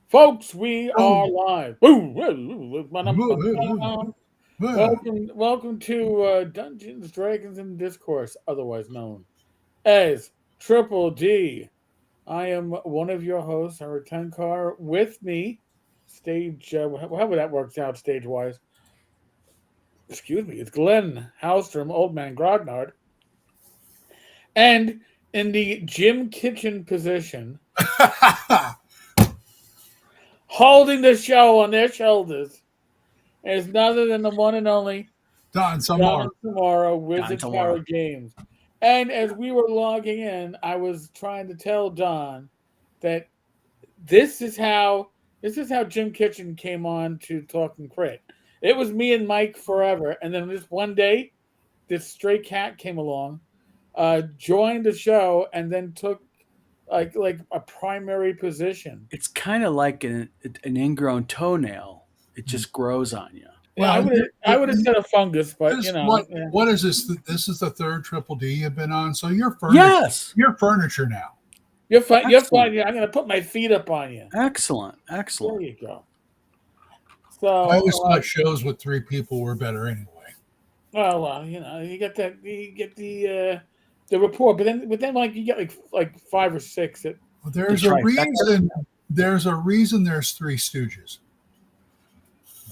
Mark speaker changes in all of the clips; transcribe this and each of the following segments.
Speaker 1: Folks, we
Speaker 2: Oh,
Speaker 1: are live. Welcome to Dungeons, Dragons, and Discourse, otherwise known as Triple D. I am one of your hosts, our Tenkar. With me, stage, however that works out stage wise. Excuse me, it's Glen Halstrom, Old Man Grognard, and in the gym kitchen position, holding the show on their shoulders, is none other than the one and only
Speaker 2: Don
Speaker 1: Don
Speaker 2: Samar.
Speaker 1: tomorrow,
Speaker 3: Don
Speaker 1: Wizard
Speaker 3: tomorrow.
Speaker 1: Tower Games. And as we were logging in, I was trying to tell Don that this is how Jim Kitchen came on to Talking Crit. It was me and Mike forever, and then just one day, this stray cat came along, joined the show, and then took like a primary position.
Speaker 3: It's kind of like an ingrown toenail. It just grows on you.
Speaker 1: Yeah,
Speaker 2: Well,
Speaker 1: I would have said a fungus, but
Speaker 2: this,
Speaker 1: you know,
Speaker 2: what is this? This is the third Triple D you've been on, so you're furniture.
Speaker 3: Yes.
Speaker 2: You're furniture now.
Speaker 1: you're fine. You're
Speaker 3: Excellent.
Speaker 1: fine. Yeah, I'm gonna put my feet up on you.
Speaker 3: Excellent.
Speaker 1: There
Speaker 3: Excellent.
Speaker 1: you go. So,
Speaker 2: I always thought shows with three people were better anyway.
Speaker 1: well, you know, you get that, you get the report, but then, like, you get like five or six. That
Speaker 2: Well, there's a
Speaker 3: trifecta.
Speaker 2: reason. There's a reason. There's three Stooges.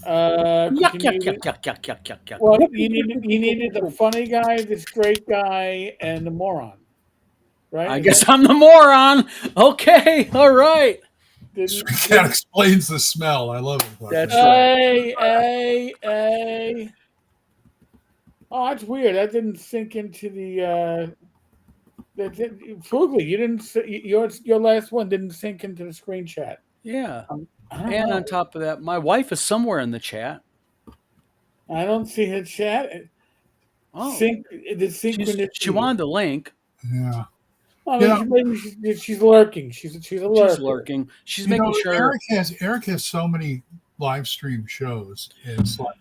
Speaker 3: Yuck,
Speaker 1: you
Speaker 3: yuck,
Speaker 1: needed-
Speaker 3: yuck, yuck, yuck, yuck, yuck.
Speaker 1: well, you needed the funny guy, the straight guy, and the moron, right?
Speaker 3: I guess I'm the moron. Okay. All right.
Speaker 2: That explains the smell. I love it.
Speaker 3: That's
Speaker 1: Hey. Oh, that's weird. That didn't sink into the. Fugly, you didn't. Your last one didn't sink into the screen chat.
Speaker 3: Yeah.
Speaker 1: I don't
Speaker 3: And
Speaker 1: know.
Speaker 3: on top of that, my wife is somewhere in the chat.
Speaker 1: I don't see her chat.
Speaker 3: Oh,
Speaker 1: The synchronicity.
Speaker 3: she wanted the link.
Speaker 2: Yeah.
Speaker 1: Well,
Speaker 2: Yeah.
Speaker 1: maybe she's lurking. She's a lurker.
Speaker 3: She's lurking. She's
Speaker 2: You
Speaker 3: making
Speaker 2: know,
Speaker 3: sure.
Speaker 2: Eric has so many live stream shows. It's like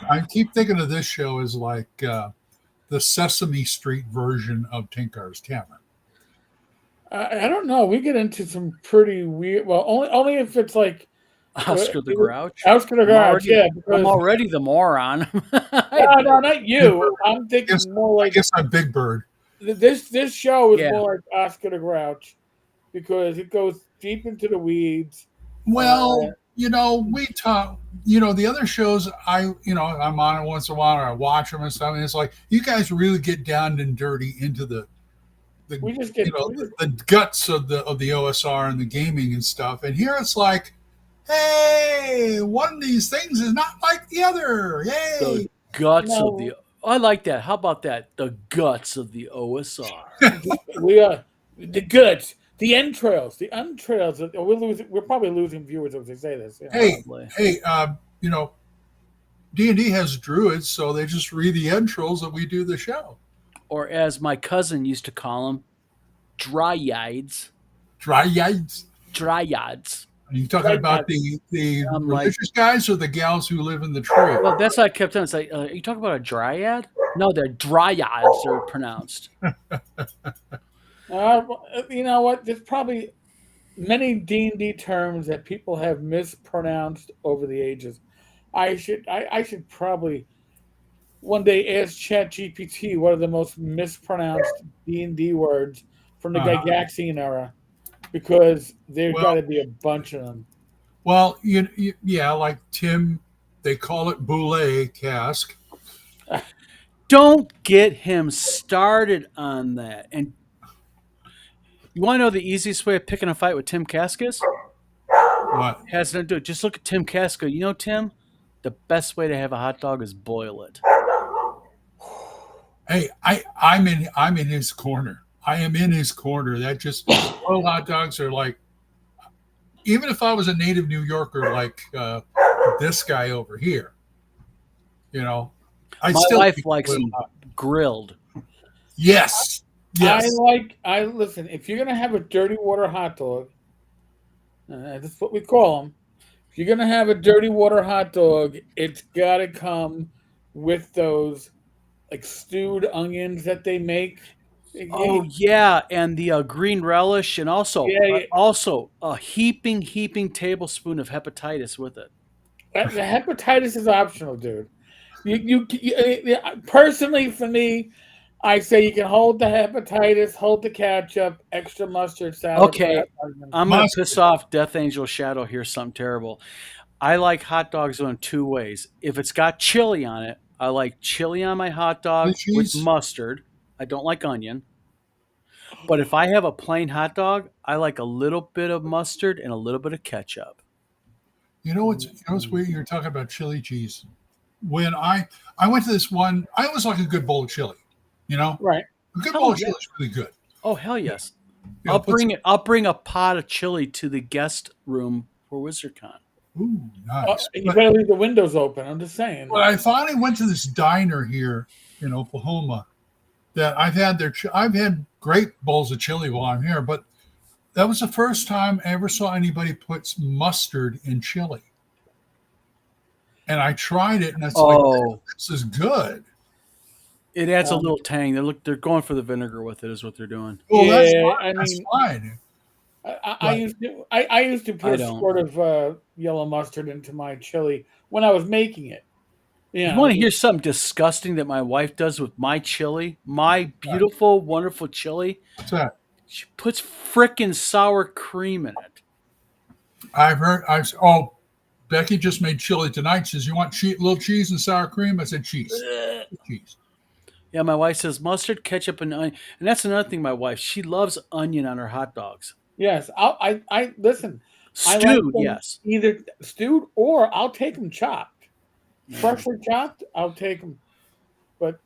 Speaker 2: I keep thinking of this show as like the Sesame Street version of Tinkar's Tavern.
Speaker 1: I don't know. We get into some pretty weird. Well, only if it's like
Speaker 3: Oscar the Grouch.
Speaker 1: Oscar the Grouch. Yeah,
Speaker 3: I'm
Speaker 1: because
Speaker 3: already the moron.
Speaker 1: no, not you. I'm thinking more
Speaker 2: I
Speaker 1: like
Speaker 2: guess I'm Big Bird.
Speaker 1: this show is
Speaker 3: Yeah.
Speaker 1: more like Oscar the Grouch because it goes deep into the weeds.
Speaker 2: Well, we talk. The other shows I'm on it once in a while, or I watch them and stuff, and it's like you guys really get down and dirty into the
Speaker 1: We just get
Speaker 2: the guts of the OSR and the gaming and stuff. And here it's like, hey, one of these things is not like the other. Yay!
Speaker 3: The guts
Speaker 1: No.
Speaker 3: of the. I like that. How about that? The guts of the OSR.
Speaker 1: we are the goods, the entrails, the entrails. We're probably losing viewers as they say this. You know?
Speaker 2: Hey,
Speaker 3: Probably.
Speaker 2: D&D has druids, so they just read the entrails that we do the show.
Speaker 3: Or as my cousin used to call them, dryads.
Speaker 2: Dryads.
Speaker 3: Dryads.
Speaker 2: Are you talking about the
Speaker 3: I'm like-
Speaker 2: religious guys or the gals who live in the tree?
Speaker 3: Well, that's what I kept telling. It's like, are you talking about a dryad? No, they're dryads. They're pronounced.
Speaker 1: You know what? There's probably many D&D terms that people have mispronounced over the ages. I should probably one day ask ChatGPT what are the most mispronounced D&D words from the Gygaxian era, because there's got to be a bunch of them.
Speaker 2: Well, yeah, like Tim, they call it Boulay cask.
Speaker 3: Don't get him started on that. And you want to know the easiest way of picking a fight with Tim Cascas?
Speaker 2: What?
Speaker 3: Has nothing to do with it. Just look at Tim Casca. You know, Tim, the best way to have a hot dog is boil it.
Speaker 2: Hey, I'm in his corner. I am in his corner. That just boiled hot dogs are like, even if I was a native New Yorker like this guy over here, I
Speaker 3: My
Speaker 2: still
Speaker 3: wife
Speaker 2: eat
Speaker 3: likes
Speaker 2: boiled
Speaker 3: them
Speaker 2: hot-
Speaker 3: grilled.
Speaker 2: Yes.
Speaker 1: I listen. If you're gonna have a dirty water hot dog, that's what we call them. If you're gonna have a dirty water hot dog, it's gotta come with those like stewed onions that they make.
Speaker 3: Oh yeah, and the green relish, and
Speaker 1: Yeah, yeah.
Speaker 3: also a heaping tablespoon of hepatitis with it.
Speaker 1: The hepatitis is optional, dude. Personally, for me, I say you can hold the hepatitis, hold the ketchup, extra mustard, sauerkraut,
Speaker 3: Okay,
Speaker 1: onions.
Speaker 3: I'm gonna piss
Speaker 2: Mustard,
Speaker 3: off Death Angel Shadow here. Something terrible. I like hot dogs in two ways. If it's got chili on it, I like chili on my hot
Speaker 2: blue
Speaker 3: dog with
Speaker 2: cheese.
Speaker 3: mustard. I don't like onion. But if I have a plain hot dog, I like a little bit of mustard and a little bit of ketchup.
Speaker 2: You know what's weird? You're talking about chili cheese. When I went to this one, I always like a good bowl of chili. You know,
Speaker 1: Right.
Speaker 2: a good
Speaker 3: Oh
Speaker 2: bowl of
Speaker 3: yeah.
Speaker 2: chili is really good.
Speaker 3: Oh hell yes.
Speaker 2: You know, put some.
Speaker 3: I'll bring a pot of chili to the guest room for WizardCon.
Speaker 2: Ooh, nice.
Speaker 1: You
Speaker 2: But
Speaker 1: better leave the windows open. I'm just saying.
Speaker 2: I finally went to this diner here in Oklahoma that I've had great bowls of chili while I'm here, but that was the first time I ever saw anybody put mustard in chili. And I tried it, and it's like,
Speaker 3: Oh,
Speaker 2: this is good.
Speaker 3: it adds a
Speaker 1: Um,
Speaker 3: little tang. They're going for the vinegar with it, is what they're doing.
Speaker 2: Well, that's
Speaker 1: yeah,
Speaker 2: fine.
Speaker 1: I
Speaker 2: That's
Speaker 1: mean,
Speaker 2: fine.
Speaker 1: I
Speaker 2: But
Speaker 1: used to I used to put
Speaker 3: I
Speaker 1: a
Speaker 3: don't.
Speaker 1: squirt of yellow mustard into my chili when I was making it. You
Speaker 3: You want to
Speaker 1: know,
Speaker 3: hear something disgusting that my wife does with my chili? My beautiful, wonderful chili.
Speaker 2: what's that?
Speaker 3: She puts frickin' sour cream in it.
Speaker 2: Oh, Becky just made chili tonight. She says, you want little cheese and sour cream? I said, cheese. Cheese.
Speaker 3: Yeah, my wife says mustard, ketchup, and onion. And that's another thing. My wife, she loves onion on her hot dogs.
Speaker 1: yes. I listen. I like
Speaker 3: Stewed,
Speaker 1: them
Speaker 3: yes.
Speaker 1: either stewed or I'll take them chopped,
Speaker 3: Yeah.
Speaker 1: freshly chopped. I'll take them, but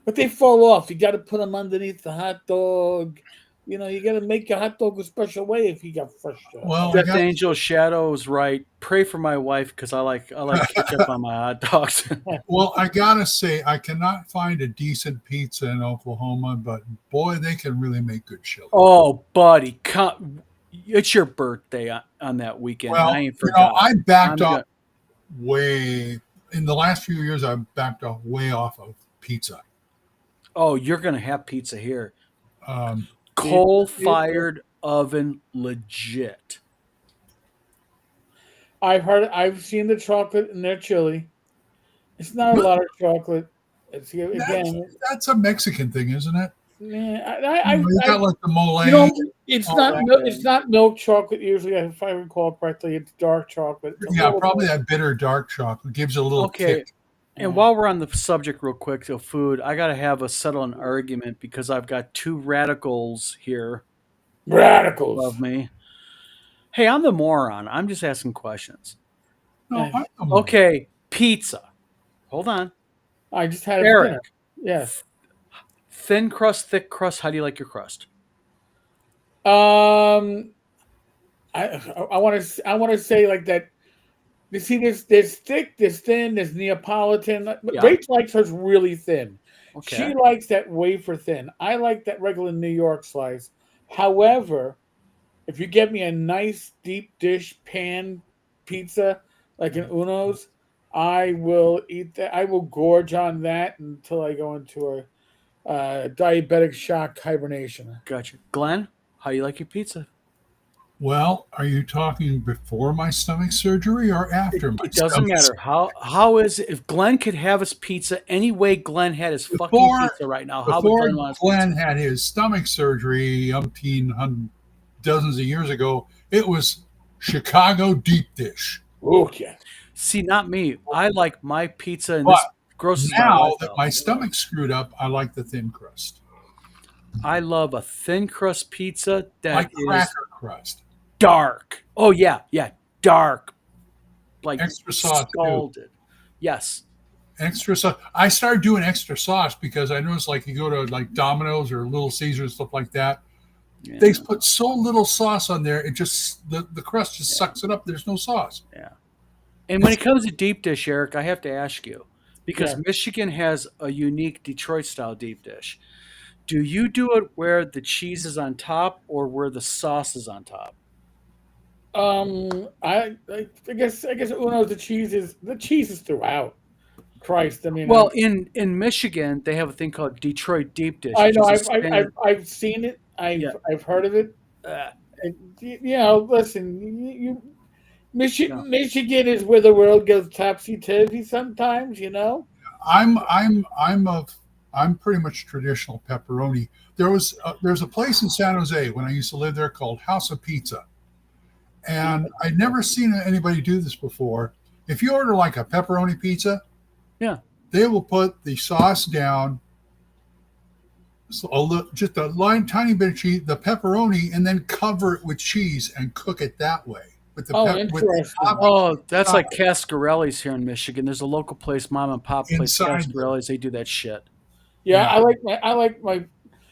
Speaker 1: but they fall off. You got to put them underneath the hot dog. You got to make your hot dog a special way if you got fresh.
Speaker 2: Well, I
Speaker 3: Death
Speaker 2: got
Speaker 3: Angel Shadow is right. Pray for my wife because I like ketchup on my hot dogs.
Speaker 2: well, I gotta say, I cannot find a decent pizza in Oklahoma, but boy, they can really make good chili.
Speaker 3: Oh, buddy, it's your birthday on that weekend, and I
Speaker 2: Well,
Speaker 3: ain't forgot.
Speaker 2: I backed
Speaker 3: I'm
Speaker 2: off
Speaker 3: gonna.
Speaker 2: way in the last few years. I've backed off way off of pizza.
Speaker 3: Oh, you're gonna have pizza here.
Speaker 2: Um,
Speaker 3: Coal-fired oven, legit.
Speaker 1: I've seen the chocolate in their chili. It's not a lot of chocolate. It's
Speaker 2: that's
Speaker 1: again.
Speaker 2: that's a Mexican thing, isn't it?
Speaker 1: Yeah,
Speaker 2: You got like the mole,
Speaker 1: you know, it's
Speaker 2: all
Speaker 1: not
Speaker 2: that.
Speaker 1: it's not milk chocolate usually. If I recall correctly, it's dark chocolate. It's a
Speaker 2: Yeah,
Speaker 1: little
Speaker 2: probably that bitter dark chocolate gives it a little
Speaker 3: Okay,
Speaker 2: kick.
Speaker 3: and while we're on the subject, real quick, of food, I gotta have a settle an argument because I've got two radicals here
Speaker 1: radicals.
Speaker 3: above me. Hey, I'm the moron. I'm just asking questions.
Speaker 2: No,
Speaker 1: Eh,
Speaker 3: Okay, pizza. Hold on,
Speaker 1: I just had it for dinner.
Speaker 3: Eric.
Speaker 1: Yes.
Speaker 3: Thin crust, thick crust. How do you like your crust?
Speaker 1: Um, I want to say like that. You see, there's thick, there's thin, there's Neapolitan. But
Speaker 3: Yeah.
Speaker 1: Rach likes hers really thin.
Speaker 3: Okay.
Speaker 1: She likes that wafer thin. I like that regular New York slice. However, if you get me a nice deep dish pan pizza like an Uno's, I will eat that. I will gorge on that until I go into a diabetic shock hibernation.
Speaker 3: Gotcha. Glenn, how you like your pizza?
Speaker 2: Well, are you talking before my stomach surgery or after my
Speaker 3: It doesn't
Speaker 2: stomach
Speaker 3: matter.
Speaker 2: surgery?
Speaker 3: How is it if Glenn could have his pizza any way Glenn had his fucking
Speaker 2: Before
Speaker 3: pizza right now, how would
Speaker 2: before
Speaker 3: Glenn want his
Speaker 2: Glenn
Speaker 3: pizza?
Speaker 2: had his stomach surgery dozens of years ago, it was Chicago deep dish.
Speaker 1: Okay.
Speaker 3: See, not me. I like my pizza, and
Speaker 2: But
Speaker 3: this grosses my
Speaker 2: now
Speaker 3: wife
Speaker 2: that
Speaker 3: out.
Speaker 2: my stomach's screwed up, I like the thin crust.
Speaker 3: I love a thin crust pizza that
Speaker 2: Like
Speaker 3: is
Speaker 2: cracker crust.
Speaker 3: dark. Oh yeah, dark, like
Speaker 2: Extra sauce too.
Speaker 3: scalded. Yes.
Speaker 2: Extra sauce. I started doing extra sauce because I noticed like you go to like Domino's or Little Caesars, stuff like that.
Speaker 3: Yeah.
Speaker 2: They put so little sauce on there, it just the crust just sucks it up. There's no sauce.
Speaker 3: Yeah. And when it comes to deep dish, Eric, I have to ask you because
Speaker 1: Yeah.
Speaker 3: Michigan has a unique Detroit style deep dish. Do you do it where the cheese is on top or where the sauce is on top?
Speaker 1: I guess Uno's the cheese is throughout. Christ, I mean,
Speaker 3: Well, in Michigan, they have a thing called Detroit deep dish,
Speaker 1: I
Speaker 3: which
Speaker 1: know
Speaker 3: is a spin.
Speaker 1: I've seen it.
Speaker 3: Yeah,
Speaker 1: I've heard of it.
Speaker 3: uh,
Speaker 1: Listen,
Speaker 3: no.
Speaker 1: Michigan is where the world goes topsy turvy sometimes.
Speaker 2: I'm I'm I'm of I'm pretty much traditional pepperoni. There's a place in San Jose when I used to live there called House of Pizza, and I'd never seen anybody do this before. If you order like a pepperoni pizza,
Speaker 3: Yeah,
Speaker 2: they will put the sauce down, so just a line, tiny bit of cheese, the pepperoni, and then cover it with cheese and cook it that way
Speaker 1: Oh,
Speaker 2: with the
Speaker 1: interesting.
Speaker 2: topping
Speaker 3: oh, that's like Cascarelli's here in Michigan. There's a local place, mom and pop place,
Speaker 2: inside there.
Speaker 3: Cascarelli's. They do that shit.
Speaker 1: Yeah,
Speaker 2: Yeah,
Speaker 1: I like my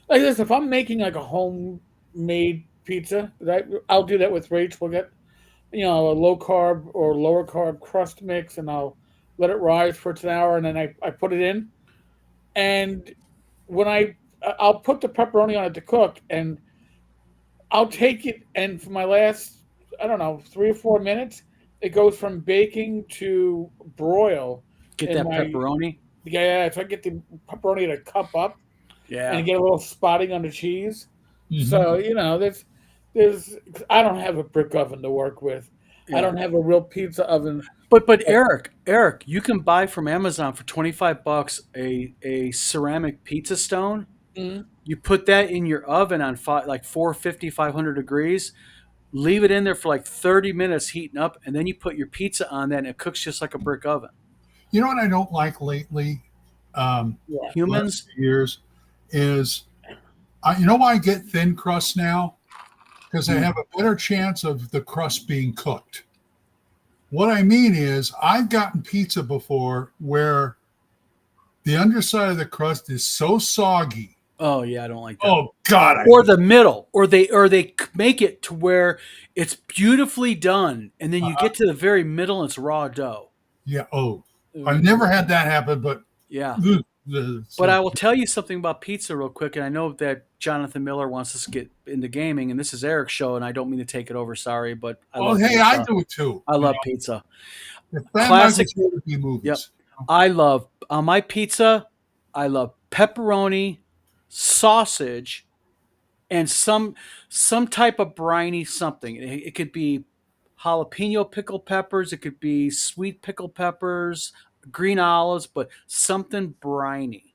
Speaker 1: like this. If I'm making like a homemade pizza, I'll do that with Rach. We'll get a low carb or lower carb crust mix, and I'll let it rise for an hour, and then I put it in. And when I'll put the pepperoni on it to cook, and I'll take it, and for my last, I don't know, 3 or 4 minutes, it goes from baking to broil
Speaker 3: Get
Speaker 1: in
Speaker 3: that
Speaker 1: my
Speaker 3: pepperoni.
Speaker 1: yeah. So I get the pepperoni to cup up
Speaker 3: Yeah,
Speaker 1: and get a little spotting on the cheese.
Speaker 2: hmm
Speaker 1: So there's I don't have a brick oven to work with. I
Speaker 3: yeah.
Speaker 1: don't have a real pizza oven.
Speaker 3: But Eric, you can buy from Amazon for $25 a ceramic pizza stone.
Speaker 1: Mm.
Speaker 3: You put that in your oven on 450, 500 degrees. Leave it in there for like 30 minutes heating up, and then you put your pizza on that, and it cooks just like a brick oven.
Speaker 2: You know what I don't like lately,
Speaker 1: Yeah.
Speaker 2: last
Speaker 3: Humans,
Speaker 2: few years, is you know why I get thin crust now? Because I
Speaker 3: mm,
Speaker 2: have a better chance of the crust being cooked. What I mean is, I've gotten pizza before where the underside of the crust is so soggy.
Speaker 3: oh yeah, I don't like that.
Speaker 2: Oh God, I
Speaker 3: Or the middle, or they make it to where it's beautifully done, and then you get to the very middle and it's raw dough.
Speaker 2: yeah. Oh, I've
Speaker 1: Mm.
Speaker 2: never had that happen, but
Speaker 3: Yeah. But
Speaker 2: so
Speaker 3: I will tell you something about pizza real quick, and I know that Jonathan Miller wants us to get into gaming, and this is Eric's show, and I don't mean to take it over. Sorry, but I
Speaker 2: well,
Speaker 3: love
Speaker 2: hey, I
Speaker 3: pizza.
Speaker 2: do it too.
Speaker 3: I
Speaker 2: You
Speaker 3: love
Speaker 2: know,
Speaker 3: pizza.
Speaker 2: if Bam
Speaker 3: Classic.
Speaker 2: Michael's here to be
Speaker 3: Yep.
Speaker 2: movies.
Speaker 3: I love on my pizza. I love pepperoni, sausage, and some type of briny something. It could be jalapeno pickled peppers. It could be sweet pickled peppers, green olives, but something briny.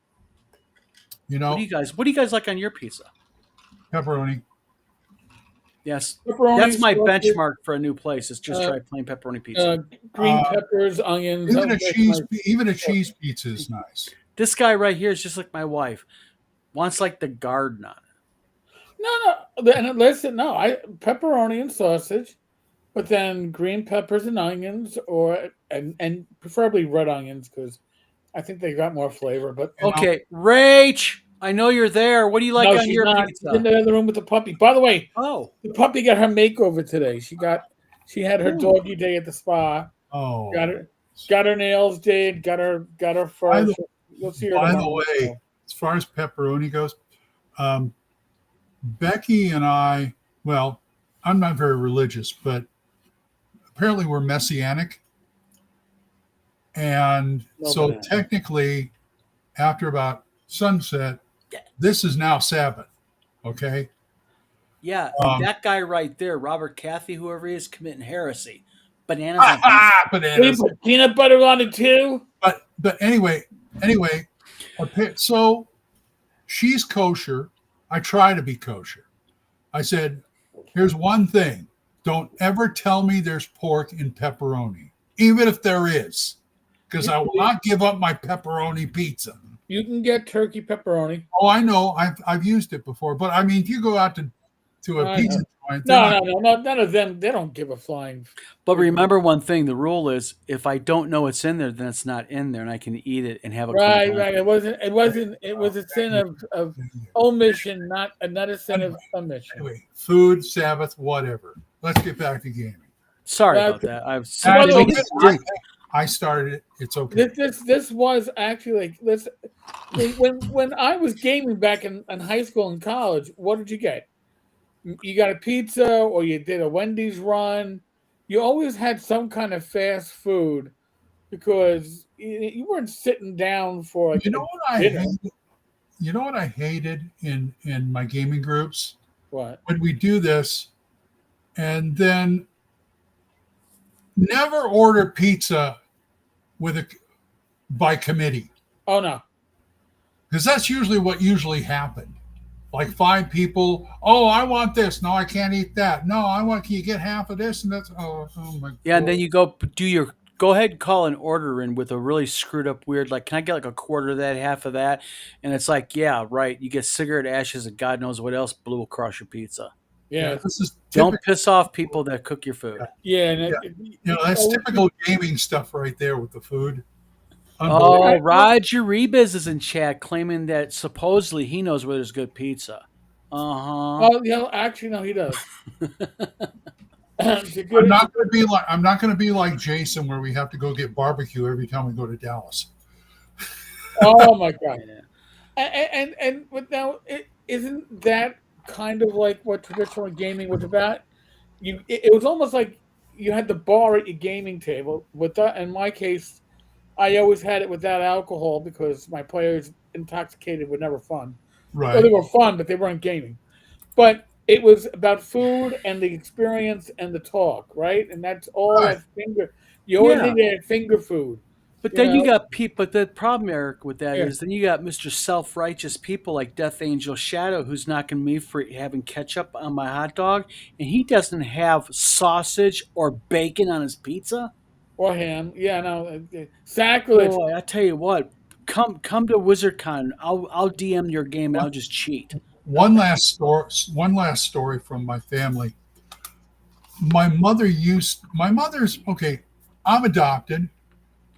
Speaker 2: You
Speaker 3: What do
Speaker 2: know,
Speaker 3: you guys? What do you guys like on your pizza?
Speaker 2: pepperoni.
Speaker 3: Yes,
Speaker 1: Pepperoni,
Speaker 3: that's my
Speaker 1: sausage,
Speaker 3: benchmark for a new place. Is just
Speaker 1: uh,
Speaker 3: try plain pepperoni pizza.
Speaker 1: green
Speaker 2: Uh,
Speaker 1: peppers, onions.
Speaker 2: even a
Speaker 1: That's my.
Speaker 2: cheese pizza is nice.
Speaker 3: This guy right here is just like my wife. Wants like the garden on it.
Speaker 1: No. And listen, no, I pepperoni and sausage, but then green peppers and onions, and preferably red onions because I think they got more flavor. But
Speaker 2: You know,
Speaker 3: Okay, Rach, I know you're there. What do you like
Speaker 1: no,
Speaker 3: on
Speaker 1: she's
Speaker 3: your
Speaker 1: not. She's in
Speaker 3: pizza?
Speaker 1: the other room with the puppy. By the way,
Speaker 3: Oh,
Speaker 1: the puppy got her makeover today. She had her
Speaker 3: ooh,
Speaker 1: doggy day at the spa. Got
Speaker 2: oh,
Speaker 1: her got her nails did. Got her
Speaker 2: by
Speaker 1: fur.
Speaker 2: the
Speaker 1: You'll see her
Speaker 2: by the
Speaker 1: tomorrow.
Speaker 2: way, as far as pepperoni goes, um, Becky and I, well, I'm not very religious, but apparently we're messianic. And so
Speaker 1: Nobody.
Speaker 2: technically, after about sunset, this is now Sabbath. Okay.
Speaker 3: yeah, and
Speaker 2: Um,
Speaker 3: that guy right there, Robert Cathy, whoever he is, committing heresy. Bananas on pizza.
Speaker 1: They
Speaker 2: bananas.
Speaker 1: put peanut butter on it too.
Speaker 2: But anyway, so she's kosher. I try to be kosher. I said, here's one thing. Don't ever tell me there's pork in pepperoni, even if there is, because I will not give up my pepperoni pizza.
Speaker 1: You can get turkey pepperoni.
Speaker 2: Oh, I know. I've used it before, but I mean, if you go out to a
Speaker 1: I
Speaker 2: pizza
Speaker 1: know.
Speaker 2: joint, they're not.
Speaker 1: No. None of them. They don't give a flying.
Speaker 3: But remember one thing: the rule is, if I don't know it's in there, then it's not in there, and I can eat it and have a cold
Speaker 1: Right,
Speaker 3: time.
Speaker 1: right. It wasn't. It wasn't. It was a sin of omission, not a sin of omission.
Speaker 2: Anyway, food, Sabbath, whatever. Let's get back to gaming.
Speaker 3: Sorry
Speaker 1: Well,
Speaker 3: about that. I've
Speaker 1: by the way,
Speaker 2: I started it. It's okay.
Speaker 1: this was actually like this. When I was gaming back in high school and college, what did you get? You got a pizza, or you did a Wendy's run. You always had some kind of fast food because you weren't sitting down for like
Speaker 2: You know
Speaker 1: a
Speaker 2: what I
Speaker 1: dinner.
Speaker 2: hated? You know what I hated in my gaming groups
Speaker 1: What?
Speaker 2: when we do this, and then never order pizza with a by committee,
Speaker 1: Oh no.
Speaker 2: because that's usually what usually happened. Like five people. Oh, I want this. No, I can't eat that. No, I want. Can you get half of this? And that's. Oh my
Speaker 3: Yeah, and
Speaker 2: god.
Speaker 3: then you go ahead and call an order in with a really screwed up weird like, can I get like a quarter of that, half of that? And it's like, yeah, right. You get cigarette ashes and God knows what else blew across your pizza.
Speaker 2: Yeah,
Speaker 1: Yeah.
Speaker 2: this is
Speaker 3: Don't
Speaker 2: typical.
Speaker 3: piss off people that cook your food.
Speaker 1: Yeah. And
Speaker 2: Yeah, that's
Speaker 1: oh,
Speaker 2: typical gaming stuff right there with the food. Unbelievable.
Speaker 3: Oh,
Speaker 1: well,
Speaker 3: Roger Rebus is in chat claiming that supposedly he knows where there's good pizza. Uh
Speaker 1: oh, actually, no, he does. It's a
Speaker 2: I'm
Speaker 1: good. It's a
Speaker 2: not going to be like I'm not going to be like Jason, where we have to go get barbecue every time we go to Dallas.
Speaker 1: Oh my god.
Speaker 3: huh.
Speaker 1: And but now isn't that kind of like what traditional gaming was about? It was almost like you had the bar at your gaming table. With that, in my case, I always had it without alcohol because my players intoxicated were never fun. Well, they
Speaker 2: Right.
Speaker 1: were fun, but they weren't gaming. But it was about food and the experience and the talk, right? And that's all
Speaker 2: Right.
Speaker 1: that finger. You always
Speaker 3: Yeah.
Speaker 1: needed that finger food,
Speaker 3: But
Speaker 1: you
Speaker 3: then you
Speaker 1: know.
Speaker 3: got people. But the problem, Eric, with that
Speaker 1: Yeah.
Speaker 3: is then you got Mr. Self-righteous people like Death Angel Shadow, who's knocking me for having ketchup on my hot dog, and he doesn't have sausage or bacon on his pizza.
Speaker 1: Or ham. Yeah, no. Sacrilege.
Speaker 3: Boy, I tell you what, come to WizardCon. I'll DM your game and I'll just cheat.
Speaker 2: One last story. One last story from my family. My mother's okay. I'm adopted.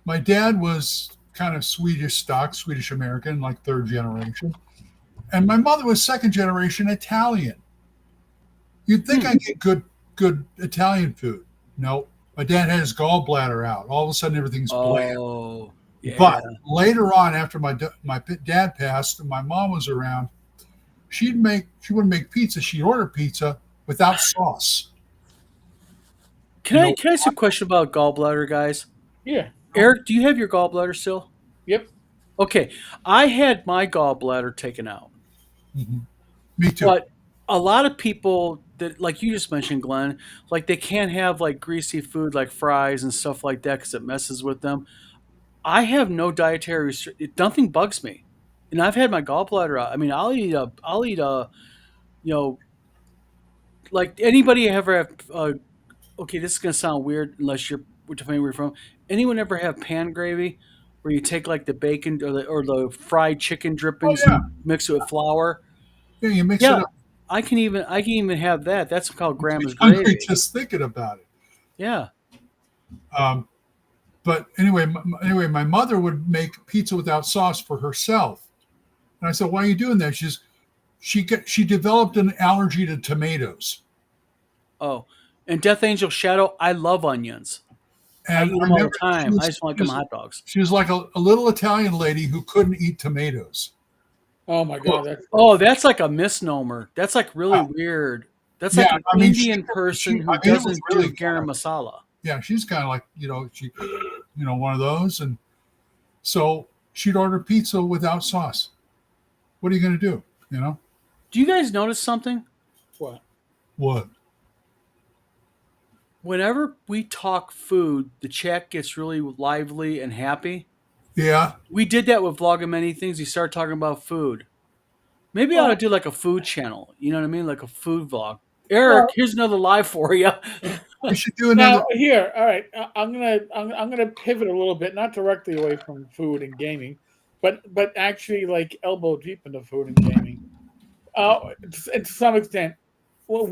Speaker 2: My dad was kind of Swedish stock, Swedish American, like third generation, and my mother was second generation Italian. You'd think
Speaker 3: Hmm.
Speaker 2: I get good Italian food. No, my dad had his gallbladder out. All of a sudden, everything's bland.
Speaker 3: Oh, yeah.
Speaker 2: But later on, after my dad passed and my mom was around, she wouldn't make pizza. She'd order pizza without sauce.
Speaker 3: Can
Speaker 2: You
Speaker 3: I
Speaker 2: know,
Speaker 3: can I ask you a question about gallbladder, guys?
Speaker 1: Yeah.
Speaker 3: Eric, do you have your gallbladder still?
Speaker 1: Yep.
Speaker 3: Okay, I had my gallbladder taken out,
Speaker 2: mhm. Me too.
Speaker 3: but a lot of people that, like you just mentioned, Glenn, like they can't have like greasy food like fries and stuff like that because it messes with them. I have no dietary nothing bugs me, and I've had my gallbladder out. I mean, I'll eat a, you know, like anybody ever have. Okay, this is gonna sound weird unless you're depending where you're from. Anyone ever have pan gravy, where you take like the bacon or the fried chicken
Speaker 2: Oh
Speaker 3: drippings
Speaker 2: yeah,
Speaker 3: and mix it with flour?
Speaker 2: yeah. You mix it
Speaker 3: Yeah,
Speaker 2: up.
Speaker 3: I can even have that. That's called
Speaker 2: Makes me
Speaker 3: grandma's
Speaker 2: hungry
Speaker 3: gravy.
Speaker 2: just thinking about it.
Speaker 3: Yeah.
Speaker 2: Um, but anyway, my mother would make pizza without sauce for herself, and I said, "Why are you doing that?" She developed an allergy to tomatoes,
Speaker 3: Oh, and Death Angel Shadow. I love onions. I
Speaker 2: and
Speaker 3: eat
Speaker 2: I
Speaker 3: them all
Speaker 2: never.
Speaker 3: the time. I just want them hot dogs.
Speaker 2: She was like a little Italian lady who couldn't eat tomatoes.
Speaker 1: Oh my God,
Speaker 2: Cooked.
Speaker 3: Oh, that's like a misnomer. That's like really weird. That's
Speaker 2: Yeah,
Speaker 3: like an
Speaker 2: I mean,
Speaker 3: Indian person who
Speaker 2: I mean, it was
Speaker 3: doesn't
Speaker 2: really
Speaker 3: do
Speaker 2: kind
Speaker 3: garam
Speaker 2: of,
Speaker 3: masala.
Speaker 2: yeah, she's kind of like, one of those. And so she'd order pizza without sauce. What are you going to do? You know,
Speaker 3: Do you guys notice something?
Speaker 1: what?
Speaker 2: what?
Speaker 3: Whenever we talk food, the chat gets really lively and happy.
Speaker 2: Yeah.
Speaker 3: We did that with vlogging many things. We started talking about food. Maybe I ought to
Speaker 1: Well,
Speaker 3: do like a food channel. You know what I mean? Like a food vlog. Eric,
Speaker 1: well.
Speaker 3: here's another live for you.
Speaker 2: We should do another.
Speaker 1: Now here, all right. I'm gonna pivot a little bit, not directly away from food and gaming, but actually like elbow deep into food and gaming. And to some extent, well,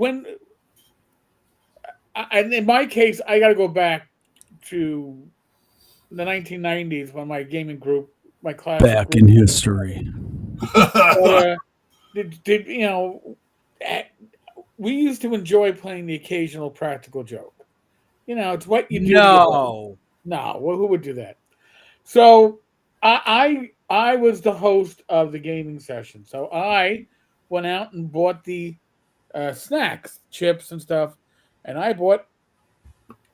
Speaker 1: and in my case, I got to go back to the 1990s when my gaming group, my classic
Speaker 3: Back
Speaker 1: group,
Speaker 3: in history.
Speaker 1: uh, did eh, we used to enjoy playing the occasional practical joke. It's what you do to your buddy.
Speaker 3: No.
Speaker 1: No, well, who would do that? So I was the host of the gaming session. So I went out and bought the snacks, chips and stuff, and I bought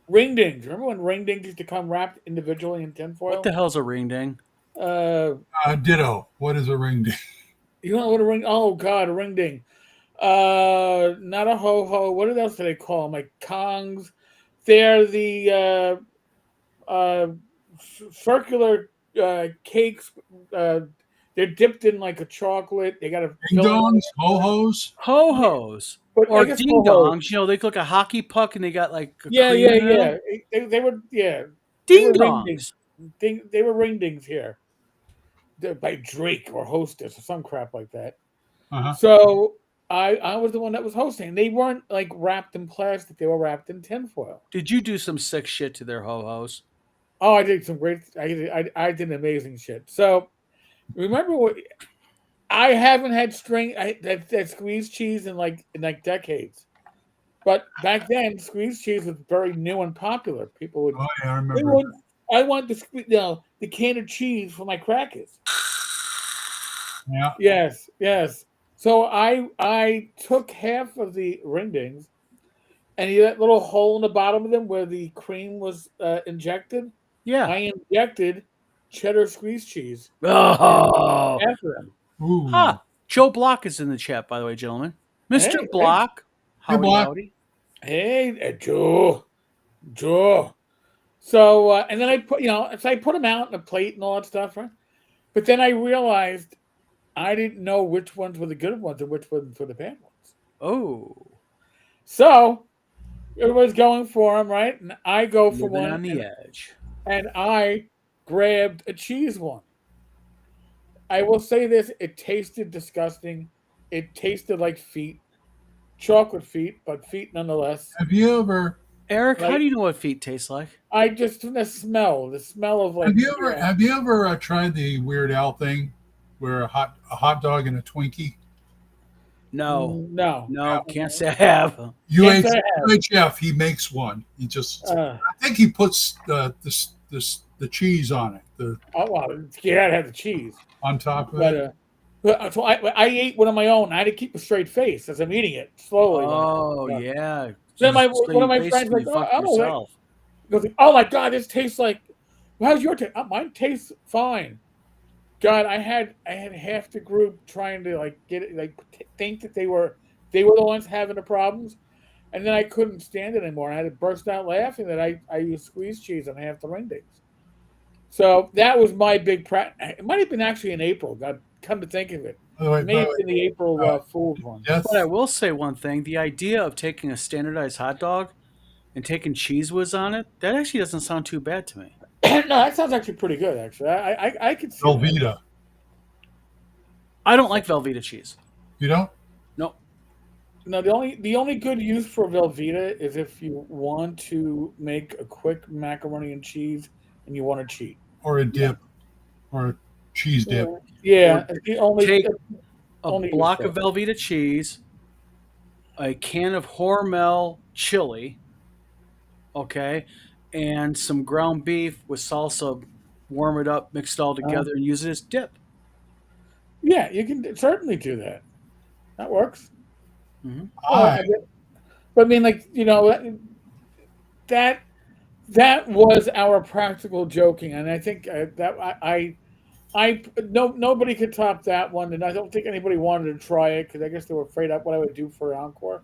Speaker 1: Ring-dings. Remember when ring-dings used to come wrapped individually in
Speaker 3: What
Speaker 1: tinfoil?
Speaker 3: the hell's a ring ding?
Speaker 1: Uh,
Speaker 2: Ditto. What is a ring ding?
Speaker 1: you know what a ring? Oh God, a ring-ding. Not a ho-ho. What else do they call them? Like kongs. They're the circular cakes. Uh, they're dipped in like a chocolate. They got a
Speaker 2: Ding
Speaker 1: filling on
Speaker 2: dongs,
Speaker 1: it.
Speaker 2: ho hos.
Speaker 3: Ho hos
Speaker 1: But I
Speaker 3: or
Speaker 1: guess
Speaker 3: ding
Speaker 1: ho-ho.
Speaker 3: dongs. You know, they look like a hockey puck and they got like a
Speaker 1: Yeah,
Speaker 3: cream
Speaker 1: yeah,
Speaker 3: in the
Speaker 1: yeah.
Speaker 3: middle.
Speaker 1: They were, yeah, they
Speaker 3: Ding
Speaker 1: were ring dings.
Speaker 3: dongs.
Speaker 1: They were ring dings here. They're by Drake or Hostess or some crap like that.
Speaker 2: Uh-huh.
Speaker 1: So I was the one that was hosting. They weren't like wrapped in plastic. They were wrapped in tinfoil.
Speaker 3: Did you do some sick shit to their ho hos?
Speaker 1: Oh, I did some great. I did amazing shit. So remember what? I haven't had that squeezed cheese in like decades. But back then, squeezed cheese was very new and popular. People would
Speaker 2: Oh yeah, I
Speaker 1: they
Speaker 2: remember.
Speaker 1: would I want the can of cheese for my crackers.
Speaker 2: Yeah.
Speaker 1: Yes, yes. So I took half of the ringdings and that little hole in the bottom of them where the cream was injected.
Speaker 3: Yeah.
Speaker 1: I injected cheddar squeeze cheese in
Speaker 3: Oh.
Speaker 1: half of them.
Speaker 2: Ooh.
Speaker 3: Ha. Joe Block is in the chat, by the way, gentlemen. Mr.
Speaker 1: Hey, hey,
Speaker 3: Block.
Speaker 2: Hey,
Speaker 3: Howdy,
Speaker 2: Block.
Speaker 3: howdy.
Speaker 1: hey, Joe. So and then I put so I put them out in a plate and all that stuff, right? But then I realized I didn't know which ones were the good ones and which ones were the bad ones.
Speaker 3: Oh.
Speaker 1: So everybody's going for them, right? And I go for
Speaker 3: Living
Speaker 1: one,
Speaker 3: on the edge.
Speaker 1: and I grabbed a cheese one. I will say this: it tasted disgusting. It tasted like feet, chocolate feet, but feet nonetheless.
Speaker 2: Have you ever
Speaker 3: Eric, how
Speaker 1: Like
Speaker 3: do you know what feet taste like?
Speaker 1: I just the smell of like
Speaker 2: have you ever tried the Weird Al thing where a hot dog and a Twinkie?
Speaker 3: No.
Speaker 1: no.
Speaker 2: Yeah.
Speaker 3: No, can't say I have.
Speaker 1: Can't say
Speaker 2: UHF, he makes one. He just
Speaker 1: Uh,
Speaker 2: I think he puts the cheese on it, the
Speaker 1: oh well, you gotta have the cheese.
Speaker 2: on top of
Speaker 1: But
Speaker 2: it.
Speaker 1: so I ate one on my own. I had to keep a straight face as I'm eating it slowly.
Speaker 3: Oh, yeah.
Speaker 1: Then
Speaker 3: So
Speaker 1: one
Speaker 3: you
Speaker 1: of my friends
Speaker 3: basically
Speaker 1: like,
Speaker 3: fucked
Speaker 1: that
Speaker 3: yourself.
Speaker 1: goes, oh my god, this tastes like. How's your taste? Mine tastes fine. God, I had half the group trying to like get it, like think that they were the ones having the problems, and then I couldn't stand it anymore. I had to burst out laughing that I used squeezed cheese on half the ringdings. So that was my big It might have been actually in April. God, come to think of it, it may
Speaker 2: By
Speaker 1: have
Speaker 2: the way,
Speaker 1: been the April
Speaker 2: uh,
Speaker 1: Fool's one.
Speaker 2: Death.
Speaker 3: But I will say one thing. The idea of taking a standardized hot dog and taking cheese whiz on it, that actually doesn't sound too bad to me.
Speaker 1: No, that sounds actually pretty good. Actually, I could see that.
Speaker 2: Velveeta.
Speaker 3: I don't like Velveeta cheese.
Speaker 2: You know?
Speaker 3: No.
Speaker 1: No, the only good use for Velveeta is if you want to make a quick macaroni and cheese and you want to cheat.
Speaker 2: Or a dip. Or a cheese dip.
Speaker 1: Yeah,
Speaker 3: Or
Speaker 1: it's the only
Speaker 3: take a
Speaker 1: only use
Speaker 3: block
Speaker 1: for
Speaker 3: of
Speaker 1: it.
Speaker 3: Velveeta cheese, a can of Hormel chili, okay, and some ground beef with salsa, warm it up, mix it all together, and use it as dip.
Speaker 1: Yeah, you can certainly do that. That works.
Speaker 3: Hmm.
Speaker 2: I
Speaker 1: But I mean, like that that was our practical joking, and I think that I no nobody could top that one, and I don't think anybody wanted to try it because I guess they were afraid of what I would do for encore.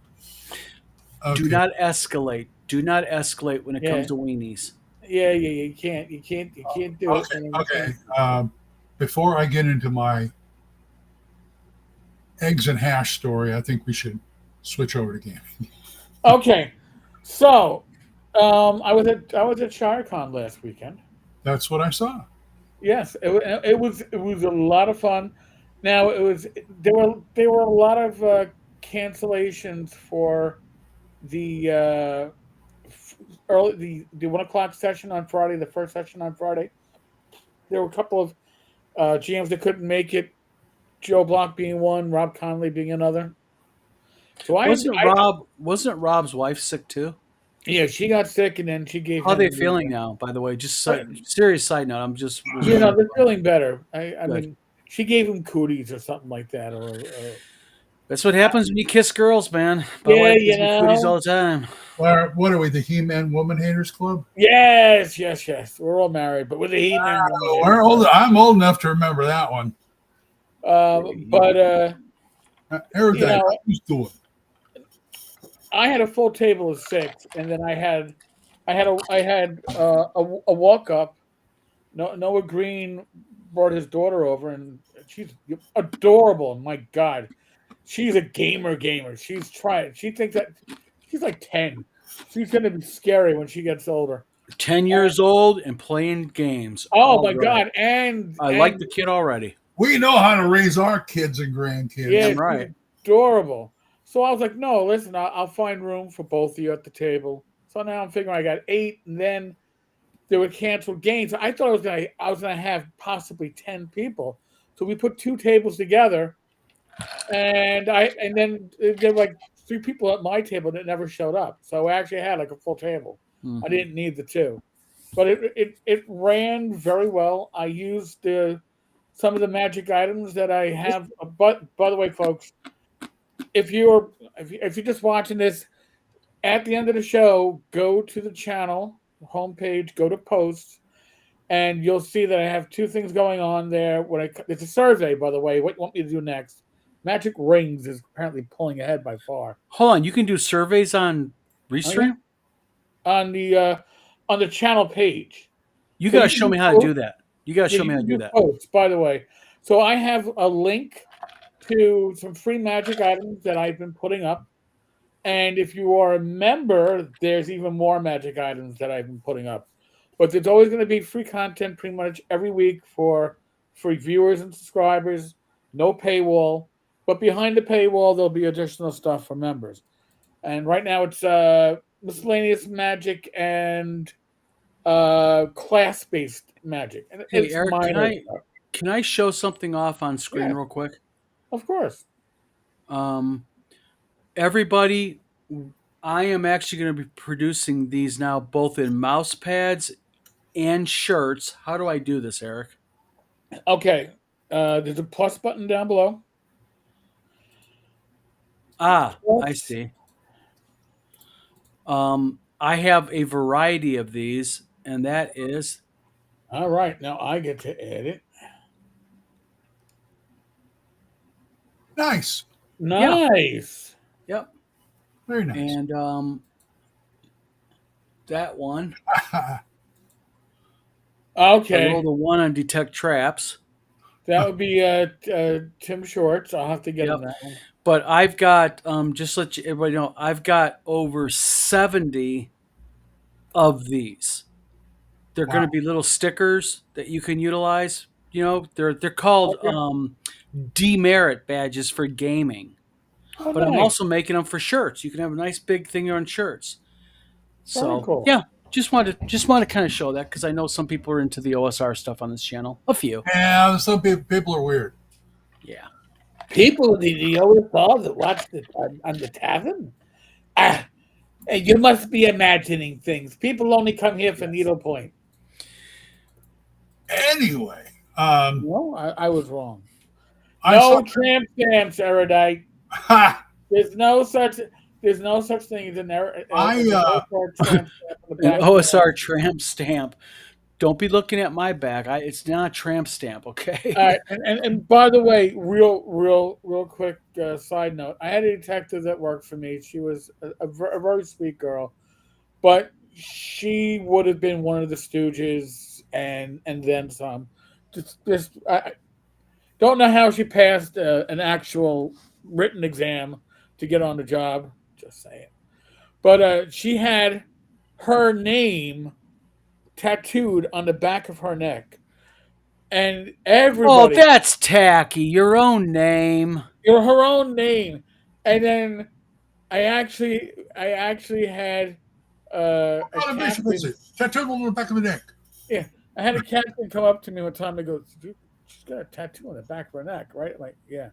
Speaker 3: Do
Speaker 2: okay.
Speaker 3: not escalate. Do not escalate when it
Speaker 1: Yeah,
Speaker 3: comes to weenies.
Speaker 1: yeah. You can't do it.
Speaker 2: Okay.
Speaker 1: And
Speaker 2: Okay. Before I get into my eggs and hash story, I think we should switch over to gaming.
Speaker 1: Okay, so I was at ShireCon last weekend.
Speaker 2: That's what I saw.
Speaker 1: Yes, it was a lot of fun. Now there were a lot of cancellations for the early the 1 o'clock session on Friday, the first session on Friday. There were a couple of GMs that couldn't make it. Joe Block being one, Rob Conley being another. So
Speaker 3: Wasn't Rob's wife sick too?
Speaker 1: yeah, she got sick and then she gave
Speaker 3: How are
Speaker 1: him
Speaker 3: they feeling now? By the way, just serious side note. I'm just was
Speaker 1: they're feeling better. I
Speaker 3: good.
Speaker 1: mean, she gave him cooties or something like that, or
Speaker 3: That's what happens when you kiss girls, man. My
Speaker 1: Yeah,
Speaker 3: wife gives me cooties all the time.
Speaker 2: Or what are we, the He-Man Woman Haters Club?
Speaker 1: Yes, yes, yes. We're all married, but with the He-Man woman
Speaker 2: Oh,
Speaker 1: haters.
Speaker 2: I'm old enough to remember that one.
Speaker 1: But
Speaker 2: Eric,
Speaker 1: you
Speaker 2: how
Speaker 1: know,
Speaker 2: you doing?
Speaker 1: I had a full table of 6, and then I had a walk up. Noah Green brought his daughter over, and she's adorable. My God, she's a gamer. She's trying. She thinks that she's like 10. She's gonna be scary when she gets older.
Speaker 3: 10 years old and playing games.
Speaker 1: Oh
Speaker 3: All
Speaker 1: my
Speaker 3: right.
Speaker 1: God! And
Speaker 3: I like the kid already.
Speaker 2: We know how to raise our kids and grandkids.
Speaker 1: yeah,
Speaker 3: Damn right.
Speaker 1: she's adorable. So I was like, no, listen, I'll find room for both of you at the table. So now I'm figuring I got 8, and then there were canceled games. I thought I was gonna have possibly 10 people. So we put 2 tables together, and then there were like 3 people at my table that never showed up. So I actually had like a full table. I
Speaker 3: Mhm.
Speaker 1: didn't need the 2, but it ran very well. I used some of the magic items that I have. But by the way, folks, if you're just watching this, at the end of the show, go to the channel homepage, go to posts, and you'll see that I have 2 things going on there. It's a survey, by the way. What you want me to do next? Magic Rings is apparently pulling ahead by far.
Speaker 3: Hold on. You can do surveys on
Speaker 1: Oh yeah,
Speaker 3: Restream?
Speaker 1: on the channel page.
Speaker 3: You
Speaker 1: So
Speaker 3: got to
Speaker 1: you can
Speaker 3: show
Speaker 1: do
Speaker 3: me how to do
Speaker 1: posts.
Speaker 3: that. You got to
Speaker 1: Yeah,
Speaker 3: show
Speaker 1: you
Speaker 3: me how to
Speaker 1: can
Speaker 3: do
Speaker 1: do
Speaker 3: that.
Speaker 1: posts, by the way. So I have a link to some free magic items that I've been putting up. And if you are a member, there's even more magic items that I've been putting up. But there's always going to be free content pretty much every week for viewers and subscribers. No paywall. But behind the paywall, there'll be additional stuff for members. And right now it's miscellaneous magic and class based magic. And
Speaker 3: Hey,
Speaker 1: it's
Speaker 3: Eric,
Speaker 1: minor stuff.
Speaker 3: can I show something off on screen
Speaker 1: Yeah,
Speaker 3: real quick?
Speaker 1: of course.
Speaker 3: Um, everybody, I am actually going to be producing these now both in mouse pads and shirts. How do I do this, Eric?
Speaker 1: Okay. There's a plus button down below.
Speaker 3: Ah, I
Speaker 1: Plus.
Speaker 3: see. I have a variety of these, and that is
Speaker 1: All right. Now I get to edit.
Speaker 2: Nice.
Speaker 3: yeah,
Speaker 1: Nice.
Speaker 3: yep,
Speaker 2: Very nice.
Speaker 3: and that one. I
Speaker 1: Okay.
Speaker 3: rolled a 1 on detect traps.
Speaker 1: That would be Tim Shorts. I'll have to get him
Speaker 3: Yep.
Speaker 1: that one.
Speaker 3: But I've got just let everybody know I've got over 70 of these. They're going
Speaker 2: Wow.
Speaker 3: to be little stickers that you can utilize. They're called
Speaker 1: Okay.
Speaker 3: demerit badges for gaming.
Speaker 1: Oh,
Speaker 3: But I'm
Speaker 1: nice.
Speaker 3: also making them for shirts. You can have a nice big thing on shirts.
Speaker 1: Very
Speaker 3: So
Speaker 1: cool.
Speaker 3: yeah, just want to kind of show that because I know some people are into the OSR stuff on this channel. A few,
Speaker 2: Yeah, some people are weird.
Speaker 3: yeah.
Speaker 1: People in the OSR that watch on the tavern? Ah, you must be imagining things. People only come here for needlepoint.
Speaker 2: Anyway,
Speaker 1: No, I was wrong.
Speaker 2: I saw.
Speaker 1: No tramp stamps, Erudite.
Speaker 2: Ha,
Speaker 1: There's no such thing as an
Speaker 2: I
Speaker 1: OSR tramp stamp on the
Speaker 3: An
Speaker 1: back.
Speaker 3: OSR tramp stamp. Don't be looking at my back. It's not a tramp stamp, okay?
Speaker 1: All right, and by the way, real quick side note. I had a detective that worked for me. She was a very sweet girl, but she would have been one of the Stooges and then some. Just I don't know how she passed an actual written exam to get on the job. Just saying. But she had her name tattooed on the back of her neck, and
Speaker 3: Oh,
Speaker 1: everybody,
Speaker 3: that's tacky. Your own name.
Speaker 1: her own name. And then I actually had a
Speaker 2: thought a bishop is
Speaker 1: captain.
Speaker 2: it? Tattooed on the back of the neck.
Speaker 1: Yeah, I had a captain come up to me one time and go, "She's got a tattoo on the back of her neck, right?" I'm like, yeah.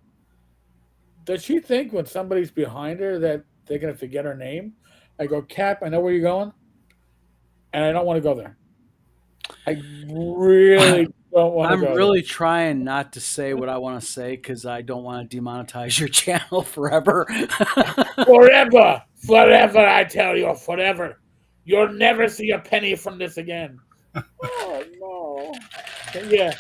Speaker 1: Does she think when somebody's behind her that they're gonna forget her name? I go, Cap, I know where you're going, and I don't want to go there. I really don't want to
Speaker 3: I'm
Speaker 1: go there.
Speaker 3: really trying not to say what I want to say because I don't want to demonetize your channel forever.
Speaker 1: Forever, forever, I tell you, forever. You'll never see a penny from this again. Oh no. Yeah,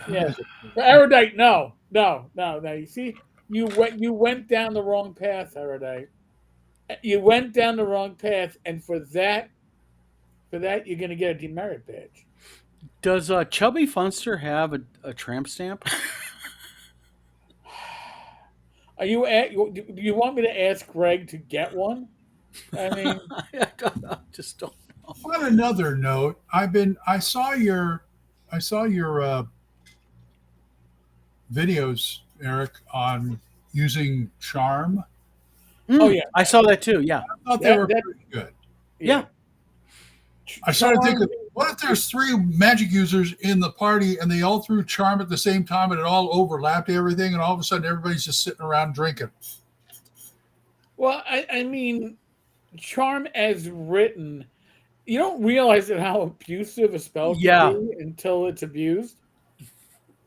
Speaker 1: yeah. Erudite, no, no, no, no. You see, you went down the wrong path, Erudite. You went down the wrong path, and for that, you're gonna get a demerit badge.
Speaker 3: Does Chubby Funster have a tramp stamp?
Speaker 1: Are you at? Do you want me to ask Greg to get one? I mean,
Speaker 3: I just don't.
Speaker 2: On another note, I saw your videos, Eric, on using charm.
Speaker 1: oh yeah,
Speaker 3: I saw that too. Yeah.
Speaker 2: I thought they
Speaker 1: that
Speaker 2: were
Speaker 1: that
Speaker 2: pretty good.
Speaker 3: Yeah.
Speaker 2: I started
Speaker 1: Charm.
Speaker 2: thinking, what if there's three magic users in the party and they all threw charm at the same time and it all overlapped everything, and all of a sudden everybody's just sitting around drinking?
Speaker 1: Well, I mean, charm as written, you don't realize that how abusive a spell can
Speaker 3: Yeah.
Speaker 1: be until it's abused.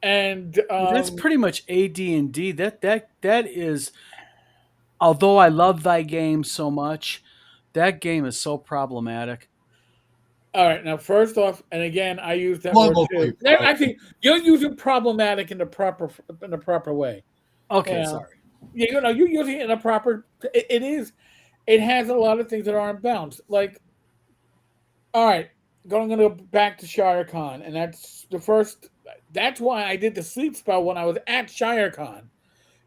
Speaker 1: And
Speaker 3: That's pretty much AD&D. That is. Although I love thy game so much, that game is so problematic.
Speaker 1: all right, now first off, and again, I use that word
Speaker 2: Globally,
Speaker 1: too. Actually, you're using problematic in the proper way.
Speaker 3: Okay,
Speaker 1: Yeah,
Speaker 3: sorry.
Speaker 1: you're using it in a proper. It is. It has a lot of things that aren't balanced. Like, all right, going to go back to Shire Con, and that's the first. That's why I did the sleep spell when I was at Shire Con,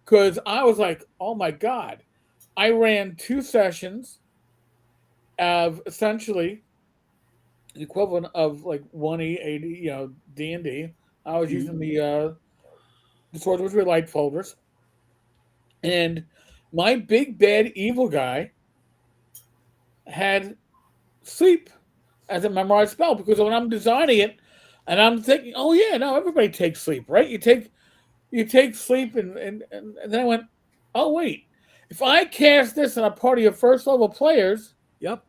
Speaker 1: because I was like, oh my god, I ran 2 sessions of essentially the equivalent of like 1E80, D&D. I was using the Swords with Light folders, and my big bad evil guy had sleep as a memorized spell, because when I'm designing it, and I'm thinking, oh yeah, no, everybody takes sleep, right? You take sleep, and then I went, oh wait, if I cast this on a party of first level players,
Speaker 3: Yep,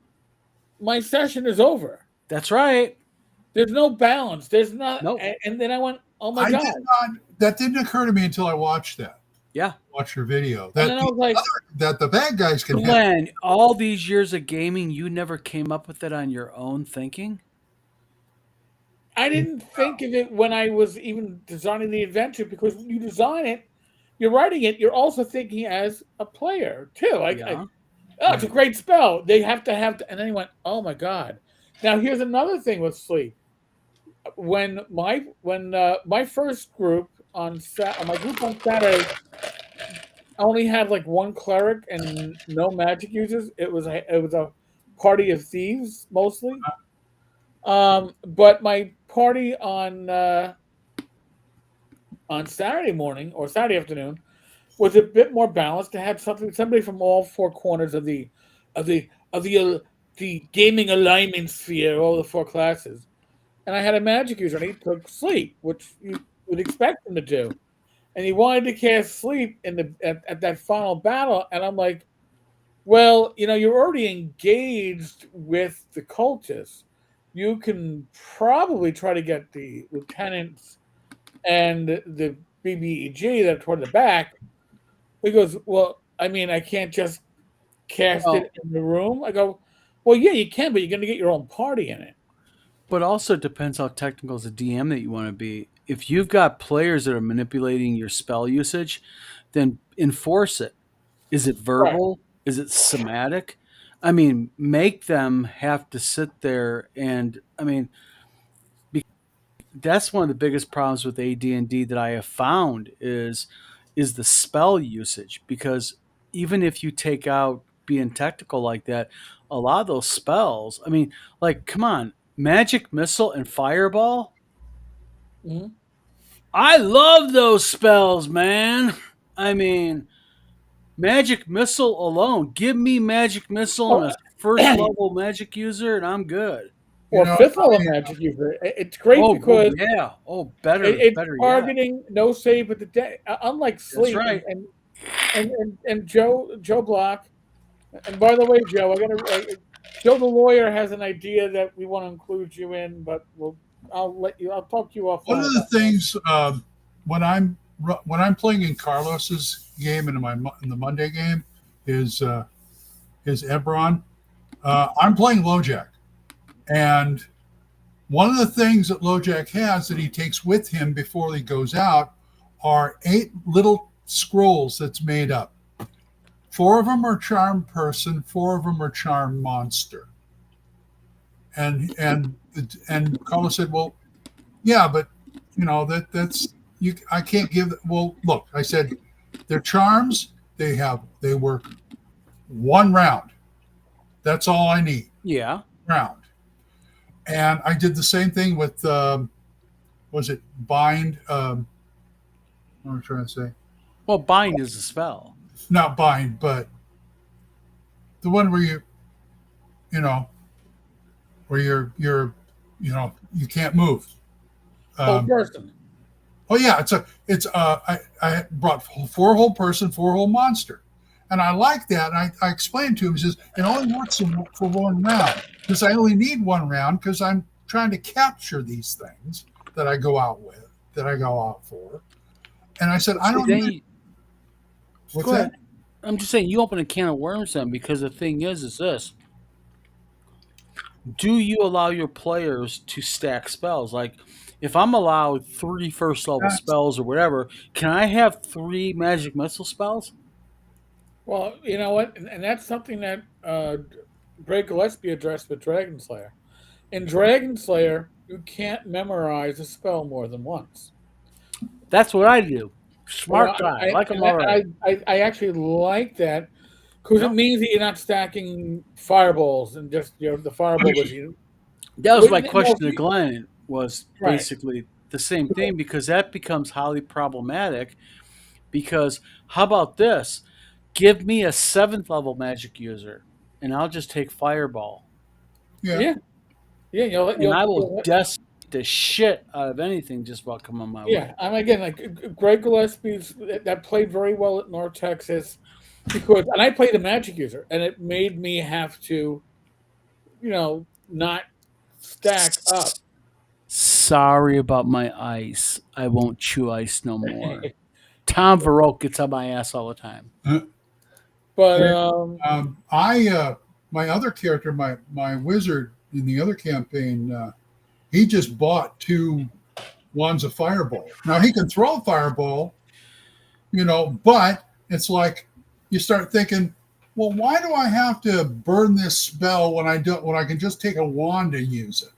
Speaker 1: my session is over.
Speaker 3: that's right.
Speaker 1: There's no balance. There's not,
Speaker 3: Nope.
Speaker 1: and then I went, oh my
Speaker 2: I
Speaker 1: god,
Speaker 2: did not. That didn't occur to me until I watched that.
Speaker 3: Yeah.
Speaker 2: Watch your video.
Speaker 1: and
Speaker 2: That
Speaker 1: then I was like,
Speaker 2: that the bad guys can have.
Speaker 3: Glenn, all these years of gaming, you never came up with it on your own thinking?
Speaker 1: I didn't think of it when I was even designing the adventure, because when you design it, you're writing it, you're also thinking as a player too.
Speaker 3: Yeah.
Speaker 1: Oh, it's a great spell. They have to and then he went, oh my god. Now here's another thing with sleep. When my first group my group on Saturday only had like one cleric and no magic users. It was a party of thieves mostly. But my party on Saturday morning or Saturday afternoon was a bit more balanced, to have somebody from all four corners of the gaming alignment sphere, all the four classes. And I had a magic user, and he took sleep, which you would expect him to do. And he wanted to cast sleep at that final battle, and I'm like, well, you're already engaged with the cultists. You can probably try to get the lieutenants and the BBEG that are toward the back. He goes, well, I mean, I can't just cast
Speaker 3: Well,
Speaker 1: it in the room. I go, well, yeah, you can, but you're going to get your own party in it.
Speaker 3: but also it depends how technical as a DM that you want to be. If you've got players that are manipulating your spell usage, then enforce it. Is it
Speaker 1: Right.
Speaker 3: verbal? Is it somatic? I mean, make them have to sit there and that's one of the biggest problems with AD&D that I have found is the spell usage, because even if you take out being technical like that, a lot of those spells, I mean, like, come on, magic missile and fireball.
Speaker 1: Mhm.
Speaker 3: I love those spells, man. I mean, magic missile alone, give me magic missile
Speaker 1: Or,
Speaker 3: and a first level magic user and I'm good.
Speaker 2: You
Speaker 1: or
Speaker 2: know,
Speaker 1: fifth level magic user. It's great because
Speaker 3: Yeah. Oh, better,
Speaker 1: it's
Speaker 3: better yet.
Speaker 1: targeting no save at the day. Unlike
Speaker 3: That's
Speaker 1: sleep
Speaker 3: right.
Speaker 1: and Joe Block. And by the way, Joe, Joe the lawyer has an idea that we want to include you in, but we'll I'll let you. I'll talk to you
Speaker 2: One
Speaker 1: offline
Speaker 2: of the
Speaker 1: about that.
Speaker 2: things when I'm playing in Carlos's game and in the Monday game is Ebron. I'm playing LoJack, and one of the things that LoJack has that he takes with him before he goes out are 8 scrolls that's made up. 4 of them are charm person, 4 of them are charm monster. And Carlos said, "Well, yeah, but that's you. I can't give. Well, look, I said, they're charms. They work 1 round. That's all I need.
Speaker 3: Yeah.
Speaker 2: Round. And I did the same thing with was it bind? What am I trying to say?
Speaker 3: Well, bind is a spell.
Speaker 2: Not bind, but the one where you know where you can't move.
Speaker 1: Whole
Speaker 2: Um,
Speaker 1: person.
Speaker 2: oh yeah, I brought 4 whole person, 4 whole monster, and I like that. And I explained to him, he says it only works for 1 round because I only need 1 round because I'm trying to capture these things that I go out for. And I said I
Speaker 3: See,
Speaker 2: don't
Speaker 3: then
Speaker 2: need
Speaker 3: you,
Speaker 2: what's
Speaker 3: go
Speaker 2: that?
Speaker 3: ahead. I'm just saying you open a can of worms then because the thing is this: do you allow your players to stack spells? Like, if I'm allowed 3 first level
Speaker 2: That's,
Speaker 3: spells or whatever, can I have 3 magic missile spells?
Speaker 1: Well, you know what, and that's something that Greg Gillespie addressed with Dragon Slayer. In Dragon Slayer, you can't memorize a spell more than once.
Speaker 3: That's what I do.
Speaker 1: Well,
Speaker 3: Smart guy, like them already.
Speaker 1: I actually like that because it
Speaker 3: Yep.
Speaker 1: means that you're not stacking fireballs and just the fireball was you.
Speaker 3: That was
Speaker 1: Well,
Speaker 3: my
Speaker 1: you know,
Speaker 3: question to Glenn. Was
Speaker 1: right.
Speaker 3: basically the same thing because that becomes highly problematic. Because how about this? Give me a 7th level magic user, and I'll just take fireball,
Speaker 2: yeah,
Speaker 1: Yeah, yeah.
Speaker 3: and I will decimate the shit out of anything just about coming my
Speaker 1: Yeah.
Speaker 3: way.
Speaker 1: I'm again like Greg Gillespie's that played very well at North Texas because and I played a magic user and it made me have to not stack up.
Speaker 3: Sorry about my ice. I won't chew ice no more. Tom Varroque gets on my ass all the time.
Speaker 1: But
Speaker 2: I my other character, my wizard in the other campaign, he just bought 2 wands of fireball. Now he can throw a fireball, but it's like you start thinking, well, why do I have to burn this spell when I can just take a wand and use it?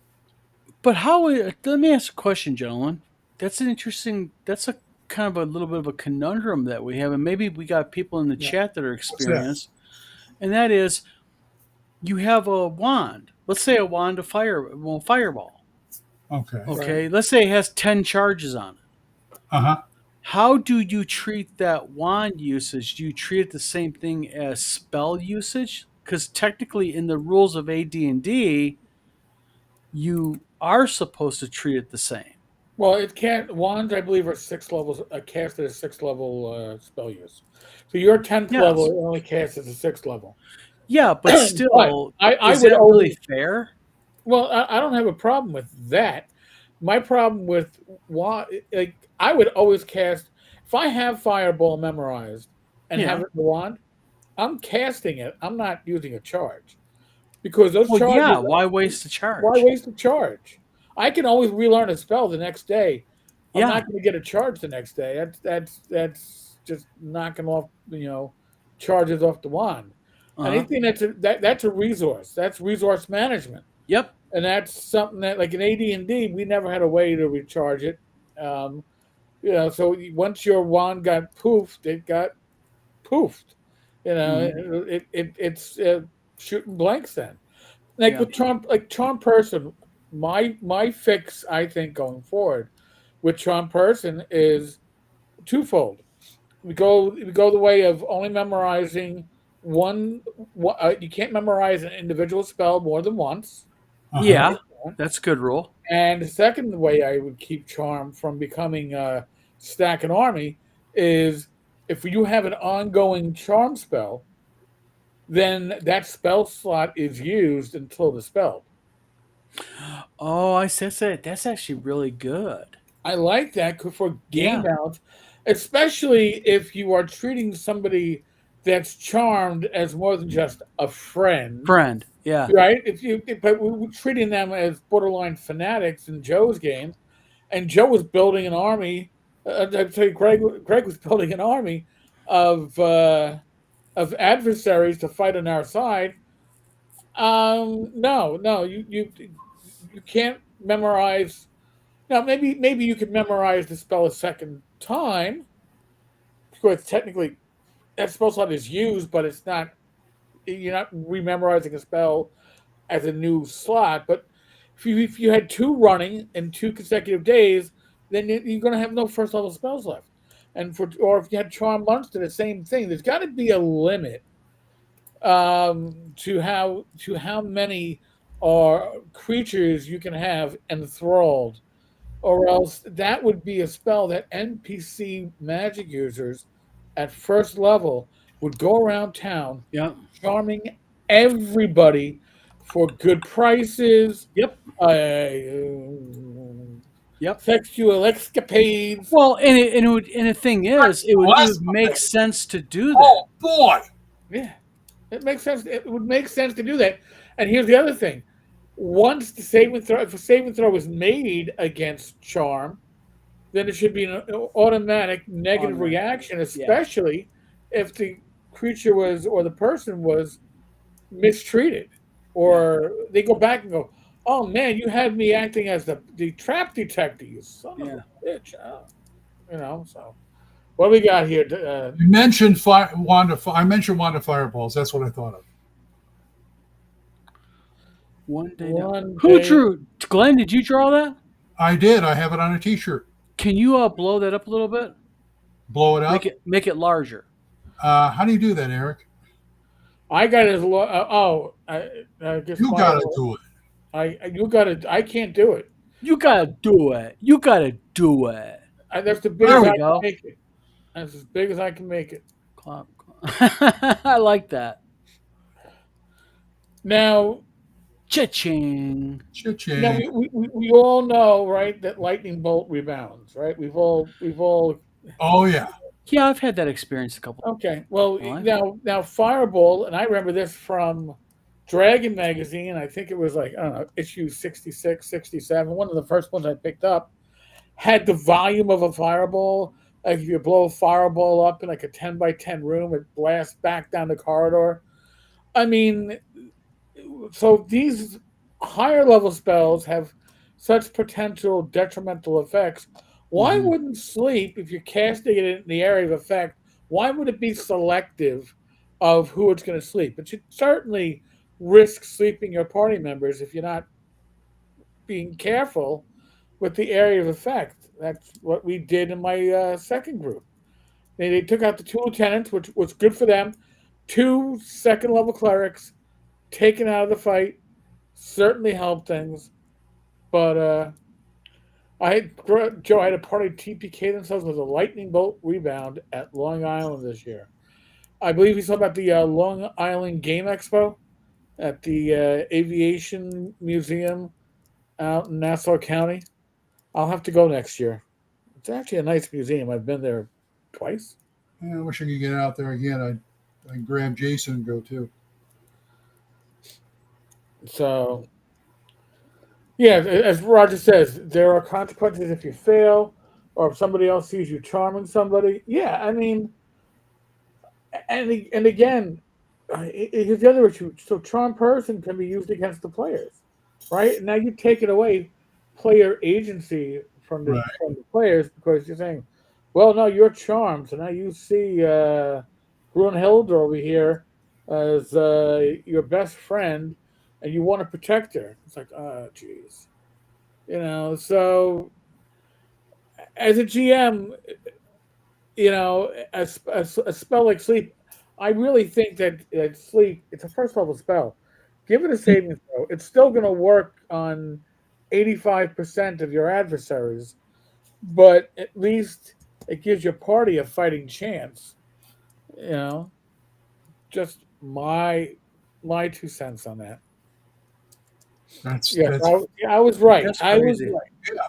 Speaker 3: But how? Let me ask a question, gentlemen. That's an interesting. That's a kind of a little bit of a conundrum that we have, and maybe we got people in the
Speaker 1: yeah,
Speaker 3: chat that are
Speaker 2: What's that?
Speaker 3: experienced. And that is, you have a wand. Let's say a wand of fireball.
Speaker 2: Okay.
Speaker 1: right.
Speaker 3: Okay, let's say it has 10 charges on it.
Speaker 2: Uh-huh.
Speaker 3: How do you treat that wand usage? Do you treat it the same thing as spell usage? Because technically, in the rules of AD&D, you are supposed to treat it the same.
Speaker 1: Well, it can't wands. I believe are 6 levels. Casted as 6 level spell use. So your 10th level
Speaker 3: Yes.
Speaker 1: it only casts as a 6th level.
Speaker 3: Yeah, but
Speaker 1: But
Speaker 3: still,
Speaker 1: I
Speaker 3: is
Speaker 1: would
Speaker 3: that really
Speaker 1: always.
Speaker 3: fair?
Speaker 1: Well, I don't have a problem with that. My problem with why, like, I would always cast if I have Fireball memorized and have
Speaker 3: Yeah.
Speaker 1: it in the wand. I'm casting it. I'm not using a charge because those
Speaker 3: Well, yeah.
Speaker 1: charges.
Speaker 3: Why waste the
Speaker 1: Why
Speaker 3: charge?
Speaker 1: waste a charge? I can always relearn a spell the next day. I'm
Speaker 3: Yeah.
Speaker 1: not going to get a charge the next day. That's just knocking off charges off the wand.
Speaker 3: Uh huh.
Speaker 1: Anything that's a resource. That's resource management.
Speaker 3: Yep.
Speaker 1: And that's something that, like in AD&D, we never had a way to recharge it. Um, so once your wand got poofed, it got poofed.
Speaker 3: Hmm.
Speaker 1: It's shooting blanks then. Like
Speaker 3: Yeah.
Speaker 1: with Charm Person, my fix, I think, going forward with Charm Person is twofold. We go the way of only memorizing one. You can't memorize an individual spell more than once.
Speaker 2: Uh-huh.
Speaker 3: Yeah. That's a good rule.
Speaker 1: And the second way I would keep Charm from becoming stack an army is if you have an ongoing Charm spell, then that spell slot is used until dispelled.
Speaker 3: Oh, I said that. That's actually really good.
Speaker 1: I like that for game
Speaker 3: Yeah.
Speaker 1: balance, especially if you are treating somebody that's charmed as more than just a friend,
Speaker 3: Friend. Yeah.
Speaker 1: right? But we were treating them as borderline fanatics in Joe's game, and Joe was building an army. I'd say Greg was building an army of uh, of adversaries to fight on our side. No, no, you can't memorize. Now, maybe you could memorize the spell a second time because technically that spell slot is used, but it's not. You're not rememorizing a spell as a new slot. But if you had two running in 2 consecutive days, then you're going to have no first level spells left. Or if you had Charm Monster, the same thing. There's got to be a limit to how many creatures you can have enthralled, or else that would be a spell that NPC magic users at first level would go around town
Speaker 3: Yep.
Speaker 1: charming everybody for good prices,
Speaker 3: Yep. Yep.
Speaker 1: sexual escapades.
Speaker 3: Well, and the thing is, it would make sense to do that.
Speaker 2: Oh boy!
Speaker 1: Yeah, it makes sense. It would make sense to do that. And here's the other thing: once the save and throw, if a save and throw is made against charm, then it should be an automatic negative
Speaker 3: Automatic.
Speaker 1: reaction,
Speaker 3: Yeah.
Speaker 1: especially if the creature was or the person was mistreated,
Speaker 3: Yeah.
Speaker 1: or they go back and go, "Oh man, you had me acting as the trap detector, you son of
Speaker 3: Yeah.
Speaker 1: a bitch." So what do we got here?
Speaker 2: You mentioned Wanda. I mentioned Wanda Fireballs. That's what I thought of.
Speaker 3: One day now.
Speaker 1: One
Speaker 3: Who
Speaker 1: day,
Speaker 3: drew? Glenn, did you draw that?
Speaker 2: I did. I have it on a T-shirt.
Speaker 3: Can you blow that up a little bit?
Speaker 2: Blow it
Speaker 3: Make
Speaker 2: up.
Speaker 3: it larger.
Speaker 2: How do you do that, Eric?
Speaker 1: I got it as low. I guess
Speaker 2: You got to do it.
Speaker 1: you got it. I can't do it.
Speaker 3: You gotta do it. You gotta do it.
Speaker 1: That's the biggest
Speaker 3: There we
Speaker 1: I can
Speaker 3: go.
Speaker 1: make it. That's as big as I can make it.
Speaker 3: Clap, clap. I like that.
Speaker 1: Now,
Speaker 3: Cha-ching.
Speaker 1: now we all know, right, that lightning bolt rebounds, right? We've all
Speaker 2: Oh yeah.
Speaker 3: Yeah, I've had that experience a couple.
Speaker 1: okay. Well,
Speaker 3: Well,
Speaker 1: now Fireball, and I remember this from Dragon magazine. I think it was like, I don't know, issue 66, 67. One of the first ones I picked up had the volume of a fireball. Like if you blow a fireball up in like a 10 by 10 room, it blasts back down the corridor. I mean, so these higher level spells have such potential detrimental effects. Why
Speaker 3: mhm.
Speaker 1: wouldn't sleep, if you're casting it in the area of effect, why would it be selective of who it's going to sleep? It should certainly risk sleeping your party members if you're not being careful with the area of effect. That's what we did in my second group. They took out the two lieutenants, which was good for them. Two second level clerics taken out of the fight certainly helped things. But Joe, I had a party TPK themselves with a lightning bolt rebound at Long Island this year. I believe you saw about the Long Island Game Expo at the Aviation Museum out in Nassau County. I'll have to go next year. It's actually a nice museum. I've been there twice.
Speaker 2: Yeah, I wish I could get out there again. I'd grab Jason and go too.
Speaker 1: So, yeah, as Roger says, there are consequences if you fail or if somebody else sees you charming somebody. Yeah, I mean, and again, here's the other issue. So, charm person can be used against the players, right? Now you take it away player agency from the
Speaker 2: Right.
Speaker 1: from the players because you're saying, well, no, you're charmed. So now you see Brunhilde over here as your best friend, and you want to protect her. It's like, oh, geez, So as a GM, a spell like sleep, I really think that sleep, it's a first level spell. Give it a saving throw. It's still going to work on 85% of your adversaries, but at least it gives your party a fighting chance. You know, just my 2 cents on that. Yes,
Speaker 2: that's
Speaker 1: I was right.
Speaker 3: That's
Speaker 1: I was
Speaker 3: crazy.
Speaker 1: right.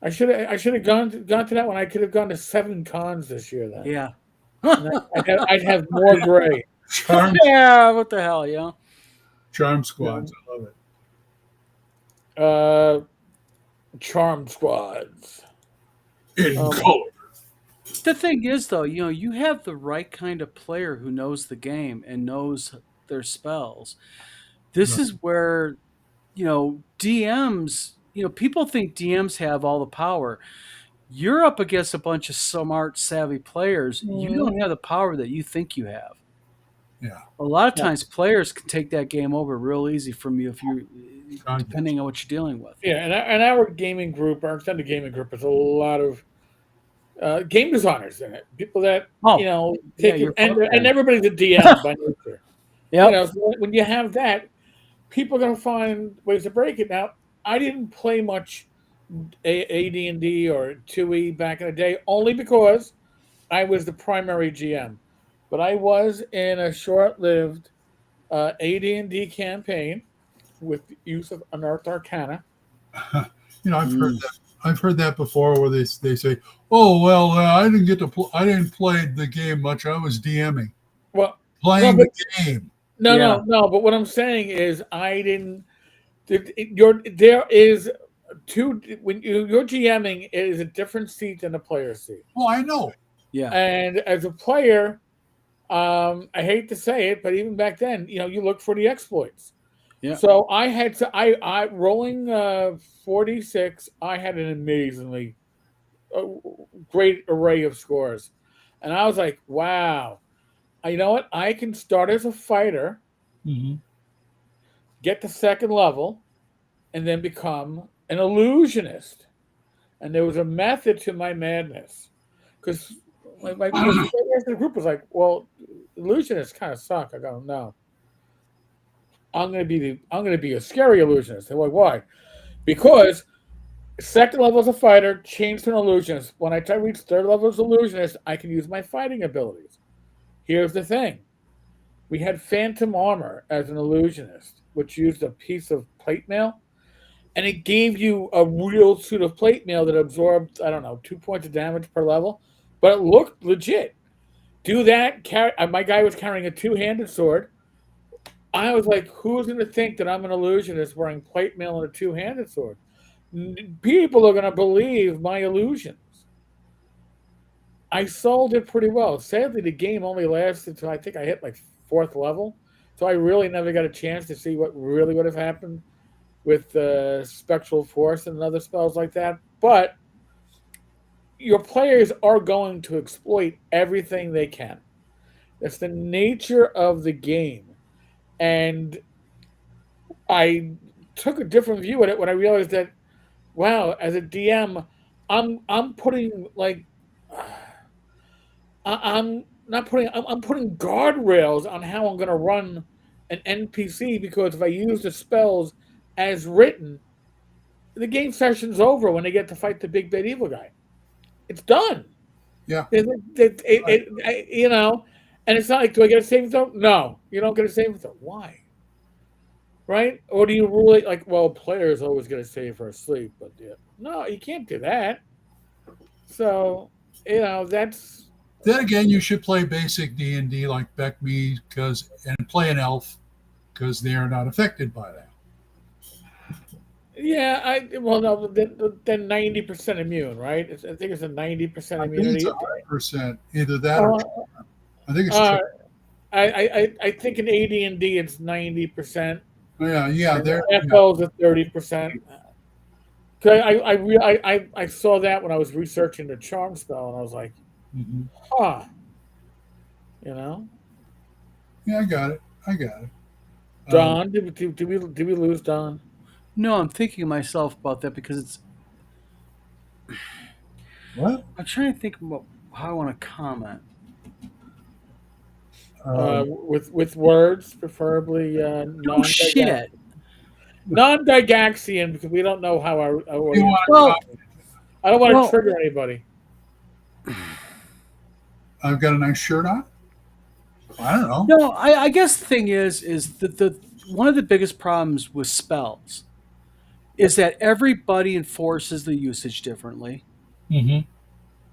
Speaker 1: I should have gone to that one. I could have gone to 7 cons this year then,
Speaker 3: Yeah.
Speaker 1: and I'd have more gray.
Speaker 2: charm
Speaker 3: Yeah. What the hell? Yeah.
Speaker 2: charm
Speaker 1: You
Speaker 2: squads. I love it.
Speaker 1: know, charm squads.
Speaker 2: In
Speaker 1: Um,
Speaker 2: color.
Speaker 3: The thing is, though, you have the right kind of player who knows the game and knows their spells. This
Speaker 2: Right.
Speaker 3: is where DMs. People think DMs have all the power. You're up against a bunch of smart, savvy players. You
Speaker 1: mhm.
Speaker 3: don't have the power that you think you have.
Speaker 2: Yeah.
Speaker 3: A lot of
Speaker 1: Yeah,
Speaker 3: times, players can take that game over real easy from you if you,
Speaker 2: I get
Speaker 3: depending on what you're dealing with.
Speaker 1: yeah, and our gaming group, our extended gaming group, is a lot of game designers in it. People that
Speaker 3: Oh, yeah,
Speaker 1: take it,
Speaker 3: you're
Speaker 1: and
Speaker 3: part.
Speaker 1: everybody's a DM by nature.
Speaker 3: Yep.
Speaker 1: So when you have that, people are going to find ways to break it. Now, I didn't play much AD&D or 2E back in the day, only because I was the primary GM. But I was in a short-lived AD&D campaign with the use of Unearthed Arcana.
Speaker 2: I've heard
Speaker 3: Mm.
Speaker 2: that. I've heard that before, where they say, "Oh well, I didn't get to. I didn't play the game much. I was DMing,
Speaker 1: Well, no,
Speaker 2: playing
Speaker 1: but
Speaker 2: the game."
Speaker 1: no,
Speaker 3: Yeah.
Speaker 1: no, no. But what I'm saying is, I didn't. There is two when you're GMing. It is a different seat than a player seat.
Speaker 2: Well, I know.
Speaker 3: Yeah.
Speaker 1: And as a player, I hate to say it, but even back then, you look for the exploits.
Speaker 3: Yeah.
Speaker 1: So I had to, I rolling 46. I had an amazingly uh, great array of scores, and I was like, wow, you know what? I can start as a fighter,
Speaker 2: Hmm.
Speaker 1: get to second level, and then become an illusionist. And there was a method to my madness, because the rest of the group was like, well, illusionists kind of suck. I go, no, I'm gonna be a scary illusionist. They're like, why? Because second level as a fighter, changed to an illusionist. When I try to reach third level as illusionist, I can use my fighting abilities. Here's the thing: we had phantom armor as an illusionist, which used a piece of plate mail, and it gave you a real suit of plate mail that absorbed, I don't know, 2 points of damage per level, but it looked legit. Do that. My guy was carrying a two-handed sword. I was like, who's going to think that I'm an illusionist wearing plate mail and a two-handed sword? People are going to believe my illusions. I sold it pretty well. Sadly, the game only lasted until I think I hit like fourth level, so I really never got a chance to see what really would have happened with Spectral Force and other spells like that. But your players are going to exploit everything they can. That's the nature of the game. And I took a different view at it when I realized that, wow, as a DM, I'm putting like I'm not putting I'm putting guardrails on how I'm going to run an NPC, because if I use the spells as written, the game session's over when they get to fight the big bad evil guy. It's done.
Speaker 2: Yeah.
Speaker 1: And it's not like, do I get a saving throw? No, you don't get a saving throw. Why? Right? Or do you really like? Well, players always get a save for a sleep, but yeah, no, you can't do that. So that's
Speaker 2: Then again, you should play basic D&D like Beck Me and play an elf because they are not affected by that.
Speaker 1: yeah. Well, no, then 90% immune, right? I think it's a 90%
Speaker 2: I think it's
Speaker 1: immunity.
Speaker 2: 100%. Either that or
Speaker 1: Uh,
Speaker 2: I think it's
Speaker 1: uh, I think in AD&D it's 90%.
Speaker 2: yeah.
Speaker 1: And
Speaker 2: There. Yeah.
Speaker 1: FL is at 30%. I saw that when I was researching the charm spell, and I was like,
Speaker 2: Hmm.
Speaker 1: huh, you know,
Speaker 2: Yeah, I got it. I got it.
Speaker 1: Don, did we lose Don?
Speaker 3: No, I'm thinking to myself about that because
Speaker 2: What?
Speaker 3: I'm trying to think about how I want to comment.
Speaker 1: With words, preferably
Speaker 3: Oh shit!
Speaker 1: non-Gygaxian, because we don't know how our
Speaker 2: You
Speaker 1: audience.
Speaker 2: want
Speaker 3: Well,
Speaker 1: I don't want to
Speaker 3: well,
Speaker 1: trigger anybody.
Speaker 2: I've got a nice shirt on. I don't know.
Speaker 3: no. I guess the thing is that one of the biggest problems with spells is that everybody enforces the usage differently.
Speaker 2: Hmm.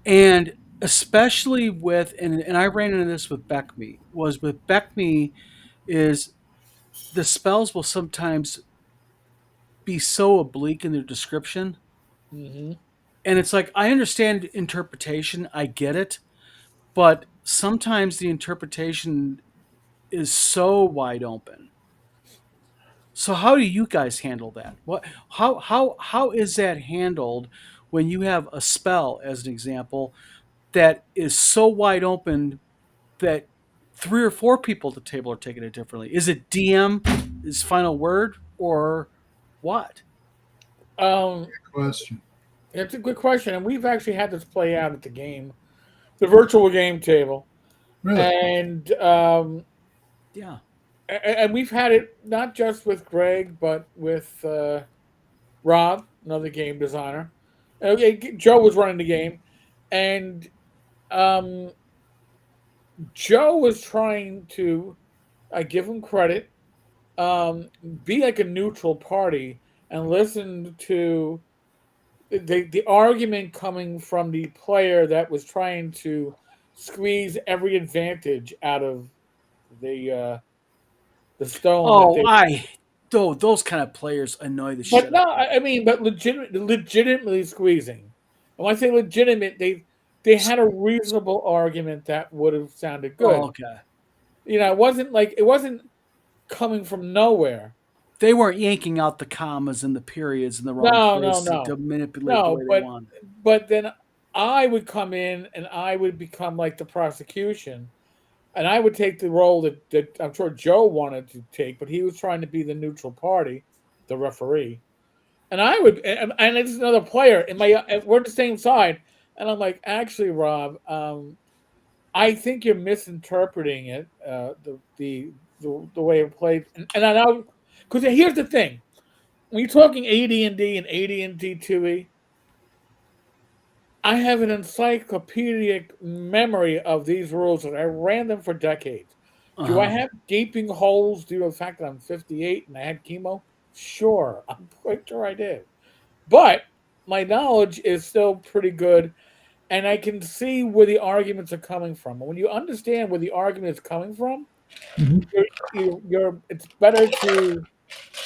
Speaker 3: And especially with, and I ran into this with Beckme, was with Beckme is the spells will sometimes be so oblique in their description.
Speaker 1: Hmm.
Speaker 3: And it's like, I understand interpretation, I get it, but sometimes the interpretation is so wide open. So how do you guys handle that? What how is that handled when you have a spell, as an example, that is so wide open that three or four people at the table are taking it differently? Is it DM is final word or what?
Speaker 1: Um,
Speaker 2: Question.
Speaker 1: it's a good question, and we've actually had this play out at the game, the virtual game table,
Speaker 2: Really?
Speaker 1: and
Speaker 3: Yeah.
Speaker 1: and we've had it not just with Greg, but with Rob, another game designer. Joe was running the game, and um, Joe was trying to, I give him credit, um, be like a neutral party and listen to the argument coming from the player that was trying to squeeze every advantage out of the stone that
Speaker 3: Oh,
Speaker 1: they.
Speaker 3: I though those kind of players annoy the
Speaker 1: But
Speaker 3: shit
Speaker 1: no,
Speaker 3: out of me.
Speaker 1: I mean, but legitimately squeezing. And when I say legitimate, they had a reasonable argument that would have sounded
Speaker 3: Oh,
Speaker 1: good.
Speaker 3: okay.
Speaker 1: It wasn't coming from nowhere.
Speaker 3: They weren't yanking out the commas and the periods in the wrong
Speaker 1: No, no,
Speaker 3: place to
Speaker 1: no,
Speaker 3: manipulate it the
Speaker 1: no.
Speaker 3: way they
Speaker 1: But
Speaker 3: want.
Speaker 1: but then I would come in and I would become like the prosecution, and I would take the role that I'm sure Joe wanted to take, but he was trying to be the neutral party, the referee. And I would, and it's another player in my. We're the same side, and I'm like, actually, Rob, I think you're misinterpreting it, the way it played, and I know because here's the thing: when you're talking AD&D and AD&D 2E, I have an encyclopedic memory of these rules that I ran them for decades.
Speaker 3: Uh
Speaker 1: Do I
Speaker 3: huh.
Speaker 1: have gaping holes due to the fact that I'm 58 and I had chemo? Sure, I'm quite sure I did. But my knowledge is still pretty good, and I can see where the arguments are coming from. And when you understand where the argument is coming from,
Speaker 2: Hmm.
Speaker 1: it's better to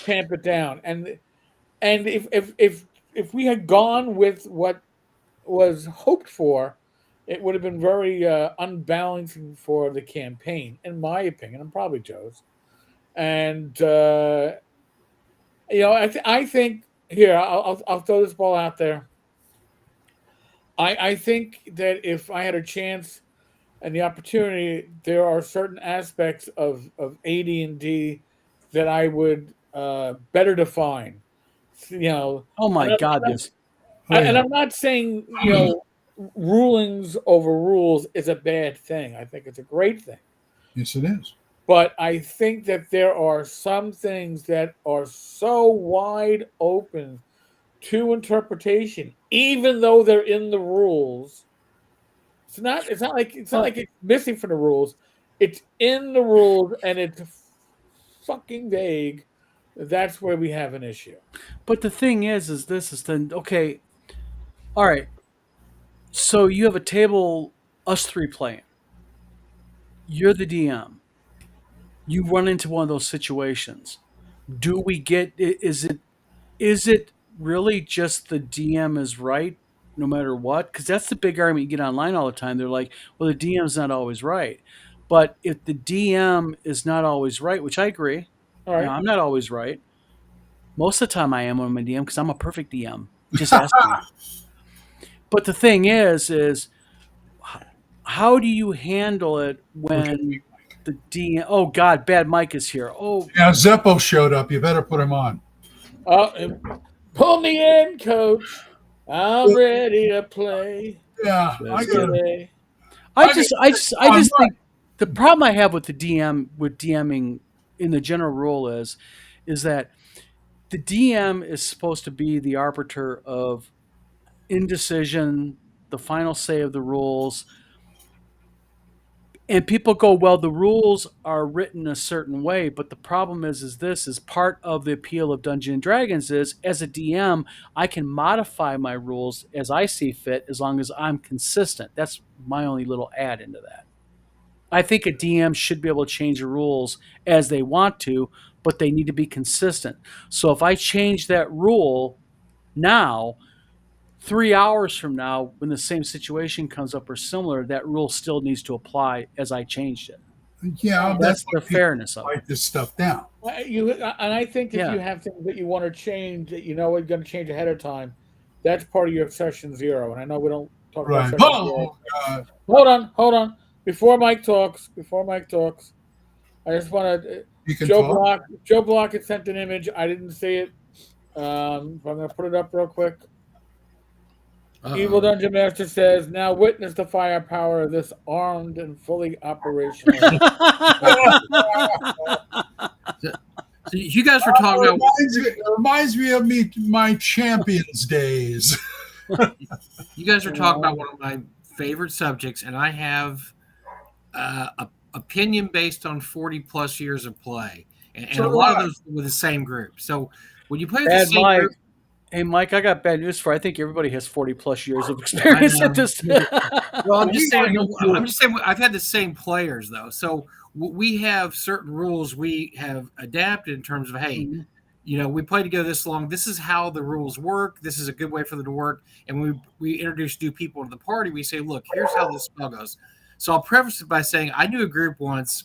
Speaker 1: tamp it down. And if we had gone with what was hoped for, it would have been very unbalancing for the campaign, in my opinion, and probably Joe's. And I think here I'll throw this ball out there. I think that if I had a chance and the opportunity, there are certain aspects of AD&D that I would better define. You know,
Speaker 3: Oh my
Speaker 1: and I'm,
Speaker 3: God,
Speaker 1: and
Speaker 3: this.
Speaker 2: Oh
Speaker 1: and
Speaker 2: yeah.
Speaker 1: I'm not saying rulings over rules is a bad thing. I think it's a great thing.
Speaker 2: Yes, it is.
Speaker 1: But I think that there are some things that are so wide open to interpretation, even though they're in the rules. It's not
Speaker 3: Well,
Speaker 1: like it's missing from the rules. It's in the rules and it's fucking vague. That's where we have an issue.
Speaker 3: but the thing is this is then okay. All right. So you have a table, us three playing. You're the DM. You run into one of those situations. Do we get? Is it really just the DM is right no matter what? Because that's the big argument you get online all the time. They're like, well, the DM's not always right. But if the DM is not always right, which I agree,
Speaker 1: All right.
Speaker 3: I'm not always right. Most of the time I am when I'm a DM because I'm a perfect DM. Just ask me. But the thing is how do you handle it
Speaker 2: Where's your
Speaker 3: when
Speaker 2: weak link?
Speaker 3: the DM? Oh God, bad Mike is here. Oh,
Speaker 2: Yeah, Zeppo showed up. You better put him on.
Speaker 1: And pull me in, coach. I'm ready to play
Speaker 2: Yeah, I
Speaker 3: just
Speaker 2: get him.
Speaker 1: today.
Speaker 3: I
Speaker 2: I get
Speaker 3: just, I just, I
Speaker 2: on
Speaker 3: just
Speaker 2: what?
Speaker 3: think the problem I have with the DM with DMing in the general rule is that the DM is supposed to be the arbiter of indecision, the final say of the rules, And people go, well, the rules are written a certain way, but the problem is this is part of the appeal of Dungeons and Dragons is as a DM, I can modify my rules as I see fit as long as I'm consistent. That's my only little add into that. I think a DM should be able to change the rules as they want to, but they need to be consistent. So if I change that rule now, 3 hours from now, when the same situation comes up or similar, that rule still needs to apply as I changed it.
Speaker 2: Yeah,
Speaker 1: Oh,
Speaker 2: that's
Speaker 3: That's
Speaker 2: why
Speaker 3: the
Speaker 2: people
Speaker 3: fairness of
Speaker 2: write
Speaker 3: it.
Speaker 2: this stuff down.
Speaker 1: And I think if
Speaker 3: Yeah.
Speaker 1: you have things that you want to change that you know are going to change ahead of time, that's part of your session zero. And I know we don't talk about
Speaker 2: Right.
Speaker 1: session zero.
Speaker 2: Oh,
Speaker 1: Hold on. Before Mike talks, I just want to.
Speaker 2: you can talk.
Speaker 1: Joe Block had sent an image. I didn't see it. I'm going to put it up real quick. Evil Dungeon Master says, "Now witness the firepower of this armed and fully operational."
Speaker 4: So you guys were talking about.
Speaker 2: It reminds me of my champions days.
Speaker 4: You guys are talking about one of my favorite subjects, and I have a opinion based on 40 plus years of play, and a lot of those with the same group. So when you play with the
Speaker 3: Bad
Speaker 4: same
Speaker 3: Mike.
Speaker 4: group,
Speaker 3: Hey, Mike, I got bad news for you. I think everybody has 40 plus years of experience at this.
Speaker 4: well, I'm just saying, I've had the same players though. So we have certain rules we have adapted in terms of, hey, we play together this long. This is how the rules work. This is a good way for them to work. And when we introduce new people to the party, we say, look, here's how this spell goes. So I'll preface it by saying I knew a group once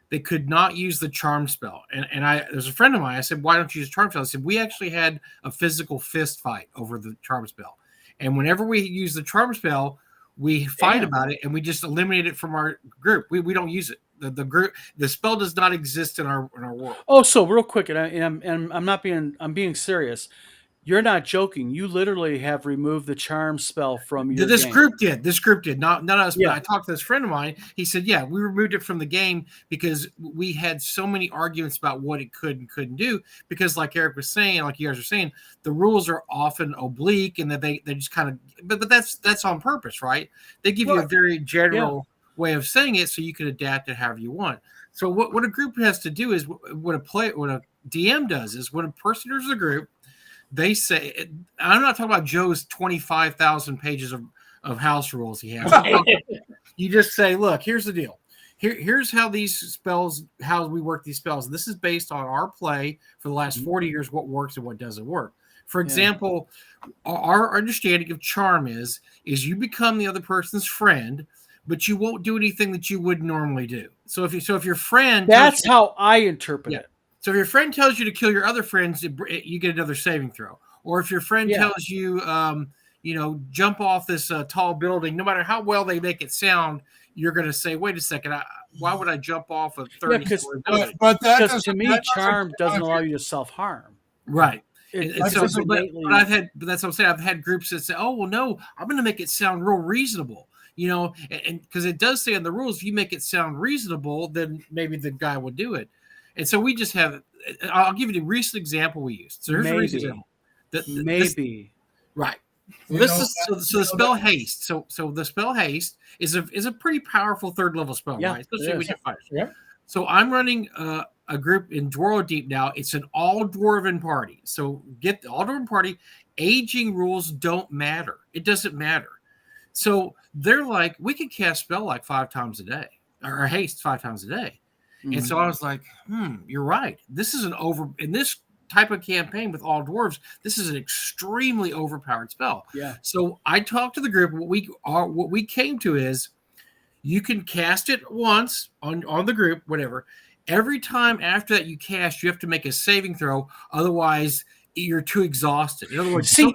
Speaker 4: they could not use the charm spell. And there's a friend of mine, I said, why don't you use charm spell? I said, we actually had a physical fist fight over the charm spell. And whenever we use the charm spell, we fight about it and we just eliminate it from our group. We don't use it. The spell does not exist in our world.
Speaker 3: Oh, so real quick, and I'm being serious. You're not joking. You literally have removed the charm spell from your
Speaker 4: This
Speaker 3: game.
Speaker 4: group did. Not us,
Speaker 3: Yeah.
Speaker 4: but I talked to this friend of mine. He said, yeah, we removed it from the game because we had so many arguments about what it could and couldn't do. Because like Eric was saying, like you guys are saying, the rules are often oblique and that they just kind of, but that's on purpose, right? They give you a very general way of saying it so you can adapt it however you want. So what a group has to do is what a DM does is when a person enters a group, they say, I'm not talking about Joe's 25,000 pages of house rules he has. You just say, look, here's the deal. Here's how these spells, how we work these spells. This is based on our play for the last 40 years, what works and what doesn't work. For example, our understanding of charm is you become the other person's friend, but you won't do anything that you would normally do. So if your friend,
Speaker 3: that's how I interpret it.
Speaker 4: So if your friend tells you to kill your other friends, you get another saving throw. Or if your friend tells you, jump off this tall building, no matter how well they make it sound, you're going to say, wait a second, why would I jump off a 30-story building?
Speaker 3: Because to me, charm doesn't allow you to self-harm.
Speaker 4: Right. But that's what I'm saying. I've had groups that say, oh, well, no, I'm going to make it sound real reasonable. And because it does say in the rules, if you make it sound reasonable, then maybe the guy will do it. And so we just have. I'll give you the recent example we used. So here's a recent example. Right. So the spell haste. So the spell haste is a pretty powerful third level spell, right? Especially when you fire.
Speaker 1: Yeah.
Speaker 4: So I'm running a group in Dwarven Deep now. It's an all dwarven party. So get the all dwarven party. Aging rules don't matter. It doesn't matter. So they're like, we can cast spell like 5 times a day, or haste 5 times a day. And so I was like, you're right. This is in this type of campaign with all dwarves, this is an extremely overpowered spell.
Speaker 3: Yeah.
Speaker 4: So I talked to the group. What we came to is you can cast it once on the group, whatever. Every time after that you cast, you have to make a saving throw. Otherwise, you're too exhausted. In other words, so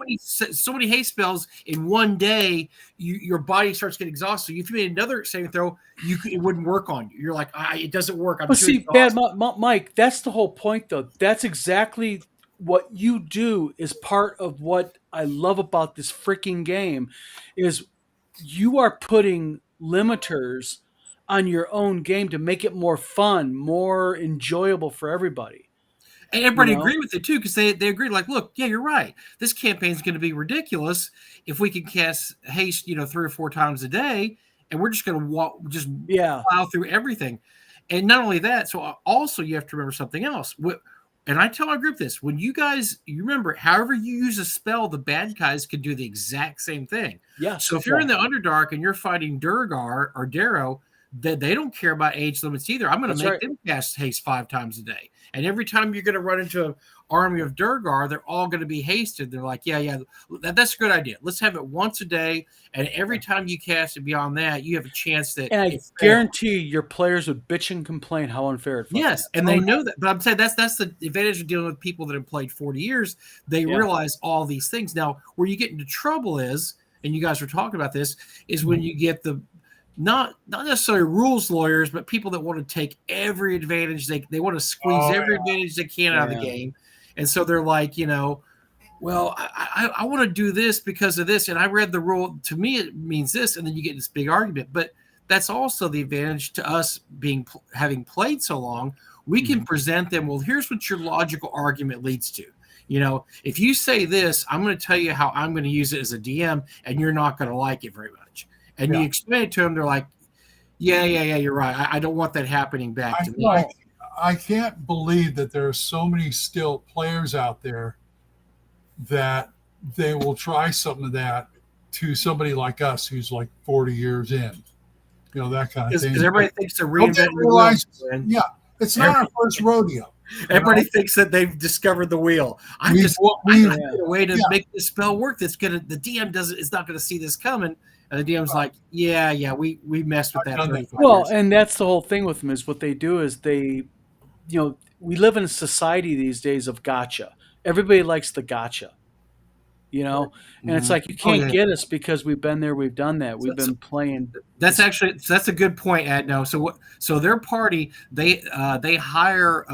Speaker 4: many haste spells in one day, your body starts getting exhausted. So if you made another saving throw, it wouldn't work on you. You're like, it doesn't work. I'm too exhausted.
Speaker 3: Mike, that's the whole point, though. That's exactly what you do. Is part of what I love about this freaking game, is you are putting limiters on your own game to make it more fun, more enjoyable for everybody.
Speaker 4: And everybody agreed with it too, because they agreed, like, look, yeah, you're right. This campaign is going to be ridiculous if we can cast haste, 3 or 4 times a day. and we're just going to walk, just
Speaker 3: Yeah.
Speaker 4: plow through everything. And not only that, so also you have to remember something else. And I tell our group this: when you remember, however you use a spell, the bad guys can do the exact same thing.
Speaker 3: Yes.
Speaker 4: So if you're in the Underdark and you're fighting Durgar or Darrow, that they don't care about age limits either. I'm going to make them cast haste 5 times a day, and every time you're going to run into an army of Durgar, they're all going to be hasted. They're like, yeah, that's a good idea. Let's have it once a day, and every time you cast it beyond that, you have a chance that.
Speaker 3: And I guarantee your players would bitch and complain how unfair it
Speaker 4: yes, is. And they know that. But I'm saying that's the advantage of dealing with people that have played 40 years. They realize all these things. Now, where you get into trouble is, and you guys were talking about this, is when you get the not necessarily rules lawyers, but people that want to take every advantage they want to squeeze every advantage they can out of the game, and so they're like, well, I want to do this because of this, and I read the rule. To me, it means this, and then you get this big argument. But that's also the advantage to us having played so long. We can present them. Well, here's what your logical argument leads to. If you say this, I'm going to tell you how I'm going to use it as a DM, and you're not going to like it very much. And you explain it to them, they're like, yeah, you're right. I don't want that happening back to me.
Speaker 2: I can't believe that there are so many still players out there that they will try some of that to somebody like us who's like 40 years in. That kind of thing.
Speaker 4: Because everybody thinks they're reinventing the wheel.
Speaker 2: Yeah, it's not our first rodeo.
Speaker 4: Everybody thinks that they've discovered the wheel. I need a way to make this spell work. The DM is not going to see this coming. And the DM's like, yeah, we messed with that.
Speaker 3: And that's the whole thing with them is what they do is we live in a society these days of gotcha. Everybody likes the gotcha, and it's like, you can't get us because we've been there, we've done that, we've been playing.
Speaker 4: That's a good point, Adno. So their party, they hire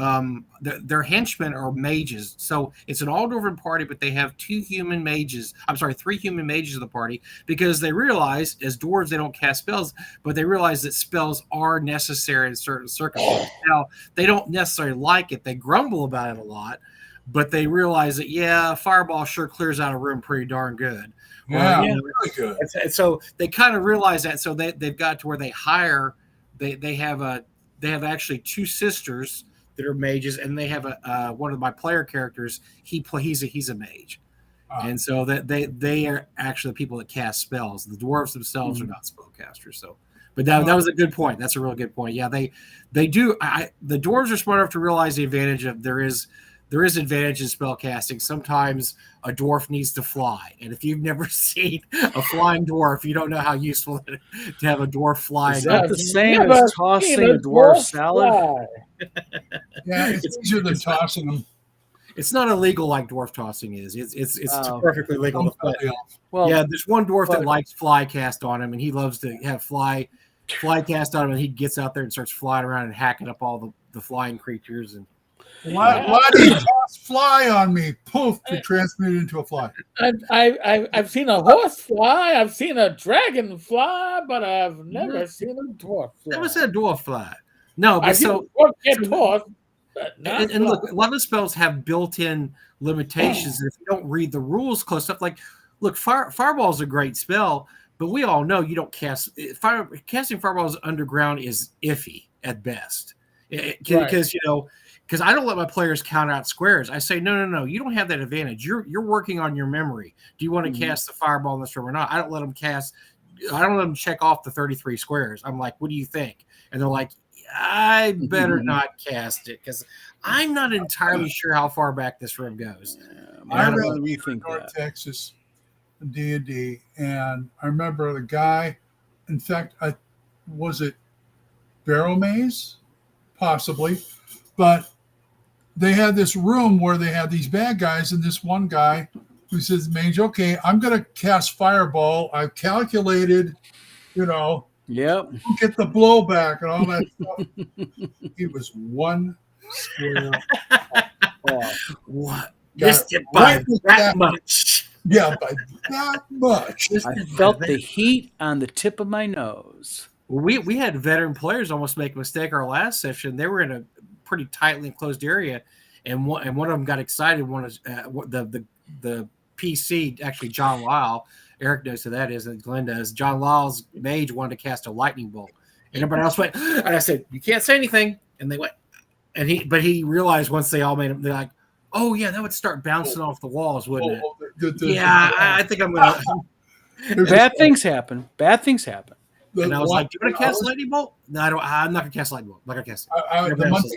Speaker 4: their henchmen are mages. So it's an all-dwarven party, but they have 3 human mages of the party, because they realize as dwarves they don't cast spells, but they realize that spells are necessary in certain circumstances. Now they don't necessarily like it; they grumble about it a lot. But they realize that, fireball sure clears out a room pretty darn good.
Speaker 2: Really good.
Speaker 4: And so they kind of realize that. So they've got to where they hire. They have actually 2 sisters that are mages, and they have one of my player characters. He's a mage, and so that they are actually the people that cast spells. The dwarves themselves are not spellcasters. So, but that was a good point. That's a real good point. Yeah, they do. The dwarves are smart enough to realize the advantage of there is advantage in spellcasting. Sometimes a dwarf needs to fly, and if you've never seen a flying dwarf, you don't know how useful it is to have a dwarf flying.
Speaker 3: Is that the same as tossing a dwarf salad?
Speaker 2: Yeah, it's easier than tossing them.
Speaker 4: It's not illegal like dwarf tossing is. It's perfectly legal to play.
Speaker 3: Well,
Speaker 4: there's one dwarf that likes fly cast on him, and he loves to have fly cast on him, and he gets out there and starts flying around and hacking up all the flying creatures. And
Speaker 2: why did you cast fly on me? Poof! It transmuted into a fly.
Speaker 1: I've seen a horse fly. I've seen a dragon fly, but I've never seen a dwarf fly.
Speaker 4: Never said dwarf fly. No, but and look, a lot of the spells have built-in limitations. If you don't read the rules close up, like, look, fireball is a great spell, but we all know you don't casting fireballs underground is iffy at best, because I don't let my players count out squares. I say, no, you don't have that advantage. You're working on your memory. Do you want to cast the fireball in this room or not? I don't let them check off the 33 squares. I'm like, what do you think? And they're like, I better not cast it, because I'm not entirely sure how far back this room goes.
Speaker 2: I read North Texas D&D, and I remember the guy, in fact, was it Barrow Maze? Possibly. But they had this room where they had these bad guys, and this one guy who says, mage, okay, I'm going to cast fireball. I've calculated,
Speaker 3: Yep.
Speaker 2: Get the blowback and all that stuff. He was one square off.
Speaker 4: What? Missed it by that much.
Speaker 2: Yeah, by that much.
Speaker 3: I felt the heat on the tip of my nose.
Speaker 4: We had veteran players almost make a mistake our last session. They were in a pretty tightly enclosed area, and one of them got excited. One of the PC, actually John Lyle, Eric knows who that is, and Glen does. John Law's mage wanted to cast a lightning bolt, and everybody else went. And I said, "You can't say anything," and they went. And he realized once they all made him, they're like, "Oh yeah, that would start bouncing off the walls, wouldn't it?" Yeah, I think I'm gonna.
Speaker 3: Bad things happen. Bad things happen.
Speaker 4: And I was like, "Do you want to cast lightning bolt?" No, I don't. I'm not gonna cast lightning bolt. I'm not gonna cast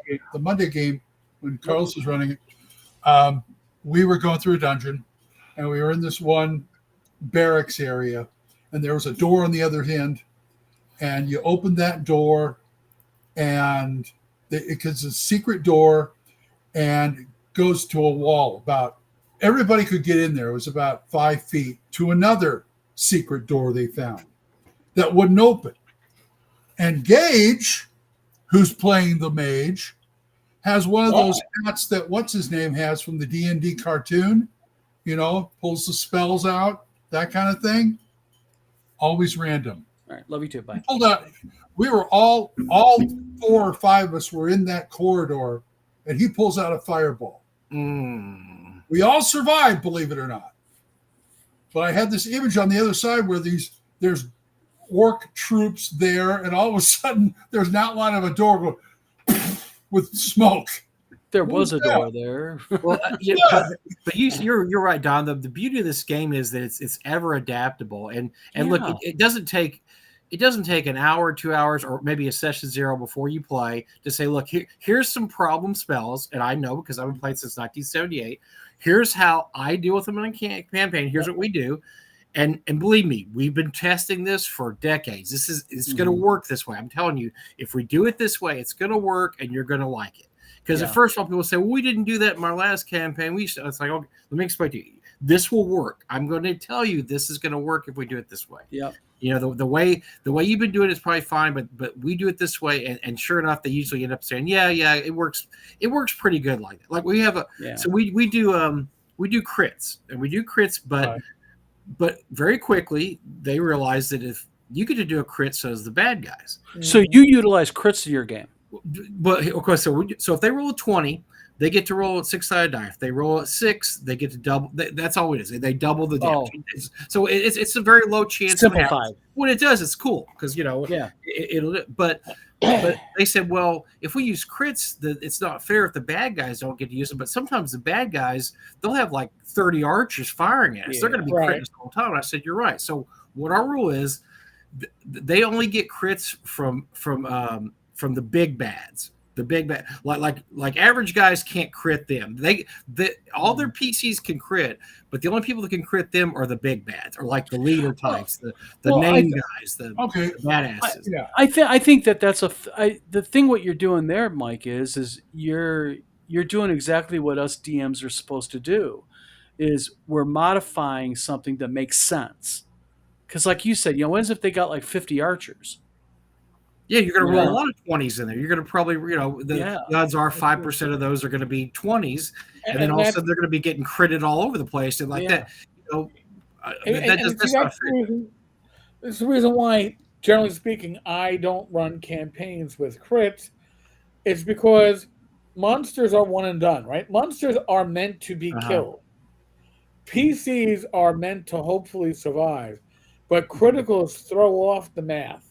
Speaker 4: it.
Speaker 2: The Monday game when Carlos was running it, we were going through a dungeon, and we were in this one barracks area, and there was a door on the other end, and you opened that door, and it's a secret door, and it goes to a wall. About everybody could get in there. It was about 5 feet to another secret door they found that wouldn't open. And Gage, who's playing the mage, has one of those hats that what's his name has from the D&D cartoon, pulls the spells out, that kind of thing. Always random.
Speaker 3: All right, love you too. Bye.
Speaker 2: Pulled out. We were all 4 or 5 of us were in that corridor, and he pulls out a fireball. We all survived, believe it or not. But I had this image on the other side where there's orc troops there, and all of a sudden there's an outline of a door going with smoke.
Speaker 3: There was a door there.
Speaker 4: Well, but you're right, Don. The beauty of this game is that it's ever adaptable, and look, it doesn't take an hour, 2 hours, or maybe a session 0 before you play to say, look, here's some problem spells, and I know because I've been playing since 1978. Here's how I deal with them in a campaign. Here's what we do. And believe me, we've been testing this for decades. It's going to work this way. I'm telling you, if we do it this way, it's going to work, and you're going to like it. Because at first, all people say, well, we didn't do that in our last campaign. It's like, okay, let me explain to you. This will work. I'm going to tell you this is going to work if we do it this way.
Speaker 3: Yeah.
Speaker 4: The way you've been doing it is probably fine, but we do it this way, and sure enough, they usually end up saying, yeah, it works. It works pretty good like that. Like we have so we do crits, and we do crits, but very quickly they realize that if you get to do a crit, so does the bad guys.
Speaker 3: So you utilize crits in your game.
Speaker 4: But of course, so if they roll a 20, they get to roll a 6-sided die. If they roll a 6, they get to double. That's all it is. They double the damage. So it's a very low chance.
Speaker 3: Simplified.
Speaker 4: When it does, it's cool because it'll. But they said, well, if we use crits, it's not fair if the bad guys don't get to use them. But sometimes the bad guys, they'll have like 30 archers firing at us. They're going to be critting the whole time. And I said, you're right. So what our rule is, they only get crits from the big bads. The big bad, like average guys can't crit them. All their PCs can crit, but the only people that can crit them are the big bads, or like the leader types, the name guys, the badasses.
Speaker 3: I think that's the thing. What you're doing there, Mike, is you're doing exactly what us DMs are supposed to do. Is we're modifying something that makes sense. Because, like you said, what if they got like 50 archers?
Speaker 4: Yeah, you're going to roll a lot of 20s in there. You're going to probably, the odds are 5% of those are going to be 20s, and then all of a sudden they're going to be getting critted all over the place and like that. That's not fair.
Speaker 1: It's the reason why, generally speaking, I don't run campaigns with crits. It's because monsters are one and done, right? Monsters are meant to be killed. PCs are meant to hopefully survive, but criticals throw off the math.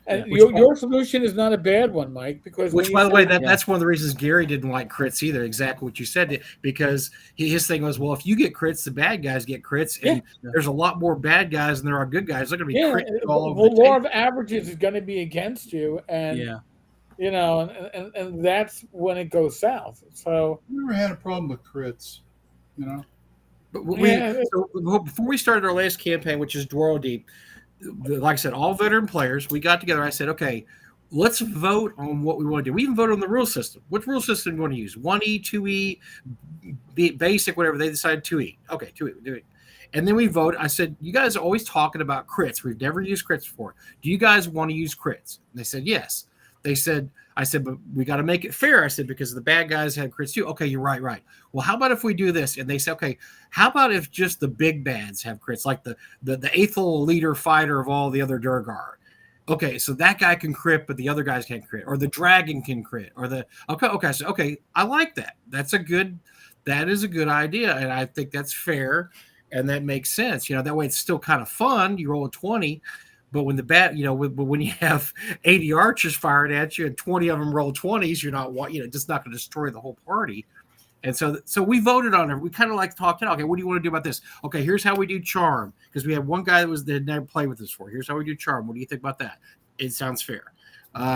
Speaker 1: And your solution is not a bad one, Mike, because
Speaker 4: by the way, that's one of the reasons Gary didn't like crits either. Exactly what you said, because his thing was, well, if you get crits, the bad guys get crits, and there's a lot more bad guys than there are good guys. They're going to be critting all over.
Speaker 1: The law of averages is going to be against you, and and that's when it goes south. So
Speaker 2: I never had a problem with crits,
Speaker 4: But before we started our last campaign, which is Dwaro Deep. Like I said, all veteran players, we got together. I said, okay, let's vote on what we want to do. We even voted on the rule system. What rule system do you want to use? 1E, 2E, basic, whatever. They decided 2E. Okay, 2E, do it. And then we vote. I said, you guys are always talking about crits. We've never used crits before. Do you guys want to use crits? And they said, yes. I said, but we got to make it fair. I said, because the bad guys had crits too. Okay, you're right. Well, how about if we do this? And they said, okay, how about if just the big bads have crits, like the Aethel leader fighter of all the other Durgar? Okay, so that guy can crit, but the other guys can't crit, or the dragon can crit, or okay, I like that. That is a good idea, and I think that's fair. and that makes sense. That way it's still kind of fun. You roll a 20, but when but when you have 80 archers fired at you and 20 of them roll 20s, you're not just not going to destroy the whole party. And so we voted on it. We kind of like talked. Okay, what do you want to do about this? Okay, here's how we do charm, because we had one guy that had never played with us before. Here's how we do charm. What do you think about that? It sounds fair.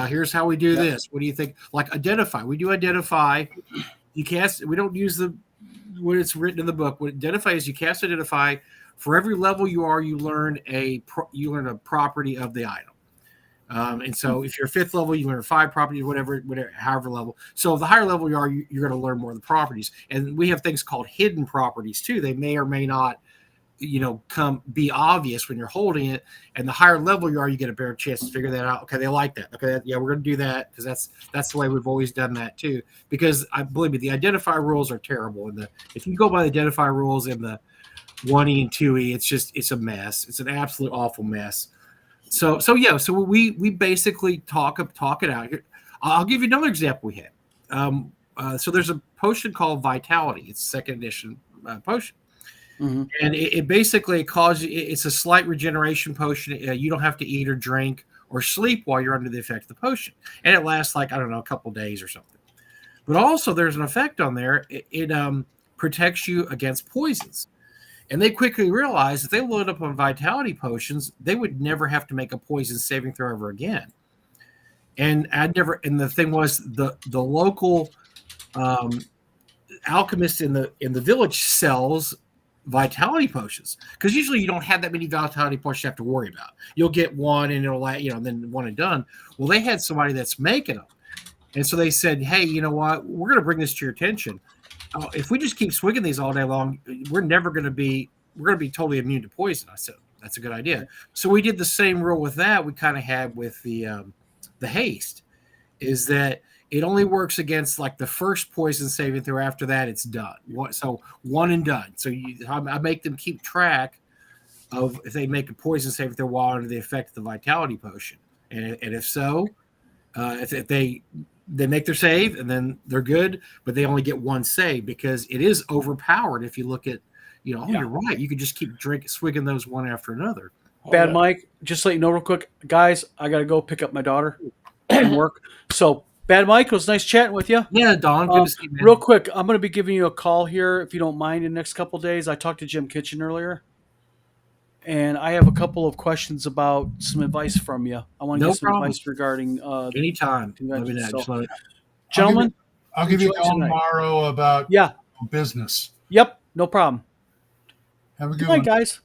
Speaker 4: Here's how we do this. What do you think? Like identify. We do identify. You cast. We don't use what it's written in the book. What identify is, you cast identify. For every level you are, you learn a property of the item. And so if you're 5th level, you learn 5 properties, whatever, however level. So the higher level you are, you're going to learn more of the properties. And we have things called hidden properties too. They may or may not, be obvious when you're holding it. And the higher level you are, you get a better chance to figure that out. Okay, they like that. Okay, yeah, we're going to do that, because that's the way we've always done that too. Because I believe me, the identify rules are terrible. And if you go by the identify rules in the 1E and 2E, it's a mess. It's an absolute awful mess. So we basically talk it out. I'll give you another example we had. So there's a potion called Vitality. It's 2nd edition potion. Mm-hmm. And it basically it's a slight regeneration potion. You don't have to eat or drink or sleep while you're under the effect of the potion. And it lasts a couple days or something. But also there's an effect on there. It protects you against poisons. And they quickly realized if they load up on vitality potions, they would never have to make a poison saving throw ever again. And the thing was, the local alchemist in the village sells vitality potions, because usually you don't have that many vitality potions you have to worry about. You'll get one and it'll then one and done. Well, they had somebody that's making them. And so they said, hey, you know what? We're going to bring this to your attention. If we just keep swigging these all day long, we're going to be totally immune to poison. I said, that's a good idea. So we did the same rule with that we kind of had with the haste, is that it only works against the first poison saving throw. After that, it's done. So one and done. So I make them keep track of if they make a poison saving throw while under the effect of the vitality potion, and if so, if they make their save and then they're good, but they only get one save, because it is overpowered. If you look at, you're right. You could just keep swigging those one after another.
Speaker 3: Bad Mike, just to let you know real quick, guys, I got to go pick up my daughter and work. So, Bad Mike, it was nice chatting with you.
Speaker 4: Yeah, Don, good to see you, man.
Speaker 3: Real quick, I'm going to be giving you a call here, if you don't mind, in the next couple of days. I talked to Jim Kitchen earlier, and I have a couple of questions about some advice from you. I want to get some advice regarding
Speaker 4: anytime.
Speaker 3: Gentlemen,
Speaker 2: I'll give you a call tomorrow about business.
Speaker 3: Yep, no problem.
Speaker 2: Have a good
Speaker 3: night,
Speaker 2: one,
Speaker 3: guys.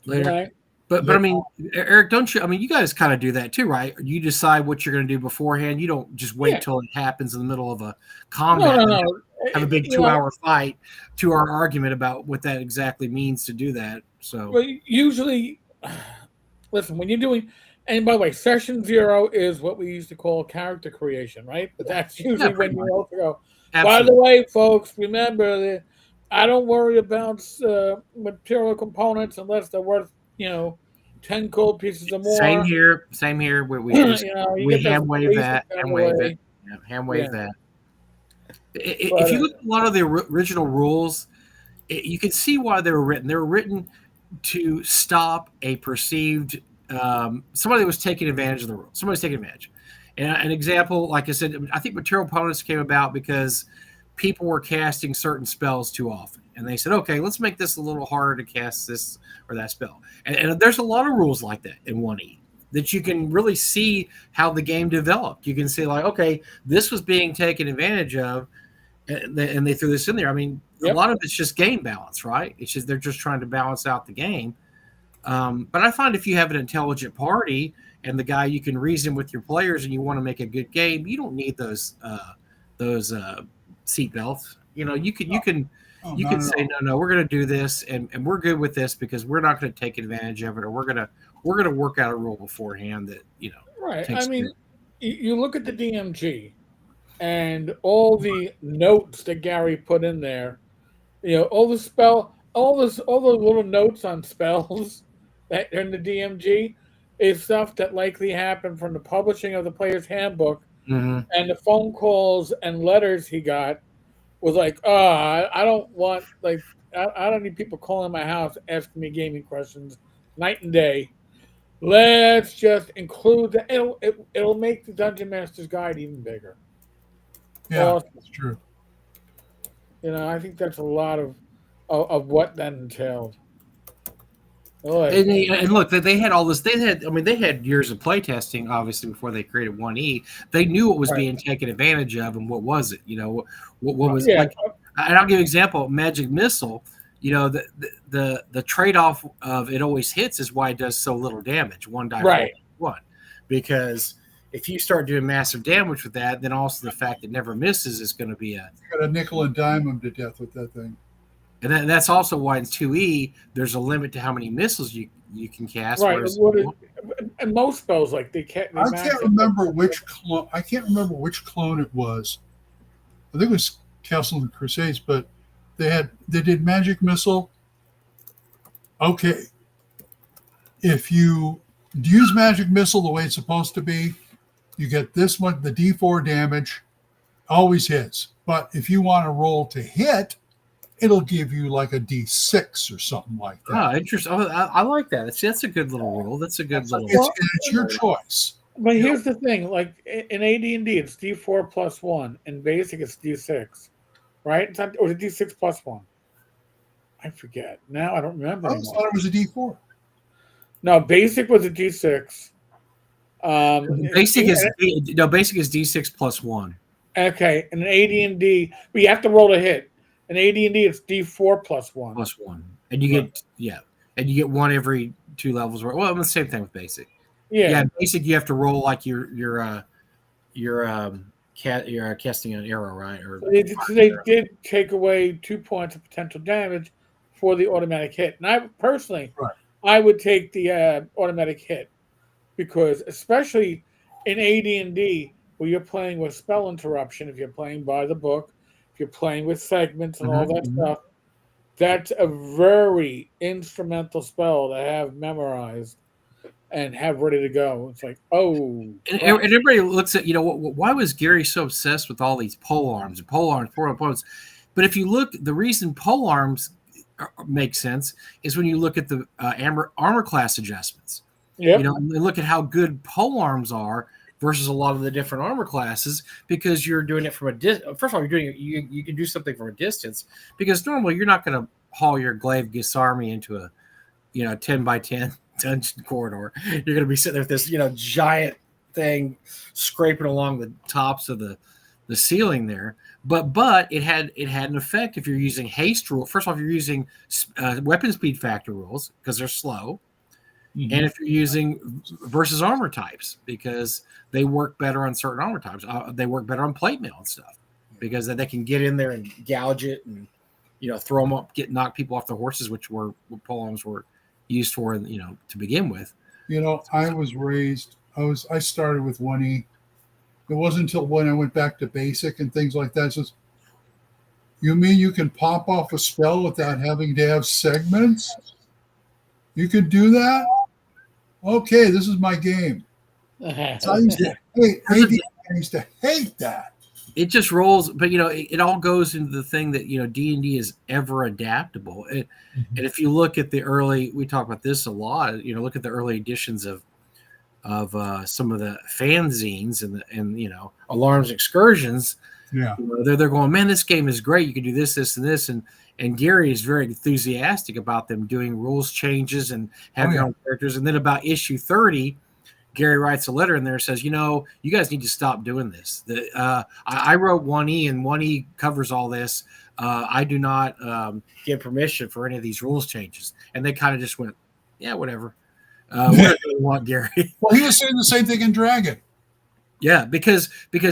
Speaker 4: Later. Right. But I mean, Eric, don't you? I mean, you guys kind of do that too, right? You decide what you're going to do beforehand. You don't just wait till it happens in the middle of a combat.
Speaker 1: No.
Speaker 4: Have a big 2-hour fight, 2-hour argument about what that exactly means to do that. So,
Speaker 1: well, usually, listen, when you're doing, and by the way, session 0 is what we used to call character creation, right? But that's usually when you also go. Absolutely. By the way, folks, remember that I don't worry about material components unless they're worth 10 gold pieces or more.
Speaker 4: Same here. We hand wave that. Hand wave it. Yeah, hand wave that. If you look at a lot of the original rules, you can see why they were written. They were written to stop a perceived somebody that was taking advantage of the rules. Somebody's taking advantage. And an example, like I said, I think material opponents came about because people were casting certain spells too often. And they said, okay, let's make this a little harder to cast this or that spell. And there's a lot of rules like that in 1E that you can really see how the game developed. You can see okay, this was being taken advantage of, and they threw this in there. I mean, a lot of it's just game balance, right? It's just they're just trying to balance out the game. But I find if you have an intelligent party and the guy you can reason with your players and you want to make a good game, you don't need those seat belts. You can say no, we're going to do this and we're good with this because we're not going to take advantage of it, or we're going to work out a rule beforehand that
Speaker 1: right. I mean, you look at the DMG and all the notes that Gary put in there. All the little notes on spells that are in the DMG is stuff that likely happened from the publishing of the player's handbook, and the phone calls and letters he got was I don't want I don't need people calling my house asking me gaming questions night and day. Let's just include that. It'll make the Dungeon Master's Guide even bigger.
Speaker 2: Yeah,
Speaker 1: Awesome.
Speaker 2: that's true.
Speaker 1: I think that's a lot of what that entailed.
Speaker 4: And look, they had all this. They had years of playtesting, obviously, before they created 1E. They knew what was
Speaker 1: Right.
Speaker 4: being taken advantage of, and what was it? What was
Speaker 1: Yeah.
Speaker 4: like? And I'll give you an example. Magic Missile. The trade off of it always hits is why it does so little damage. One die
Speaker 1: Right.
Speaker 4: one, because if you start doing massive damage with that, then also the fact that never misses is going to be a.
Speaker 2: You got a nickel and dime them to death with that thing.
Speaker 4: And that's also why in 2E there's a limit to how many missiles you can cast.
Speaker 1: Right.
Speaker 4: Whereas,
Speaker 1: And most spells like they can't.
Speaker 2: I can't remember which clone. I can't remember which clone it was. I think it was Castle of the Crusades, but they did Magic Missile. Okay, if you use Magic Missile the way it's supposed to be, you get this one, the D4 damage, always hits. But if you want to roll to hit, it'll give you like a D6 or something like that.
Speaker 4: Oh, interesting. Oh, I like that. That's a good little rule. That's a good little.
Speaker 2: It's your choice.
Speaker 1: But here's the thing: like in AD&D, it's D4 plus 1. In Basic, it's D6, right? It's not, or the D6 plus 1. I forget now. I don't remember
Speaker 2: I
Speaker 1: anymore.
Speaker 2: thought it was a D4.
Speaker 1: No, Basic was a D6.
Speaker 4: Basic is D6 plus 1.
Speaker 1: Okay, and in AD&D, but you have to roll to hit. In AD&D, it's D4 plus 1.
Speaker 4: Plus 1, and you get one every 2 levels. Well, the same thing with Basic.
Speaker 1: Yeah.
Speaker 4: Basic you have to roll like you're casting an arrow, right? Or
Speaker 1: So they did take away 2 points of potential damage for the automatic hit. And I personally, I would take the automatic hit because, especially in AD&D, where you're playing with spell interruption, if you're playing by the book, if you're playing with segments and all that stuff, that's a very instrumental spell to have memorized and have ready to go. It's like,
Speaker 4: and everybody looks at, why was Gary so obsessed with all these pole arms, four poles? But if you look, the reason pole arms make sense is when you look at the armor class adjustments.
Speaker 1: Yep.
Speaker 4: And look at how good pole arms are versus a lot of the different armor classes, because you're doing it from a distance. First of all, you can do something from a distance, because normally you're not going to haul your glaive Gis army into a 10 by 10 dungeon corridor. You're going to be sitting there with this giant thing scraping along the tops of the ceiling there. But it had an effect if you're using haste rule. First of all, if you're using weapon speed factor rules, because they're slow. Mm-hmm. And if you're using versus armor types, because they work better on certain armor types. They work better on plate mail and stuff, because they can get in there and gouge it and throw them up, knock people off their horses, which were what polearms were used for, to begin with.
Speaker 2: I was raised. I started with 1E. It wasn't until when I went back to Basic and things like that. It says, you mean you can pop off a spell without having to have segments? You could do that? Okay, this is my game. So I used to hate that.
Speaker 4: It just rolls, but it all goes into the thing that D&D is ever adaptable. And if you look at the early, we talk about this a lot. Look at the early editions of some of the fanzines and Alarms Excursions.
Speaker 2: Yeah,
Speaker 4: they're going, man, this game is great. You can do this, this, and this, and Gary is very enthusiastic about them doing rules changes and having their own characters. And then about issue 30. Gary writes a letter in there and says, you guys need to stop doing this. I wrote 1E, and 1E covers all this. I do not give permission for any of these rules changes. And they kind of just went, yeah, whatever. Whatever you want, Gary.
Speaker 2: Well, he was saying the same thing in Dragon.
Speaker 4: Yeah, because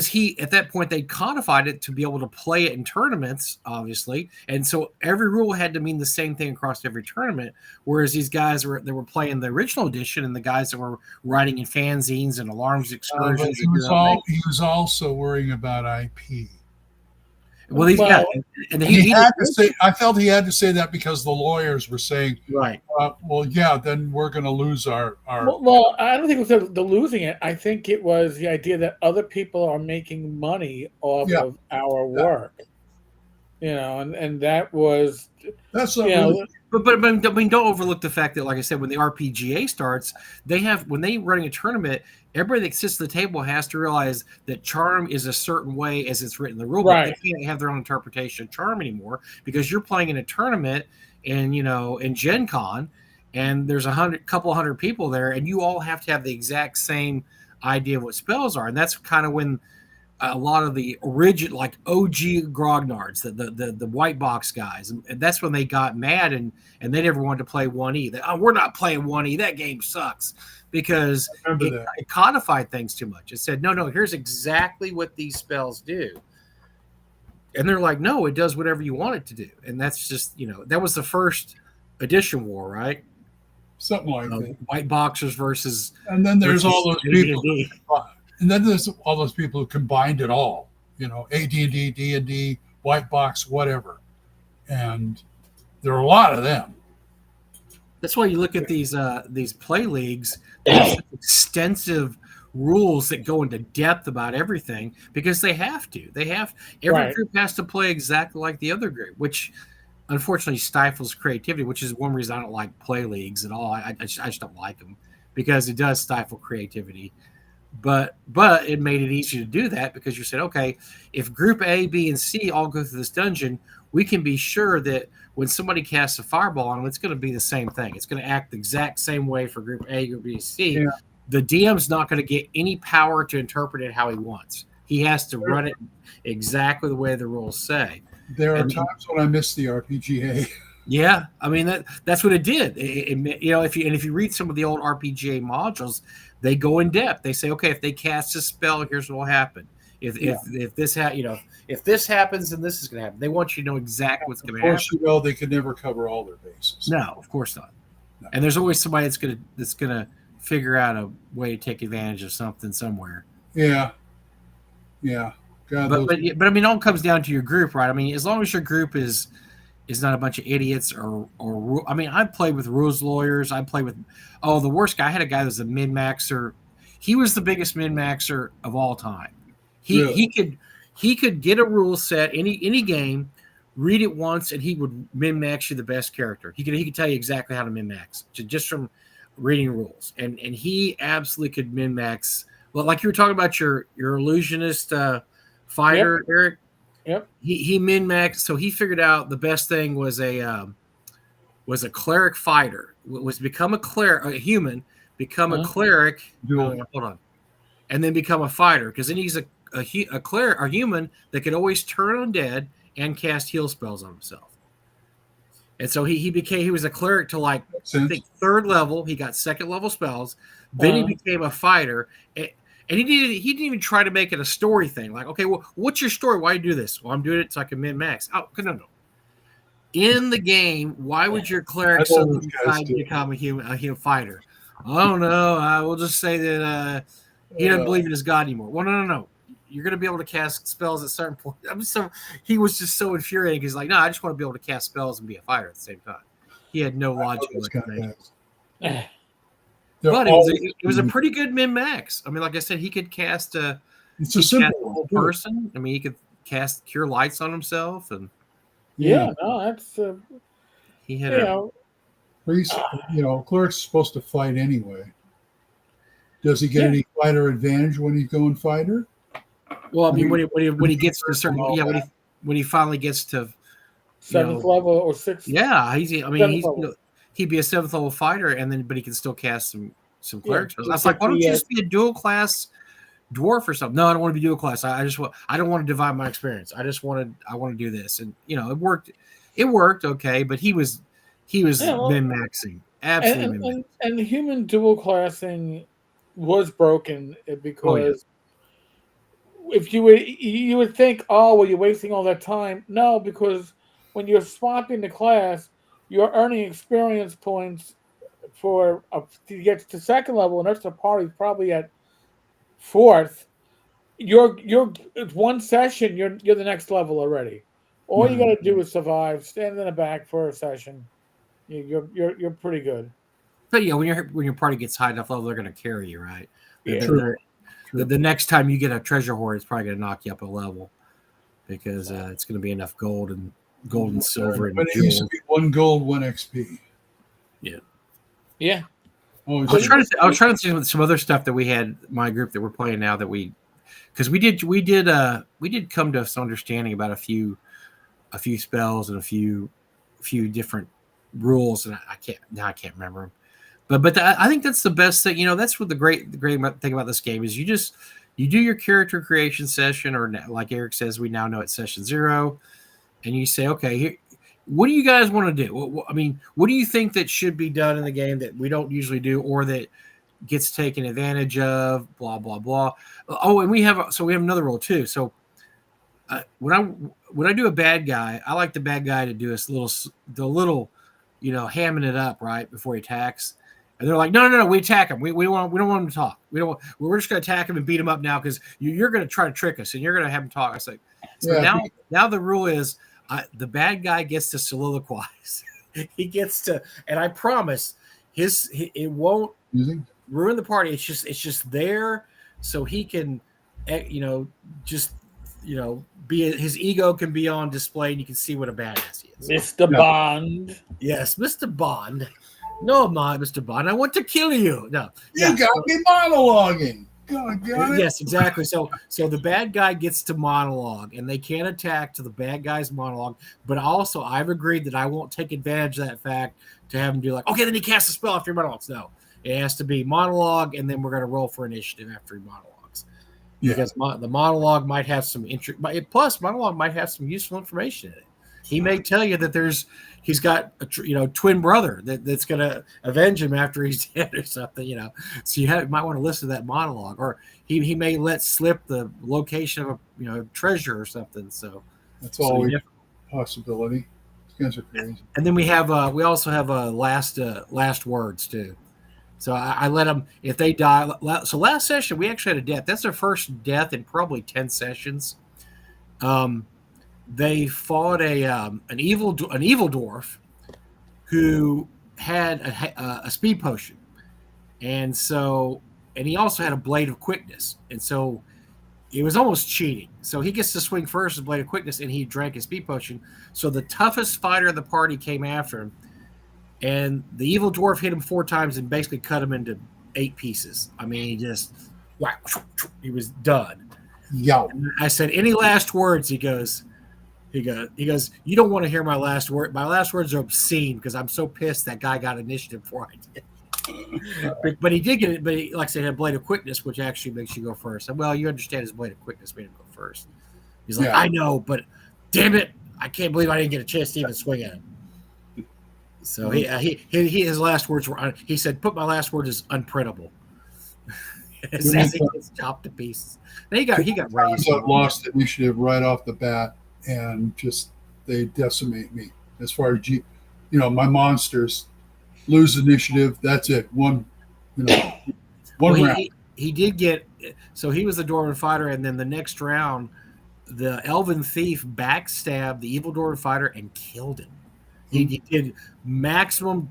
Speaker 4: he, at that point, they codified it to be able to play it in tournaments, obviously, and so every rule had to mean the same thing across every tournament. Whereas these guys they were playing the original edition, and the guys that were writing in fanzines and Alarms Excursions.
Speaker 2: He was also worrying about IP.
Speaker 4: Well, and
Speaker 2: he had to say. I felt he had to say that because the lawyers were saying,
Speaker 4: right.
Speaker 2: Then we're going to lose our.
Speaker 1: Well, I don't think it was the losing it. I think it was the idea that other people are making money off of our work. and that was,
Speaker 2: That's
Speaker 1: you
Speaker 2: not
Speaker 1: know,
Speaker 2: really.
Speaker 4: But I mean, don't overlook the fact that, like I said, when the RPGA starts, when they running a tournament, everybody that sits at the table has to realize that charm is a certain way as it's written in the rule book.
Speaker 1: right,
Speaker 4: They can't have their own interpretation of charm anymore because you're playing in a tournament and in Gen Con, and there's couple hundred people there, and you all have to have the exact same idea of what spells are, and that's kind of when a lot of the original, like OG grognards, the white box guys, and that's when they got mad and they never wanted to play 1E. We're not playing 1E. That game sucks because
Speaker 2: Remember that.
Speaker 4: it codified things too much. It said, no, here's exactly what these spells do. And they're like, no, it does whatever you want it to do. And that's just, that was the first edition war, right?
Speaker 2: Something like that.
Speaker 4: White boxers versus.
Speaker 2: And then there's all those people.
Speaker 4: AD&D.
Speaker 2: And then there's all those people who combined it all. AD&D, D&D, white box, whatever. And there are a lot of them.
Speaker 4: That's why you look at these play leagues. There's extensive rules that go into depth about everything because they have to. Every group has to play exactly like the other group, which unfortunately stifles creativity. Which is one reason I don't like play leagues at all. I just don't like them because it does stifle creativity. But it made it easy to do that because you said, okay, if Group A, B, and C all go through this dungeon, we can be sure that when somebody casts a fireball on them, it's going to be the same thing. It's going to act the exact same way for Group A, Group B, C.
Speaker 2: Yeah.
Speaker 4: The DM's not going to get any power to interpret it how he wants. He has to run it exactly the way the rules say.
Speaker 2: There are times when I miss the RPGA.
Speaker 4: Yeah, I mean that's what it did. If you read some of the old RPGA modules, they go in depth. They say, okay, if they cast a spell, here's what will happen. If this if this happens, then this is going to happen. They want you to know exactly what's going to happen.
Speaker 2: Of course, they could never cover all their bases.
Speaker 4: No, of course not. No. And there's always somebody that's gonna figure out a way to take advantage of something somewhere.
Speaker 2: Yeah.
Speaker 4: God, but I mean, it all comes down to your group, right? I mean, as long as your group is not a bunch of idiots or I mean, I played with rules lawyers. I played with the worst guy. I had a guy that was a min-maxer. He was the biggest min-maxer of all time. He could get a rule set any game, read it once, and he would min-max you the best character. He could tell you exactly how to min-max just from reading rules, and he absolutely could min-max. Well, like you were talking about your illusionist fighter,
Speaker 1: Yep.
Speaker 4: Eric.
Speaker 1: Yep.
Speaker 4: He min-maxed, so he figured out the best thing was a cleric fighter. Was become a human, become a cleric. Hold on, and then become a fighter because then he's a human that could always turn undead and cast heal spells on himself. And so he was a cleric to I think 3rd level. He got 2nd level spells. Then he became a fighter. And he didn't even try to make it a story thing. Like, okay, well, what's your story? Why do you do this? Well, I'm doing it so I can min-max. Oh, no. In the game, why would your cleric suddenly decide to become a human fighter? I don't know. I will just say that he doesn't believe in his god anymore. Well, no. You're going to be able to cast spells at certain points. He was just so infuriating. He's like, no, I just want to be able to cast spells and be a fighter at the same time. He had no logical explanation. But it was a pretty good min-max. I mean, like I said, he could cast a whole person. I mean, he could cast Cure Lights on himself, and
Speaker 1: that's
Speaker 4: he had
Speaker 2: cleric's supposed to fight anyway. Does he get any fighter advantage when he's going fighter?
Speaker 4: Well, I mean, when he gets to a certain when he finally gets to
Speaker 1: 7th level or 6th.
Speaker 4: Yeah, he'd be a 7th level fighter, but he can still cast some cleric spells. I was like, why don't you just be a dual class dwarf or something? No, I don't want to be dual class. I don't want to divide my experience. I want to do this, and it worked. It worked okay, but he was min-maxing, absolutely min-maxing.
Speaker 1: And human dual classing was broken because if you would think, oh, well, you're wasting all that time. No, because when you're swapping the class, you're earning experience points to get to 2nd level, and that's the party probably at 4th. You're one session. You're the next level already. All you got to do is survive, stand in the back for a session. You're pretty good.
Speaker 4: But when your party gets high enough level, they're going to carry you, right?
Speaker 1: Yeah.
Speaker 2: True.
Speaker 4: The next time you get a treasure hoard, it's probably going to knock you up a level. because it's going to be enough gold and silver and
Speaker 2: But it used to
Speaker 4: jewels.
Speaker 2: be 1 gold, 1 XP.
Speaker 1: Yeah.
Speaker 2: Oh,
Speaker 4: I was trying to see some other stuff that we had my group that we're playing now that because we did come to some understanding about a few spells and a few different rules, and I can't remember them. But I think that's the best thing. That's what the great thing about this game is. You do your character creation session, or like Eric says, we now know it's session 0, and you say, okay, here, what do you guys want to do? What do you think that should be done in the game that we don't usually do, or that gets taken advantage of? Blah blah blah. Oh, and we have another rule too. So when I do a bad guy, I like the bad guy to do the little, hamming it up right before he attacks. And they're like, no, we attack him. We don't want him to talk. We're just going to attack him and beat him up now because you're going to try to trick us and you're going to have him talk. It's like, now the rule is the bad guy gets to soliloquize. He gets to, and I promise it won't ruin the party. It's just there so he can, be his ego can be on display and you can see what a badass he is.
Speaker 1: Mr. Bond.
Speaker 4: Yes, Mr. Bond. No, I'm not, Mr. Bond. I want to kill you. No,
Speaker 2: you got me monologuing. Got it.
Speaker 4: Yes, exactly. So the bad guy gets to monologue, and they can't attack to the bad guy's monologue. But also, I've agreed that I won't take advantage of that fact to have him do like, okay, then he casts a spell after your monologues. No, it has to be monologue, and then we're going to roll for initiative after he monologues. Yeah. Because the monologue might have some plus monologue might have some useful information in it. He may tell you that he's got a twin brother that's going to avenge him after he's dead or something, So you might want to listen to that monologue, or he may let slip the location of a treasure or something. So
Speaker 2: that's always a possibility. These guys are crazy.
Speaker 4: And then we also have last words too. So I let them, if they die. So last session we actually had a death. That's their first death in probably 10 sessions. They fought an evil dwarf who had a speed potion, and he also had a blade of quickness, and so it was almost cheating. So he gets to swing first with blade of quickness, and he drank his speed potion. So the toughest fighter of the party came after him, and the evil dwarf hit him 4 times and basically cut him into 8 pieces. He just he was done.
Speaker 2: Yo,
Speaker 4: I said, any last words? He goes, you don't want to hear my last word. My last words are obscene because I'm so pissed that guy got initiative before I did. But he did get it. But he, like I said, had blade of quickness, which actually makes you go first. And well, you understand his blade of quickness made him go first. He's like, I know, but damn it, I can't believe I didn't get a chance to even swing at him. So his last words were, he said, put my last word as unprintable. As he gets chopped to pieces. Then he got raised.
Speaker 2: Lost initiative right off the bat. And just they decimate me as far as my monsters lose initiative. That's it. One round.
Speaker 4: He did get, so he was the Dwarven fighter, and then the next round, the Elven thief backstabbed the evil Dwarven fighter and killed him. He did maximum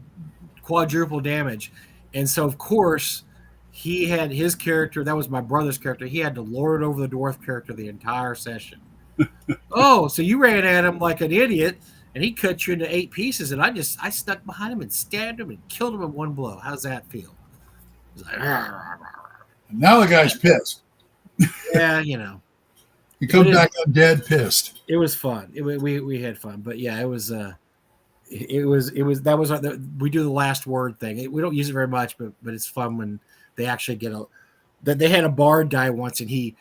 Speaker 4: quadruple damage, and so of course he had his character. That was my brother's character. He had to lord over the dwarf character the entire session. Oh, so you ran at him like an idiot, and he cut you into 8 pieces, and I stuck behind him and stabbed him and killed him in one blow. How's that feel? He's like,
Speaker 2: now the guy's pissed.
Speaker 4: Yeah,
Speaker 2: He comes back dead pissed.
Speaker 4: It was fun. We had fun, but yeah, it was we do the last word thing. We don't use it very much, but it's fun when they actually they had a bard die once, and he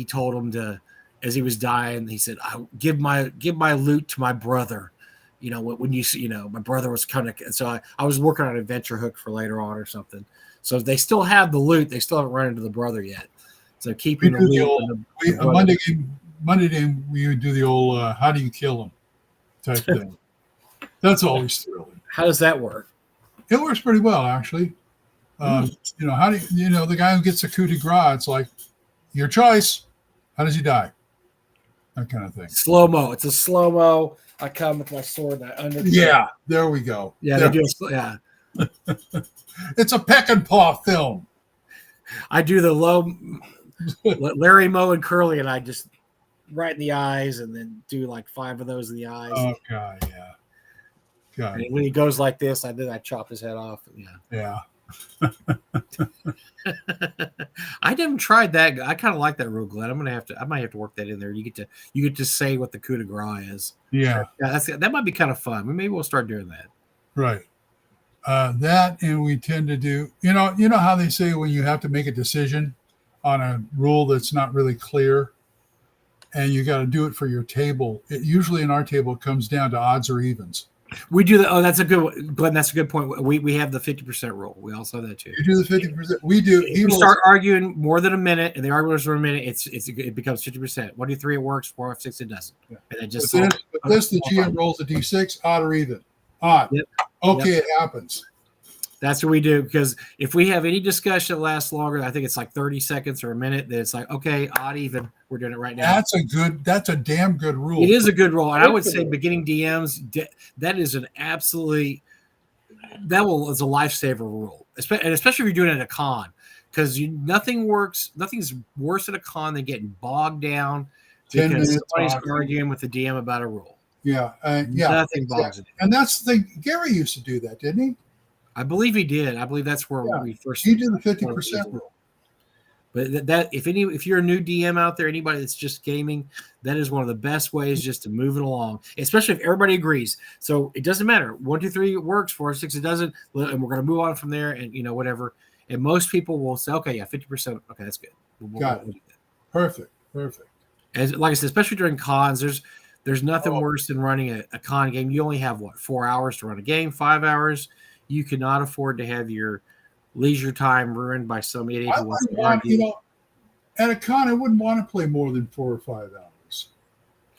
Speaker 4: told him to. As he was dying, he said, "I give my loot to my brother." When my brother was kind of. So I was working on an adventure hook for later on or something. So they still have the loot. They still haven't run into the brother yet. So keeping the loot.
Speaker 2: Monday game, we would do the old "How do you kill him?" type thing. That's always thrilling.
Speaker 4: How does that work?
Speaker 2: It works pretty well, actually. How do the guy who gets a coup de grace? It's like your choice. How does he die? That kind of thing.
Speaker 4: Slow-mo. It's a slow-mo. I come with my sword.
Speaker 2: Yeah, there we go.
Speaker 4: Yeah,
Speaker 2: there.
Speaker 4: They do. Yeah.
Speaker 2: It's a peck and paw film.
Speaker 4: I do the low Larry, Moe, and Curly, and I just right in the eyes, and then do like 5 of those in the eyes.
Speaker 2: Oh God, yeah. God,
Speaker 4: And when he goes like this, I chop his head off.
Speaker 2: yeah.
Speaker 4: I haven't tried that. I kind of like that rule, Glenn. I might have to work that in there. You get to say what the coup de grace is.
Speaker 2: Yeah.
Speaker 4: That might be kind of fun. Maybe we'll start doing that.
Speaker 2: Right. That, and we tend to do, you know how they say when you have to make a decision on a rule that's not really clear, and you got to do it for your table. It usually in our table comes down to odds or evens.
Speaker 4: We do that. Oh, that's a good one, Glenn. That's a good point. We have the 50% rule. We also have that too.
Speaker 2: You do the 50%. We do.
Speaker 4: If you start arguing more than a minute, and the arguments for a minute, it becomes 50%. 1, 2, 3, it works. 4, 5, 6, it doesn't.
Speaker 2: Yeah.
Speaker 4: And it just
Speaker 2: the GM rolls a D6, odd or even. Odd.
Speaker 4: Yep.
Speaker 2: Okay, It happens.
Speaker 4: That's what we do, because if we have any discussion that lasts longer, I think it's like 30 seconds or a minute, then it's like, okay, odd, even. We're doing it right now.
Speaker 2: That's a damn good rule.
Speaker 4: It is a good rule. And I would say beginning DMs, that is an absolutely, is a lifesaver rule, and especially if you're doing it at a con, because nothing's worse at a con than getting bogged down because somebody's arguing with the DM about a rule.
Speaker 2: Yeah.
Speaker 4: Nothing bogs it.
Speaker 2: And that's the thing. Gary used to do that, didn't he?
Speaker 4: I believe he did. I believe that's where we first.
Speaker 2: He did the 50% rule.
Speaker 4: But if you're a new DM out there, anybody that's just gaming, that is one of the best ways just to move it along, especially if everybody agrees. So it doesn't matter. 1, 2, 3 works. 4, 6 it doesn't, and we're going to move on from there. And whatever. And most people will say, okay, yeah, 50%. Okay, that's good.
Speaker 2: Got it. Perfect.
Speaker 4: As like I said, especially during cons, there's nothing worse than running a con game. You only have 4 hours to run a game, 5 hours. You cannot afford to have your leisure time ruined by some idiot who wants to argue.
Speaker 2: At a con, I wouldn't want to play more than 4 or 5 hours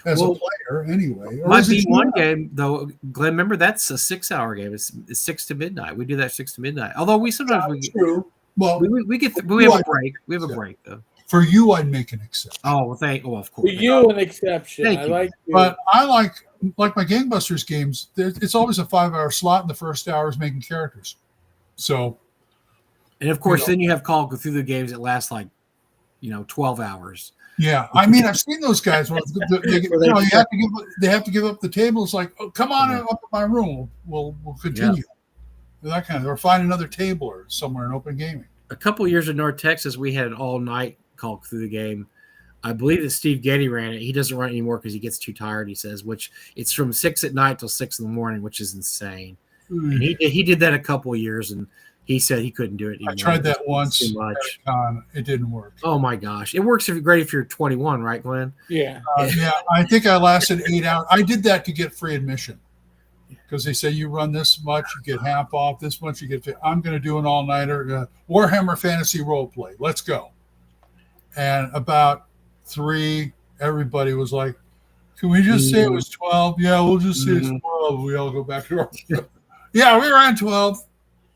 Speaker 2: as a player, anyway.
Speaker 4: My B1 game, though, Glenn, remember that's a 6-hour game. It's 6 to midnight. We do that 6 to midnight. Although we sometimes
Speaker 2: true. Well,
Speaker 4: we have a break. We have a break though.
Speaker 2: For you, I'd make an exception.
Speaker 4: Oh, well, of course.
Speaker 1: For you, an exception.
Speaker 4: Thank you.
Speaker 2: But I like my Gangbusters games. It's always a 5-hour slot, and the first hour is making characters. So,
Speaker 4: and of course, then you have Call of Cthulhu games that last 12 hours.
Speaker 2: Yeah, I mean, I've seen those guys. Where they have to give up the table. It's like, oh, come on up to my room. We'll continue. Yeah. That kind of, or find another table or somewhere in open gaming.
Speaker 4: A couple of years in North Texas, we had an all-night Call of Cthulhu game. I believe that Steve Getty ran it. He doesn't run it anymore because he gets too tired, he says, which it's from 6 at night till 6 in the morning, which is insane. And he did that a couple of years, and he said he couldn't do it anymore.
Speaker 2: I tried that once.
Speaker 4: Too much.
Speaker 2: It didn't work.
Speaker 4: Oh, my gosh. It works great if you're 21, right, Glenn?
Speaker 1: Yeah.
Speaker 2: I think I lasted 8 hours. I did that to get free admission because they say you run this much, you get half off. This much, you get I'm going to do an all-nighter. Warhammer Fantasy Roleplay. Let's go. And about 3, everybody was like, can we just say it was 12? Yeah, we'll just say it's 12. We all go back to our yeah, we ran 12.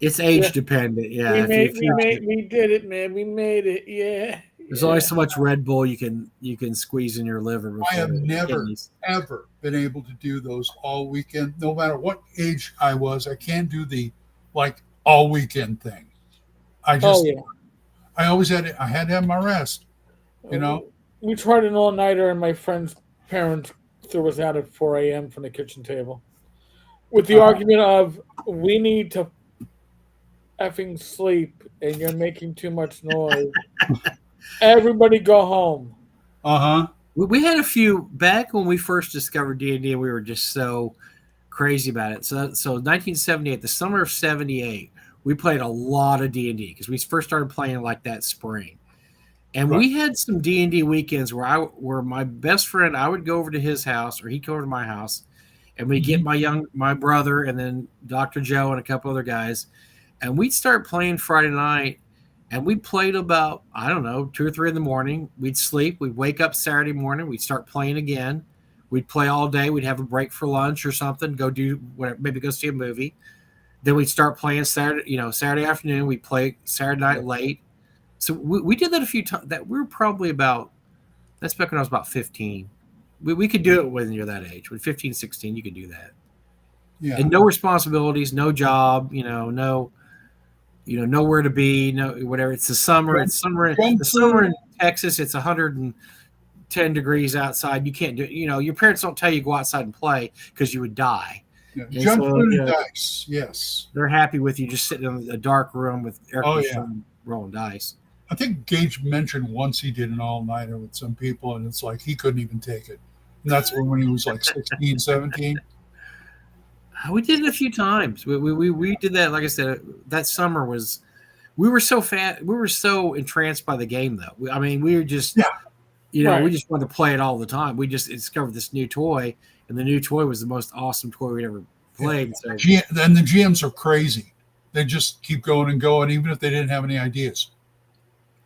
Speaker 4: It's age dependent. Yeah.
Speaker 1: We did it, man. We made it. Yeah.
Speaker 4: There's only so much Red Bull you can squeeze in your liver.
Speaker 2: I have never, ever been able to do those all weekend. No matter what age I was, I can't do the all weekend thing. I always had to have my rest.
Speaker 1: We tried an all-nighter, and my friend's parents threw us out at 4 a.m. from the kitchen table with the argument of, we need to effing sleep, and you're making too much noise. Everybody go home.
Speaker 4: We had a few back when we first discovered D&D, and we were just so crazy about it. So 1978, the summer of 78, we played a lot of D&D because we first started playing like that spring. And we had some D&D weekends where my best friend, I would go over to his house or he'd go over to my house, and we'd get my brother and then Dr. Joe and a couple other guys, and we'd start playing Friday night, and we played about, 2 or 3 in the morning. We'd sleep. We'd wake up Saturday morning. We'd start playing again. We'd play all day. We'd have a break for lunch or something, go do whatever, maybe go see a movie. Then we'd start playing Saturday afternoon. We'd play Saturday night late. So we did that a few times. That we were probably that's back when I was about 15. We could do it when you're that age. When 15, 16, you could do that. Yeah. And no responsibilities, no job, nowhere to be, no whatever. It's the summer. It's summer. The summer in Texas, it's 110 10 degrees outside. You can't do it. You know, your parents don't tell you go outside and play because you would die.
Speaker 2: Yeah.
Speaker 4: And
Speaker 2: Jump
Speaker 4: so,
Speaker 2: through
Speaker 4: you
Speaker 2: the
Speaker 4: know,
Speaker 2: dice. Yes.
Speaker 4: they're happy with you just sitting in a dark room with air
Speaker 2: Oh,
Speaker 4: conditioning, rolling dice.
Speaker 2: I think Gage mentioned once he did an all-nighter with some people, and it's like he couldn't even take it. And that's when he was like 16, 17.
Speaker 4: We did it a few times. We did that. Like I said, that summer was. We were so fat. We were so entranced by the game, though. I mean, we were just, you know, we just wanted to play it all the time. We just discovered this new toy, and the new toy was the most awesome toy we'd ever played.
Speaker 2: Yeah. So then the GMs are crazy. They just keep going and going, even if they didn't have any ideas.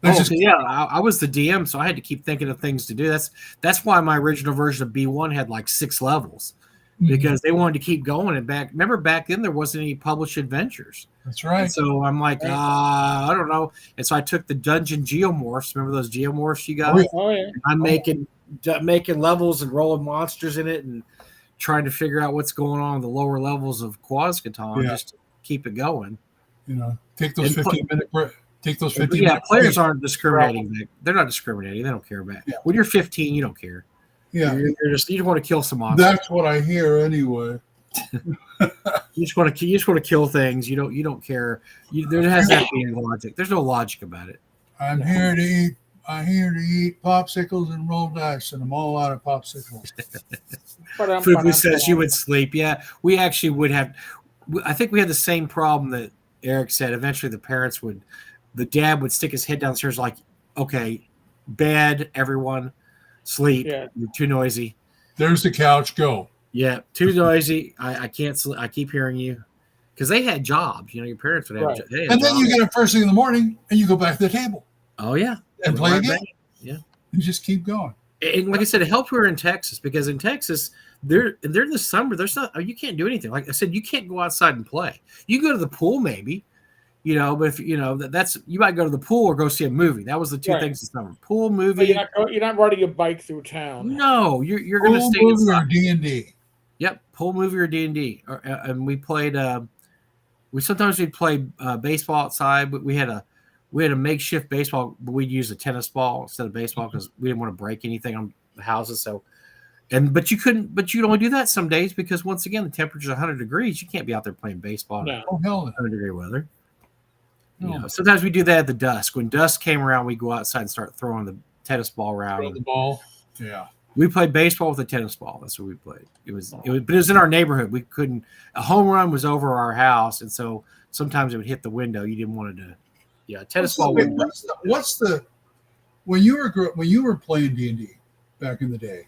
Speaker 4: I was the DM, so I had to keep thinking of things to do. That's why my original version of B1 had like 6 levels, because they wanted to keep going. And remember back then there wasn't any published adventures.
Speaker 2: That's right.
Speaker 4: And so I'm like, I don't know. And so I took the dungeon geomorphs. Remember those geomorphs you got?
Speaker 1: Oh yeah.
Speaker 4: I'm making levels and rolling monsters in it and trying to figure out what's going on in the lower levels of Quascatan just to keep it going.
Speaker 2: You know, take those 15-minute break. Take those 15
Speaker 4: Yeah,
Speaker 2: minutes.
Speaker 4: players aren't discriminating. They're not discriminating. They don't care about it. When you're 15, you don't care.
Speaker 2: Yeah.
Speaker 4: You just want to kill some monsters.
Speaker 2: That's what I hear anyway.
Speaker 4: You just want to kill things. You don't care. There has to be any logic. There's no logic about it.
Speaker 2: I'm here to eat popsicles and roll dice, and I'm all out of popsicles.
Speaker 4: Fubu says you would sleep. Yeah, we actually would have. I think we had the same problem that Eric said. Eventually, the dad would stick his head downstairs like, okay, bed, everyone, sleep.
Speaker 1: Yeah.
Speaker 4: You're too noisy.
Speaker 2: There's the couch. Go.
Speaker 4: Yeah, too noisy. I can't sleep. I keep hearing you. Because they had jobs. You know, your parents would have jobs.
Speaker 2: And then you get up first thing in the morning, and you go back to the table.
Speaker 4: Oh, yeah.
Speaker 2: And play again.
Speaker 4: Yeah.
Speaker 2: And just keep going.
Speaker 4: And like I said, it helped we were in Texas, because in Texas, they're in the summer. You can't do anything. Like I said, you can't go outside and play. You go to the pool maybe, you know, but if you know that's you might go to the pool or go see a movie. That was the two things this summer: pool, movie.
Speaker 1: But you're not riding a bike through town.
Speaker 4: No, you're going to stay inside.
Speaker 2: Or D&D.
Speaker 4: Yep, pool, movie, or D&D. And we played. We'd play baseball outside, but we had a makeshift baseball, but we'd use a tennis ball instead of baseball because we didn't want to break anything on the houses. So, but you'd only do that some days because once again the temperature's 100 degrees. You can't be out there playing baseball in 100-degree weather. No. You know, sometimes we do that at the dusk. When dusk came around, we go outside and start throwing the tennis ball around.
Speaker 2: Throw the ball. Yeah.
Speaker 4: We played baseball with a tennis ball. That's what we played. But it was in our neighborhood. We couldn't. A home run was over our house, and so sometimes it would hit the window. You didn't want it to. Yeah, tennis ball.
Speaker 2: When you were playing D&D back in the day,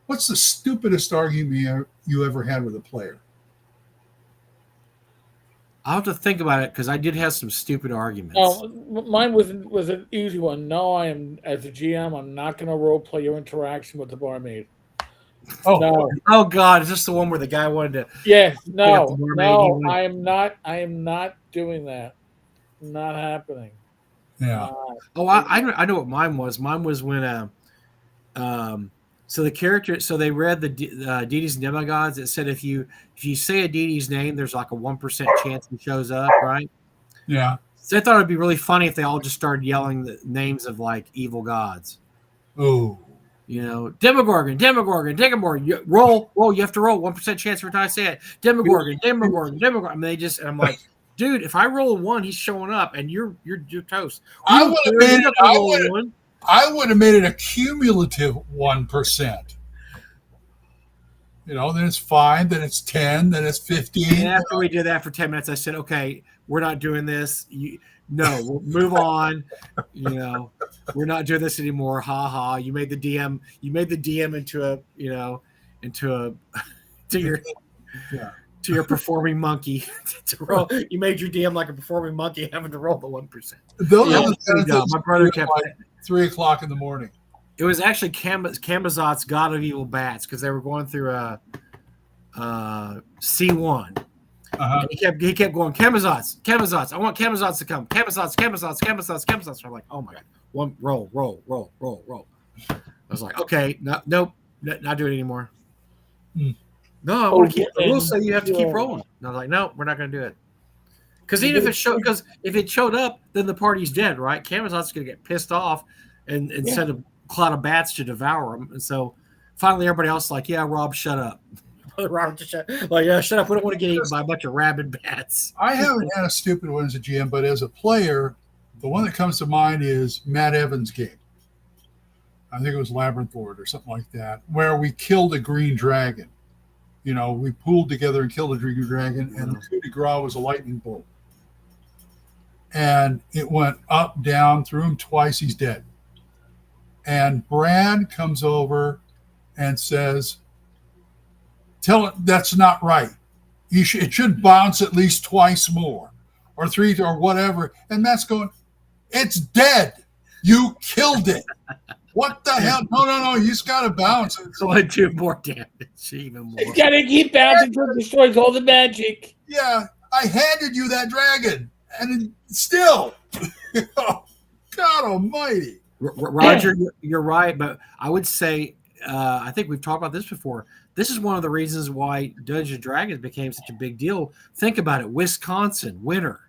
Speaker 2: what's the stupidest argument you ever had with a player?
Speaker 4: I'll have to think about it because I did have some stupid arguments.
Speaker 1: Oh, mine was an easy one. No, I am as a GM. I'm not going to role play your interaction with the barmaid.
Speaker 2: Oh
Speaker 1: no!
Speaker 4: Oh God! Is this the one where the guy wanted to?
Speaker 1: Yes. No. I am not. I am not doing that. Not happening.
Speaker 2: Yeah.
Speaker 4: I know what mine was. Mine was when so the character, so they read the deities and demigods. It said if you say a deity's name, there's like a 1% chance he shows up, right?
Speaker 2: Yeah.
Speaker 4: So I thought it'd be really funny if they all just started yelling the names of like evil gods.
Speaker 2: Oh.
Speaker 4: You know, Demogorgon. You roll. You have to roll 1% chance every time I say it. Demogorgon. I mean, I'm like, dude, if I roll a 1, he's showing up, and you're toast.
Speaker 2: I would have made it a cumulative 1%. You know, then it's 5, then it's 10, then it's 15.
Speaker 4: And after we did that for 10 minutes, I said, okay, we're not doing this. We'll move on. You know, we're not doing this anymore. Ha ha. You made the DM to your performing monkey to roll. You made your DM like a performing monkey having to roll the 1%.
Speaker 2: Those are the kind of things
Speaker 4: my brother kept
Speaker 2: like 3:00 in the morning.
Speaker 4: It was actually Camazot's God of Evil Bats because they were going through a C1.
Speaker 2: Uh-huh.
Speaker 4: And he kept going, Camazot's. I want Camazot's to come. Camazot's. I'm like, oh my God. One roll. I was like, okay, nope, not doing it anymore. No, I want to keep the rules say you have to keep rolling. And I was like, no, we're not going to do it. Because even if it showed up, then the party's dead, right? Camazot's going to get pissed off and instead of cloud of bats to devour them. And so finally, everybody else like, yeah, Rob, shut up. Robert, just shut up. We don't want to get eaten by a bunch of rabid bats.
Speaker 2: I haven't had a stupid one as a GM, but as a player, the one that comes to mind is Matt Evans' game. I think it was Labyrinth Lord or something like that, where we killed a green dragon. You know, we pooled together and killed a green dragon, and the coup de grace was a lightning bolt. And it went up, down, threw him twice, he's dead. And Brad comes over and says, tell it that's not right. It should bounce at least twice more or three or whatever. And Matt's going, it's dead. You killed it. What the hell? No. You just got to bounce.
Speaker 4: So I do more damage, even more.
Speaker 1: You got to keep bouncing until it destroys all the magic.
Speaker 2: Yeah, I handed you that dragon. And still, God almighty.
Speaker 4: Roger, you're right. But I would say, I think we've talked about this before. This is one of the reasons why Dungeons and Dragons became such a big deal. Think about it. Wisconsin, winter.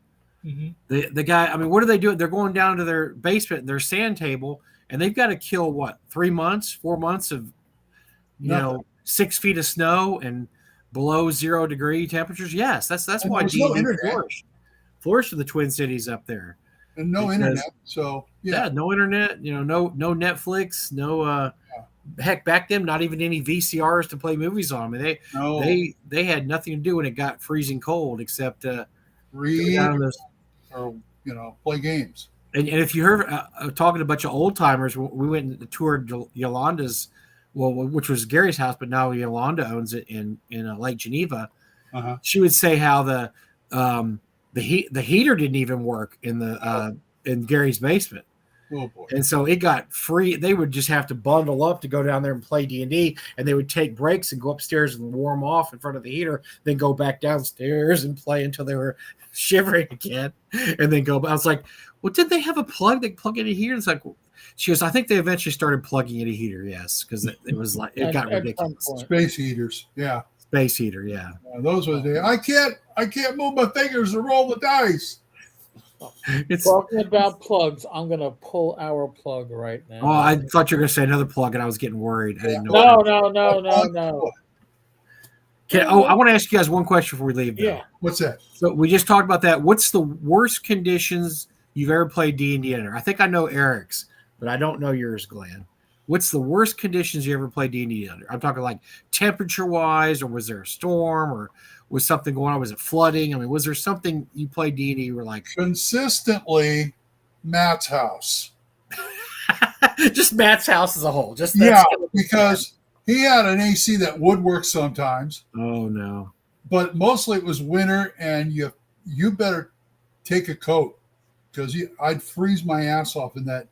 Speaker 4: Mm-hmm. The guy, I mean, what are they doing? They're going down to their basement, their sand table, and they've got to kill, 4 months of, 6 feet of snow and below 0 degree temperatures? Yes, that's why D&D flourished in the Twin Cities up there.
Speaker 2: And no internet, so
Speaker 4: yeah, no internet, no Netflix, no heck, back then not even any VCRs to play movies on. I mean, they had nothing to do when it got freezing cold except
Speaker 2: read or play games.
Speaker 4: And if you heard talking to a bunch of old timers, we went and toured Yolanda's, which was Gary's house, but now Yolanda owns it in Lake Geneva. She would say how the heater didn't even work in Gary's basement.
Speaker 2: Oh boy.
Speaker 4: And so it got free. They would just have to bundle up to go down there and play D&D, and they would take breaks and go upstairs and warm off in front of the heater, then go back downstairs and play until they were shivering again, and then go. I was like, well, did they have a plug that plug in a heater? It's like, she goes, I think they eventually started plugging in a heater, yes, because it was like, it got ridiculous.
Speaker 2: Space heaters, yeah.
Speaker 4: Space heater, yeah.
Speaker 2: Those were the days. I can't move my fingers to roll the dice.
Speaker 1: Talking about plugs, I'm gonna pull our plug right now.
Speaker 4: Oh, I thought you were gonna say another plug, and I was getting worried. I didn't know.
Speaker 1: No.
Speaker 4: I want to ask you guys one question before we leave. Though.
Speaker 1: Yeah.
Speaker 2: What's that?
Speaker 4: So we just talked about that. What's the worst conditions you've ever played D&D under? I think I know Eric's, but I don't know yours, Glenn. What's the worst conditions you ever played D&D under? I'm talking like temperature-wise, or was there a storm, or was something going on? Was it flooding? I mean, was there something you played D&D you were like...
Speaker 2: Consistently, Matt's house.
Speaker 4: Just Matt's house as a whole.
Speaker 2: Because he had an AC that would work sometimes.
Speaker 4: Oh, no.
Speaker 2: But mostly it was winter, and you better take a coat, because I'd freeze my ass off in that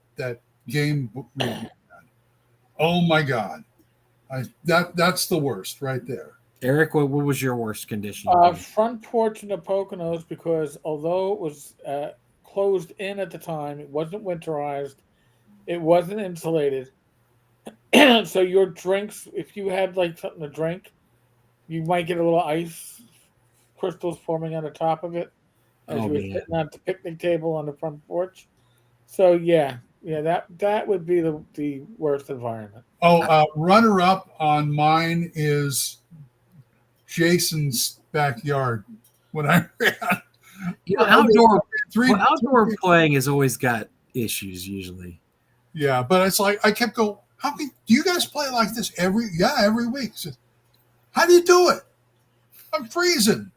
Speaker 2: game room. Oh my God, that's the worst right there.
Speaker 4: Eric, what was your worst condition?
Speaker 1: Front porch in the Poconos, because although it was closed in at the time, it wasn't winterized, it wasn't insulated. So your drinks, if you had like something to drink, you might get a little ice crystals forming on the top of it as you were sitting at the picnic table on the front porch. So yeah, that would be the worst environment.
Speaker 2: Runner up on mine is Jason's backyard when I ran.
Speaker 4: Outdoor playing has always got issues usually.
Speaker 2: Yeah, but it's like I kept going, do you guys play like this every week? So, how do you do it? I'm freezing.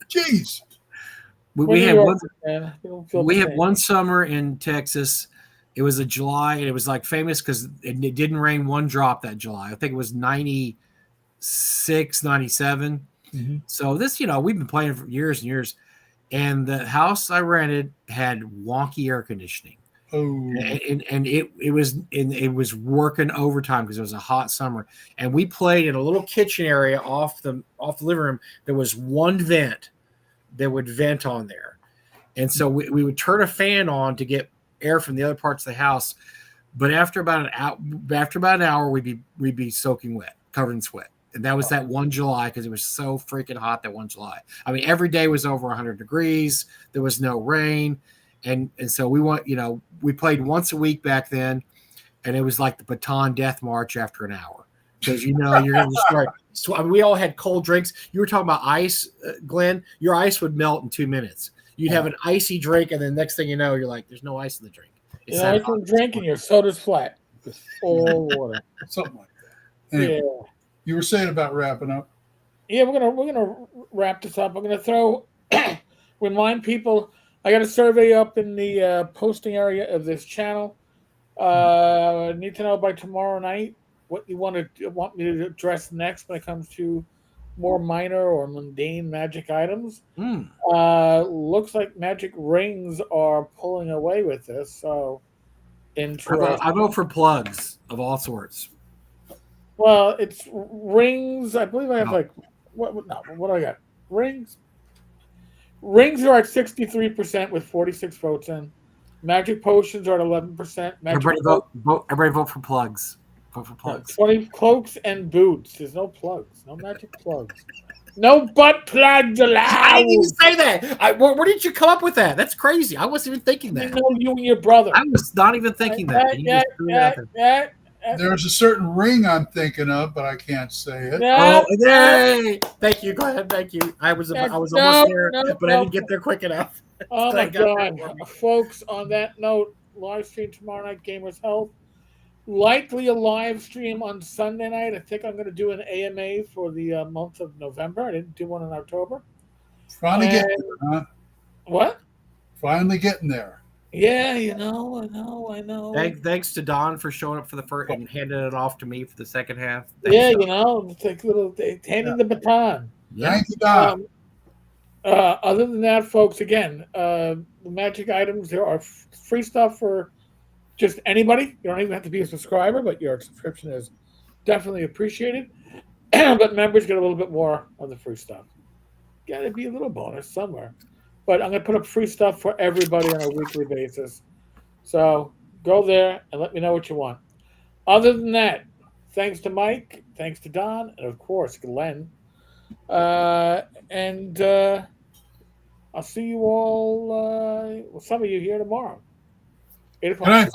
Speaker 2: Jeez.
Speaker 4: We had one summer in Texas. It was a July, and it was like famous because it didn't rain one drop that July. I think it was 96, 97. Mm-hmm. So this, we've been playing for years and years. And the house I rented had wonky air conditioning.
Speaker 2: Oh,
Speaker 4: and it was working overtime because it was a hot summer. And we played in a little kitchen area off the living room. There was one vent that would vent on there, and so we would turn a fan on to get air from the other parts of the house. But after about an hour, we'd be soaking wet, covered in sweat. And that was that one July, because it was so freaking hot that one July. I mean, every day was over 100 degrees. There was no rain. And so we played once a week back then. and it was like the baton death march after an hour. Because you're going to start. So, I mean, we all had cold drinks. You were talking about ice, Glenn. Your ice would melt in 2 minutes. You'd have an icy drink, and then next thing you know, you're like, "There's no ice in the drink."
Speaker 1: It's ice in the drink, and your soda's flat, just all water.
Speaker 2: Something like that. Anyway, you were saying about wrapping up.
Speaker 1: Yeah, we're gonna wrap this up. I'm gonna throw remind people. I got a survey up in the posting area of this channel. Need to know by tomorrow night what you want me to address next when it comes to more minor or mundane magic items. Looks like magic rings are pulling away with this. So, interesting.
Speaker 4: I vote for plugs of all sorts.
Speaker 1: Well, it's rings. I believe I have what do I got? Rings. Rings are at 63% with 46 votes in. Magic potions are at 11%.
Speaker 4: Everybody vote for plugs. Vote for plugs.
Speaker 1: 20 cloaks and boots. There's no plugs. No magic plugs. No butt plugs allowed.
Speaker 4: I didn't even say that. Where did you come up with that? That's crazy. I wasn't even thinking that.
Speaker 1: You and your brother.
Speaker 4: I was not even thinking that.
Speaker 2: There's a certain ring I'm thinking of, but I can't say it.
Speaker 4: Yay! Thank you. Go ahead. Thank you. I was almost there, but I didn't get there quick enough.
Speaker 1: Oh my God, folks! On that note, live stream tomorrow night, Gamers Health. Likely a live stream on Sunday night. I think I'm going to do an AMA for the month of November. I didn't do one in October.
Speaker 2: Finally getting there, huh?
Speaker 1: What?
Speaker 2: Finally getting there.
Speaker 1: Yeah, I know.
Speaker 4: Thanks to Don for showing up for the first and handing it off to me for the second half.
Speaker 1: It's like handing the baton.
Speaker 2: Thank you, Don.
Speaker 1: Other than that, folks, again, the magic items, there are free stuff for just anybody. You don't even have to be a subscriber, but your subscription is definitely appreciated. But members get a little bit more of the free stuff. Got to be a little bonus somewhere. But I'm going to put up free stuff for everybody on a weekly basis. So go there and let me know what you want. Other than that, thanks to Mike, thanks to Don, and of course, Glenn. And I'll see you all, some of you here tomorrow. 8 o'clock.